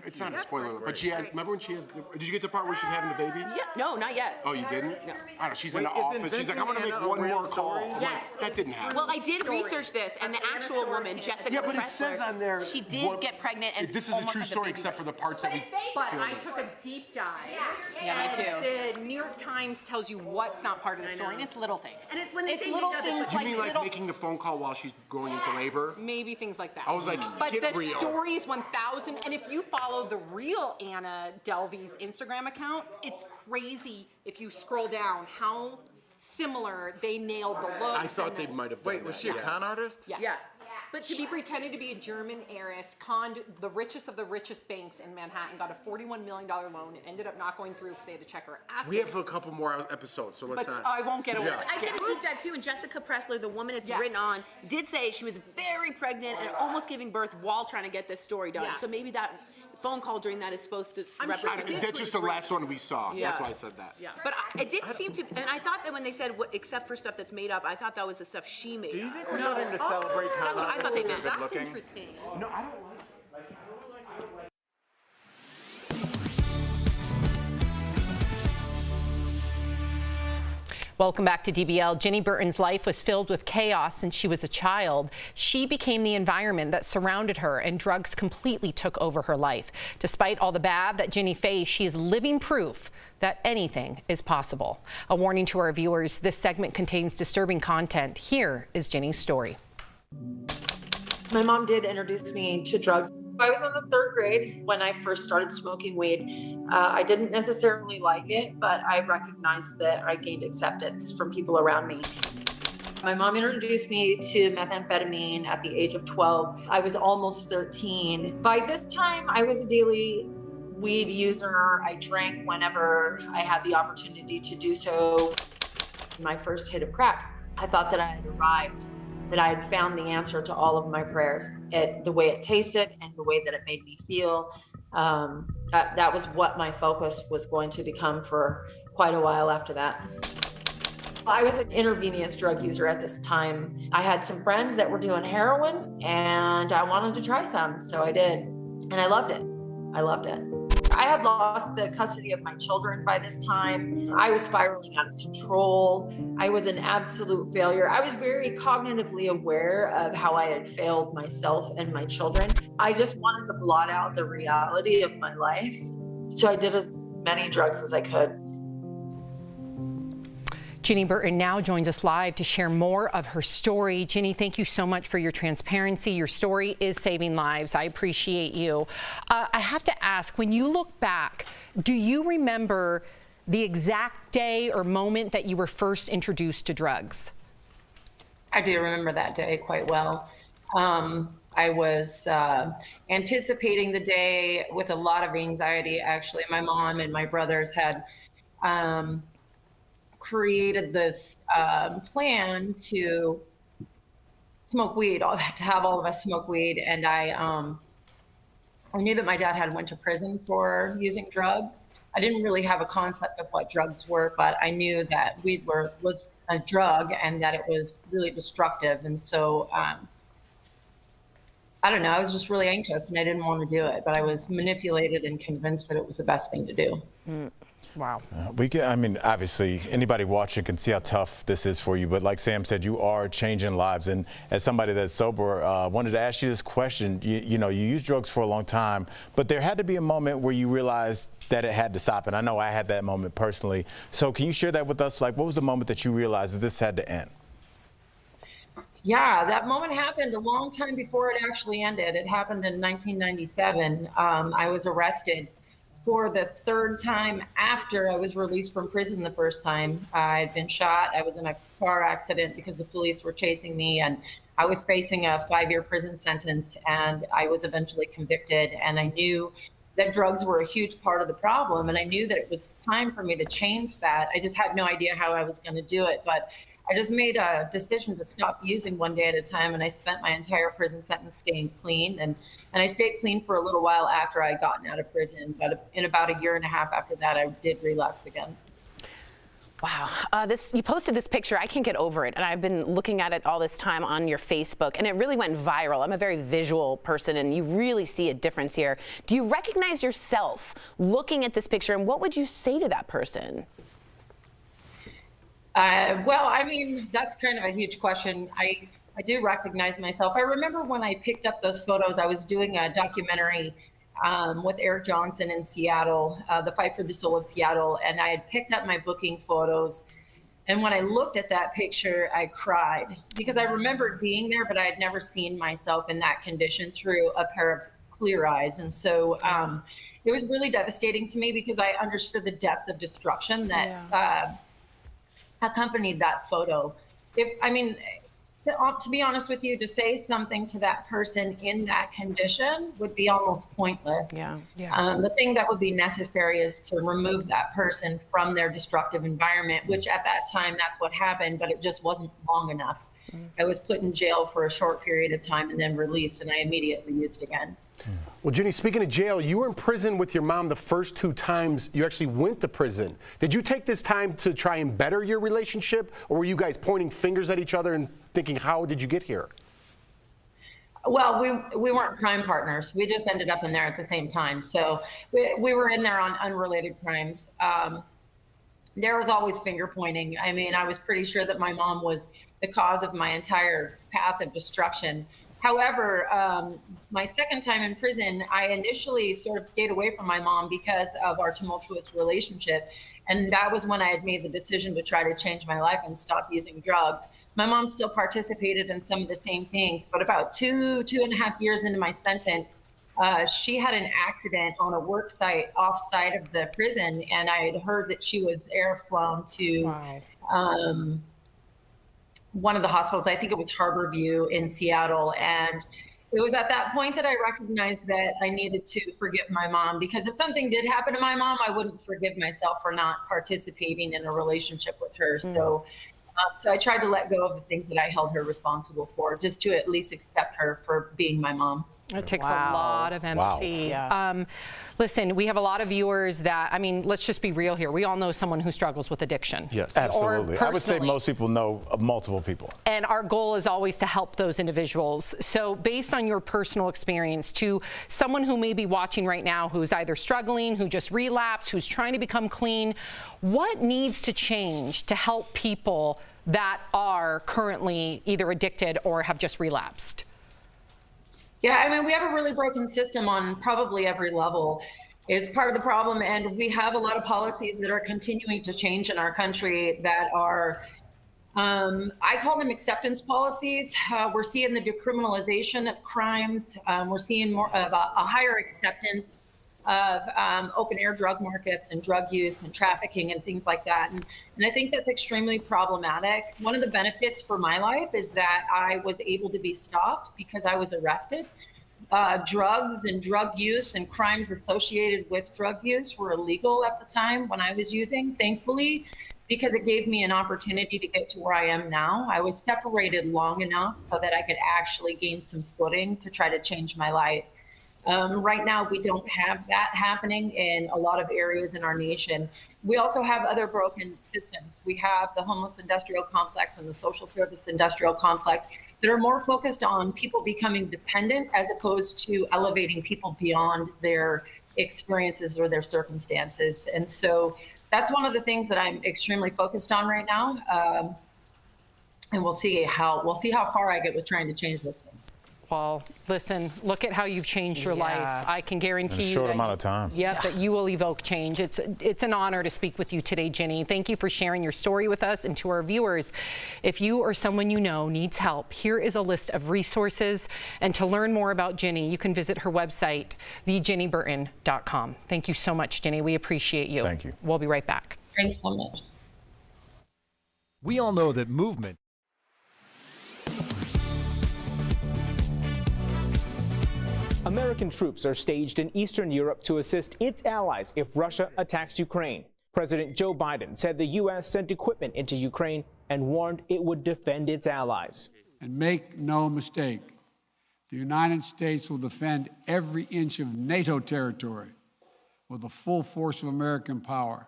it's not a spoiler, but she has, remember when she has, did you get the part where she's having the baby? Yeah, no, not yet. Oh, you didn't? No. I don't know, she's in the office. She's like, I'm going to make one more call. I'm like, that didn't happen. Well, I did research this, and the actual woman, Jessica Yeah, but it Pressler, says on there. she did get pregnant and this is a almost true had the story, baby. except for the parts that we But filmed. I took a deep dive. Yeah, me too. The New York Times tells you what's not part of the story, and it's little things. And it's when they say little you know things You like mean like little, making the phone call while she's going into labor? maybe things like that. I was like, but get the real. stories 1,000, and if you follow the real Anna Delvey's Instagram account, it's crazy if you scroll down how similar they nailed the look. I thought they might have done Wait, was she a con artist? Yeah. But to be pretending to be a German heiress, conned the richest of the richest banks in Manhattan, got a $41 million loan, and ended up not going through because they had to check her assets. We have a couple more episodes, so let's But not. I won't get away. Yeah. I did a deep dive too, and Jessica Pressler, the woman it's written on, did say she was very pregnant and almost giving birth while trying to get this story done. Yeah. So maybe that phone call during that is supposed to I represent. think that's just the last one we saw. Yeah. That's why I said that. Yeah. But it did seem to, and I thought that when they said except for stuff that's made up, I thought that was the stuff she made. Do you up. think we're starting to celebrate con That's what I thought they artists meant. as good looking? Interesting. No, I don't like. Welcome back to DBL. Jenny Burton's life was filled with chaos since she was a child. She became the environment that surrounded her, and drugs completely took over her life. Despite all the bad that Jenny faced, she is living proof that anything is possible. A warning to our viewers, this segment contains disturbing content. Here is Jenny's story. My mom did introduce me to drugs. I was in the 3rd grade when I first started smoking weed. I didn't necessarily like it, but I recognized that I gained acceptance from people around me. My mom introduced me to methamphetamine at the age of 12. I was almost 13. By this time, I was a daily weed user. I drank whenever I had the opportunity to do so. My first hit of crack I thought that I had arrived, that I had found the answer to all of my prayers. The way it tasted and the way that it made me feel, that was what my focus was going to become for quite a while after that. I was an intravenous drug user at this time. I had some friends that were doing heroin and I wanted to try some, so I did. And I loved it. I loved it. I had lost the custody of my children by this time. I was spiraling out of control. I was an absolute failure. I was very cognitively aware of how I had failed myself and my children. I just wanted to blot out the reality of my life. So I did as many drugs as I could. Ginny Burton now joins us live to share more of her story. Ginny, thank you so much for your transparency. Your story is saving lives. I appreciate you. I have to ask, when you look back, do you remember the exact day or moment that you were first introduced to drugs? I do remember that day quite well. I was anticipating the day with a lot of anxiety, actually. My mom and my brothers had created this plan to smoke weed, to have all of us smoke weed. And I knew that my dad had went to prison for using drugs. I didn't really have a concept of what drugs were, but I knew that weed was a drug and that it was really destructive. And so, I don't know, I was just really anxious and I didn't want to do it, but I was manipulated and convinced that it was the best thing to do. Wow. I mean, obviously, anybody watching can see how tough this is for you. But like Sam said, you are changing lives. And as somebody that's sober, wanted to ask you this question. You know, you used drugs for a long time, but there had to be a moment where you realized that it had to stop. And I know I had that moment personally. So can you share that with us? Like, what was the moment that you realized that this had to end? Yeah, that moment happened a long time before it actually ended. It happened in 1997. I was arrested for the third time after I was released from prison the first time. I had been shot. I was in a car accident because the police were chasing me, and I was facing a 5-year prison sentence, and I was eventually convicted. And I knew that drugs were a huge part of the problem, and I knew that it was time for me to change that. I just had no idea how I was going to do it, but I just made a decision to stop using one day at a time, and I spent my entire prison sentence staying clean. And I stayed clean for a little while after I had gotten out of prison, but in about a year and a half after that, I did relapse again. Wow. You posted this picture. I can't get over it. And I've been looking at it all this time on your Facebook, and it really went viral. I'm a very visual person, and you really see a difference here. Do you recognize yourself looking at this picture, and what would you say to that person? Well, I mean, that's kind of a huge question. I do recognize myself. I remember when I picked up those photos, I was doing a documentary with Eric Johnson in Seattle, The Fight for the Soul of Seattle, and I had picked up my booking photos. And when I looked at that picture, I cried because I remembered being there, but I had never seen myself in that condition through a pair of clear eyes. And so it was really devastating to me because I understood the depth of destruction that accompanied that photo. To be honest with you, to say something to that person in that condition would be almost pointless. The thing that would be necessary is to remove that person from their destructive environment, which at that time, that's what happened, but it just wasn't long enough. I was put in jail for a short period of time and then released, and I immediately used again. Well, Ginny, speaking of jail, you were in prison with your mom the first 2 times you actually went to prison. Did you take this time to try and better your relationship, or were you guys pointing fingers at each other and thinking, how did you get here? Well, we weren't crime partners. We just ended up in there at the same time. So we were in there on unrelated crimes. There was always finger pointing. I mean, I was pretty sure that my mom was the cause of my entire path of destruction. However, my second time in prison, I initially sort of stayed away from my mom because of our tumultuous relationship. And that was when I had made the decision to try to change my life and stop using drugs. My mom still participated in some of the same things, but about 2.5 years into my sentence, she had an accident on a work site off-site of the prison, and I had heard that she was airflown to one of the hospitals. I think it was Harborview in Seattle. And it was at that point that I recognized that I needed to forgive my mom, because if something did happen to my mom, I wouldn't forgive myself for not participating in a relationship with her. So So I tried to let go of the things that I held her responsible for, just to at least accept her for being my mom. It takes a lot of empathy. Yeah. Listen, we have a lot of viewers that, I mean, let's just be real here. We all know someone who struggles with addiction. Yes, absolutely. I would say personally. most people know multiple people. And our goal is always to help those individuals. So based on your personal experience, to someone who may be watching right now who's either struggling, who just relapsed, who's trying to become clean, what needs to change to help people that are currently either addicted or have just relapsed? Yeah, I mean, we have a really broken system on probably every level is part of the problem. And we have a lot of policies that are continuing to change in our country that are, I call them acceptance policies. We're seeing the decriminalization of crimes. We're seeing more of a higher acceptance of open air drug markets and drug use and trafficking and things like that. And I think that's extremely problematic. One of the benefits for my life is that I was able to be stopped because I was arrested. Drugs and drug use and crimes associated with drug use were illegal at the time when I was using, thankfully, because it gave me an opportunity to get to where I am now. I was separated long enough so that I could actually gain some footing to try to change my life. Right now, we don't have that happening in a lot of areas in our nation. We also have other broken systems. We have the homeless industrial complex and the social service industrial complex that are more focused on people becoming dependent as opposed to elevating people beyond their experiences or their circumstances. And so that's one of the things that I'm extremely focused on right now. And we'll see how far I get with trying to change this thing. Well, listen, look at how you've changed your life. I can guarantee you. In a short amount of time. Yep, that you will evoke change. It's an honor to speak with you today, Ginny. Thank you for sharing your story with us. And to our viewers, if you or someone you know needs help, here is a list of resources. And to learn more about Ginny, you can visit her website, theginnyburton.com. Thank you so much, Ginny. We appreciate you. Thank you. We'll be right back. Thanks so much. We all know that movement American troops are staged in Eastern Europe to assist its allies if Russia attacks Ukraine. President Joe Biden said the U.S. sent equipment into Ukraine and warned it would defend its allies. And make no mistake, the United States will defend every inch of NATO territory with the full force of American power.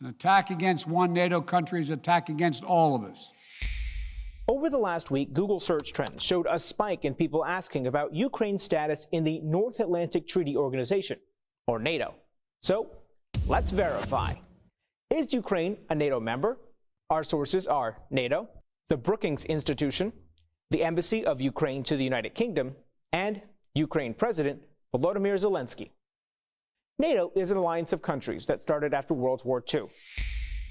An attack against one NATO country is an attack against all of us. Over the last week, Google search trends showed a spike in people asking about Ukraine's status in the North Atlantic Treaty Organization, or NATO. So, let's verify. Is Ukraine a NATO member? Our sources are NATO, the Brookings Institution, the Embassy of Ukraine to the United Kingdom, and Ukraine President Volodymyr Zelensky. NATO is an alliance of countries that started after World War II.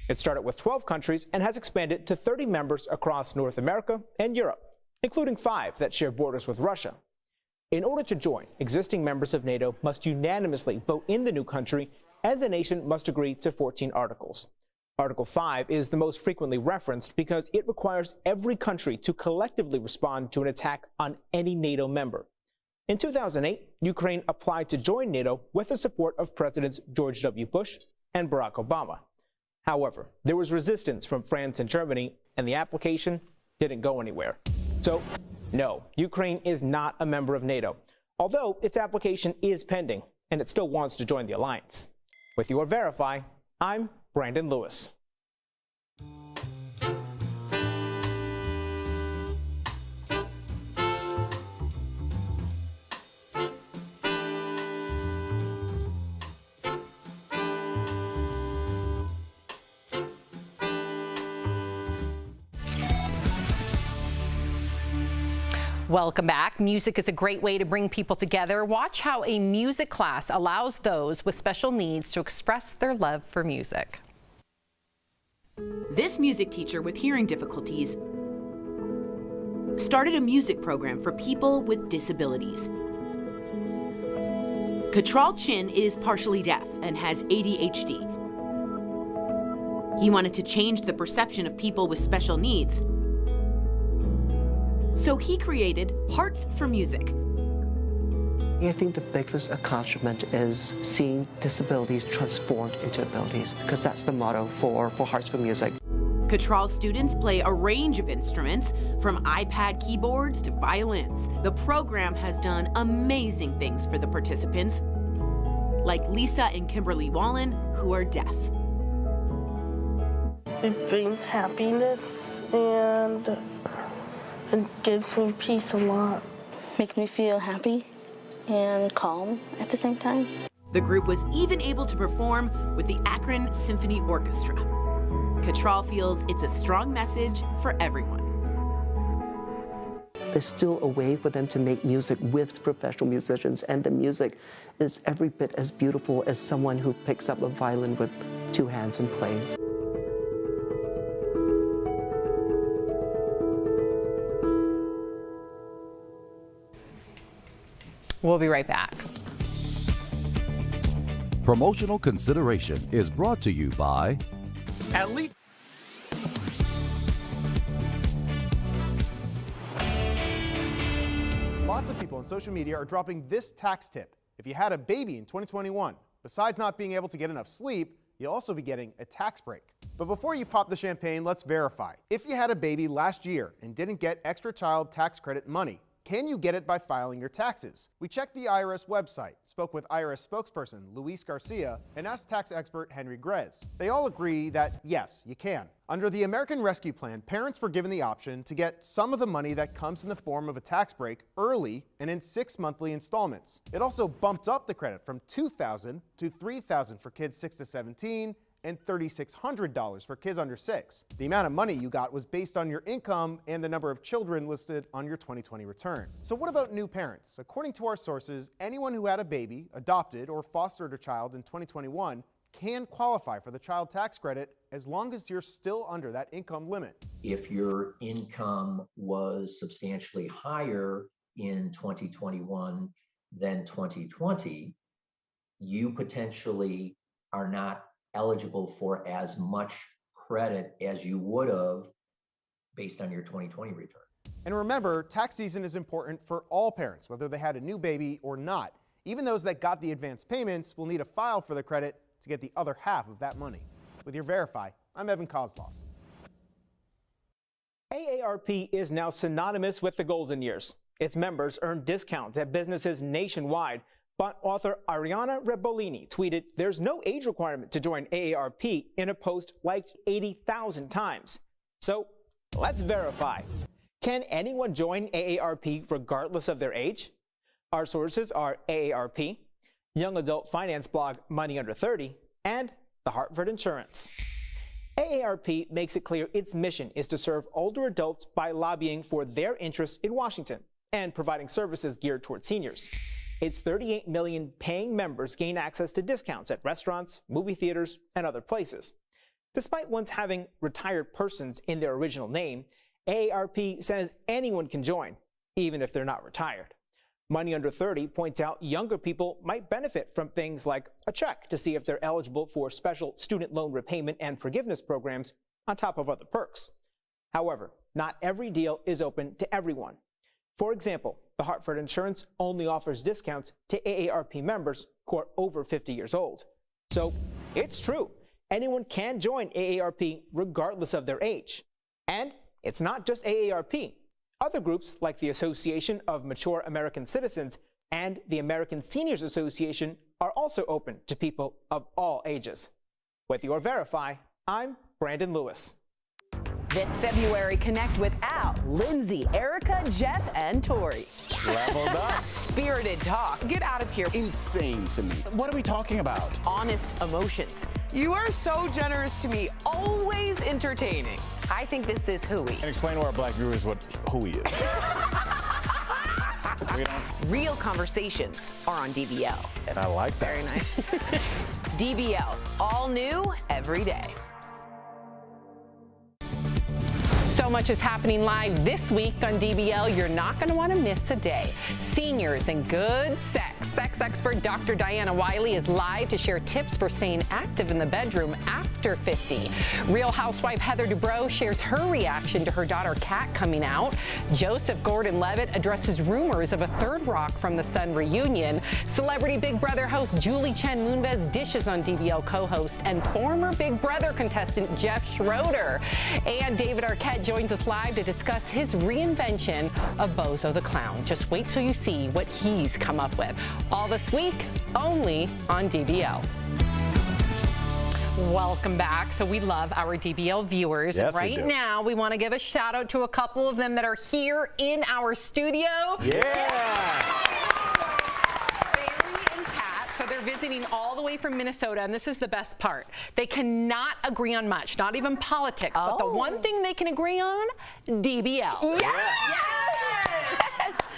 It started with 12 countries and has expanded to 30 members across North America and Europe, including 5 that share borders with Russia. In order to join, existing members of NATO must unanimously vote in the new country, and the nation must agree to 14 articles. Article 5 is the most frequently referenced because it requires every country to collectively respond to an attack on any NATO member. In 2008, Ukraine applied to join NATO with the support of Presidents George W. Bush and Barack Obama. However, there was resistance from France and Germany, and the application didn't go anywhere. So, no, Ukraine is not a member of NATO, although its application is pending, and it still wants to join the alliance. With your Verify, I'm Brandon Lewis. Welcome back. Music is a great way to bring people together. Watch how a music class allows those with special needs to express their love for music. This music teacher with hearing difficulties started a music program for people with disabilities. Katral Chin is partially deaf and has ADHD. He wanted to change the perception of people with special needs. So he created Hearts for Music. I think the biggest accomplishment is seeing disabilities transformed into abilities, because that's the motto for Hearts for Music. Cattrall students play a range of instruments, from iPad keyboards to violins. The program has done amazing things for the participants, like Lisa and Kimberly Wallen, who are deaf. It brings happiness and it gives me peace a lot. Makes me feel happy and calm at the same time. The group was even able to perform with the Akron Symphony Orchestra. Cattrall feels it's a strong message for everyone. There's still a way for them to make music with professional musicians, and the music is every bit as beautiful as someone who picks up a violin with two hands and plays. We'll be right back. Promotional consideration is brought to you by At least. Lots of people on social media are dropping this tax tip. If you had a baby in 2021, besides not being able to get enough sleep, you'll also be getting a tax break. But before you pop the champagne, let's verify. If you had a baby last year and didn't get extra child tax credit money, can you get it by filing your taxes? We checked the IRS website, spoke with IRS spokesperson Luis Garcia, and asked tax expert Henry Grez. They all agree that yes, you can. Under the American Rescue Plan, parents were given the option to get some of the money that comes in the form of a tax break early and in 6 monthly installments. It also bumped up the credit from $2,000 to $3,000 for kids 6 to 17 and $3,600 for kids under 6. The amount of money you got was based on your income and the number of children listed on your 2020 return. So what about new parents? According to our sources, anyone who had a baby, adopted, or fostered a child in 2021 can qualify for the child tax credit as long as you're still under that income limit. If your income was substantially higher in 2021 than 2020, you potentially are not eligible for as much credit as you would have based on your 2020 return. And remember, tax season is important for all parents, whether they had a new baby or not. Even those that got the advance payments will need to file for the credit to get the other half of that money. With your Verify, I'm Evan Kozlov. AARP is now synonymous with the golden years. Its members earn discounts at businesses nationwide. But author Ariana Rebolini tweeted, "There's no age requirement to join AARP," in a post liked 80,000 times. So let's verify. Can anyone join AARP regardless of their age? Our sources are AARP, young adult finance blog Money Under 30, and the Hartford Insurance. AARP makes it clear its mission is to serve older adults by lobbying for their interests in Washington and providing services geared toward seniors. Its 38 million paying members gain access to discounts at restaurants, movie theaters, and other places. Despite once having retired persons in their original name, AARP says anyone can join, even if they're not retired. Money Under 30 points out younger people might benefit from things like a check to see if they're eligible for special student loan repayment and forgiveness programs, on top of other perks. However, not every deal is open to everyone. For example, the Hartford Insurance only offers discounts to AARP members who are over 50 years old. So it's true, anyone can join AARP regardless of their age. And it's not just AARP. Other groups like the Association of Mature American Citizens and the American Seniors Association are also open to people of all ages. With your Verify, I'm Brandon Lewis. This February, connect with Al, Lindsay, Erica, Jeff, and Tori. Leveled up. Spirited talk. Get out of here. Insane to me. What are we talking about? Honest emotions. You are so generous to me, always entertaining. I think this is hooey. And explain to our black viewers what hooey is. Real conversations are on DBL. And I like that. Very nice. DBL, all new every day. So much is happening live this week on DBL. You're not going to want to miss a day. Seniors and good sex. Sex expert Dr. Diana Wiley is live to share tips for staying active in the bedroom after 50. Real housewife Heather Dubrow shares her reaction to her daughter Kat coming out. Joseph Gordon-Levitt addresses rumors of a third Rock from the Sun reunion. Celebrity Big Brother host Julie Chen Moonves dishes on DBL co-host and former Big Brother contestant Jeff Schroeder. And David Arquette joins us live to discuss his reinvention of Bozo the Clown. Just wait till you see what he's come up with. All this week, only on DBL. Welcome back. So we love our DBL viewers. Yes, right we do. now, we want to give a shout out to a couple of them that are here in our studio. Yeah. So they're visiting all the way from Minnesota, and this is the best part. They cannot agree on much, not even politics, but the one thing they can agree on, DBL. Yes!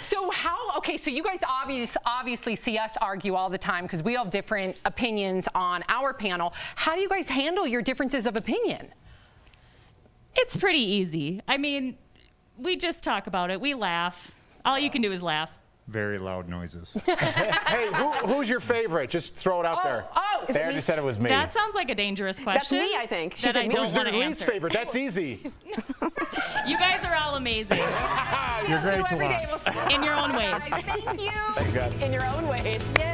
So so you guys obviously see us argue all the time because we have different opinions on our panel. How do you guys handle your differences of opinion? It's pretty easy. I mean, we just talk about it. We laugh. All you can do is laugh. Very loud noises. Hey, who's your favorite? Just throw it out there. They already said it was me. That sounds like a dangerous question. That's me, I think. That I don't Who's want your to least answer. favorite? That's easy. You guys are all amazing. You're great to every watch. day we'll see. In your own ways. Thank you. Thanks, guys. In your own ways. Yay.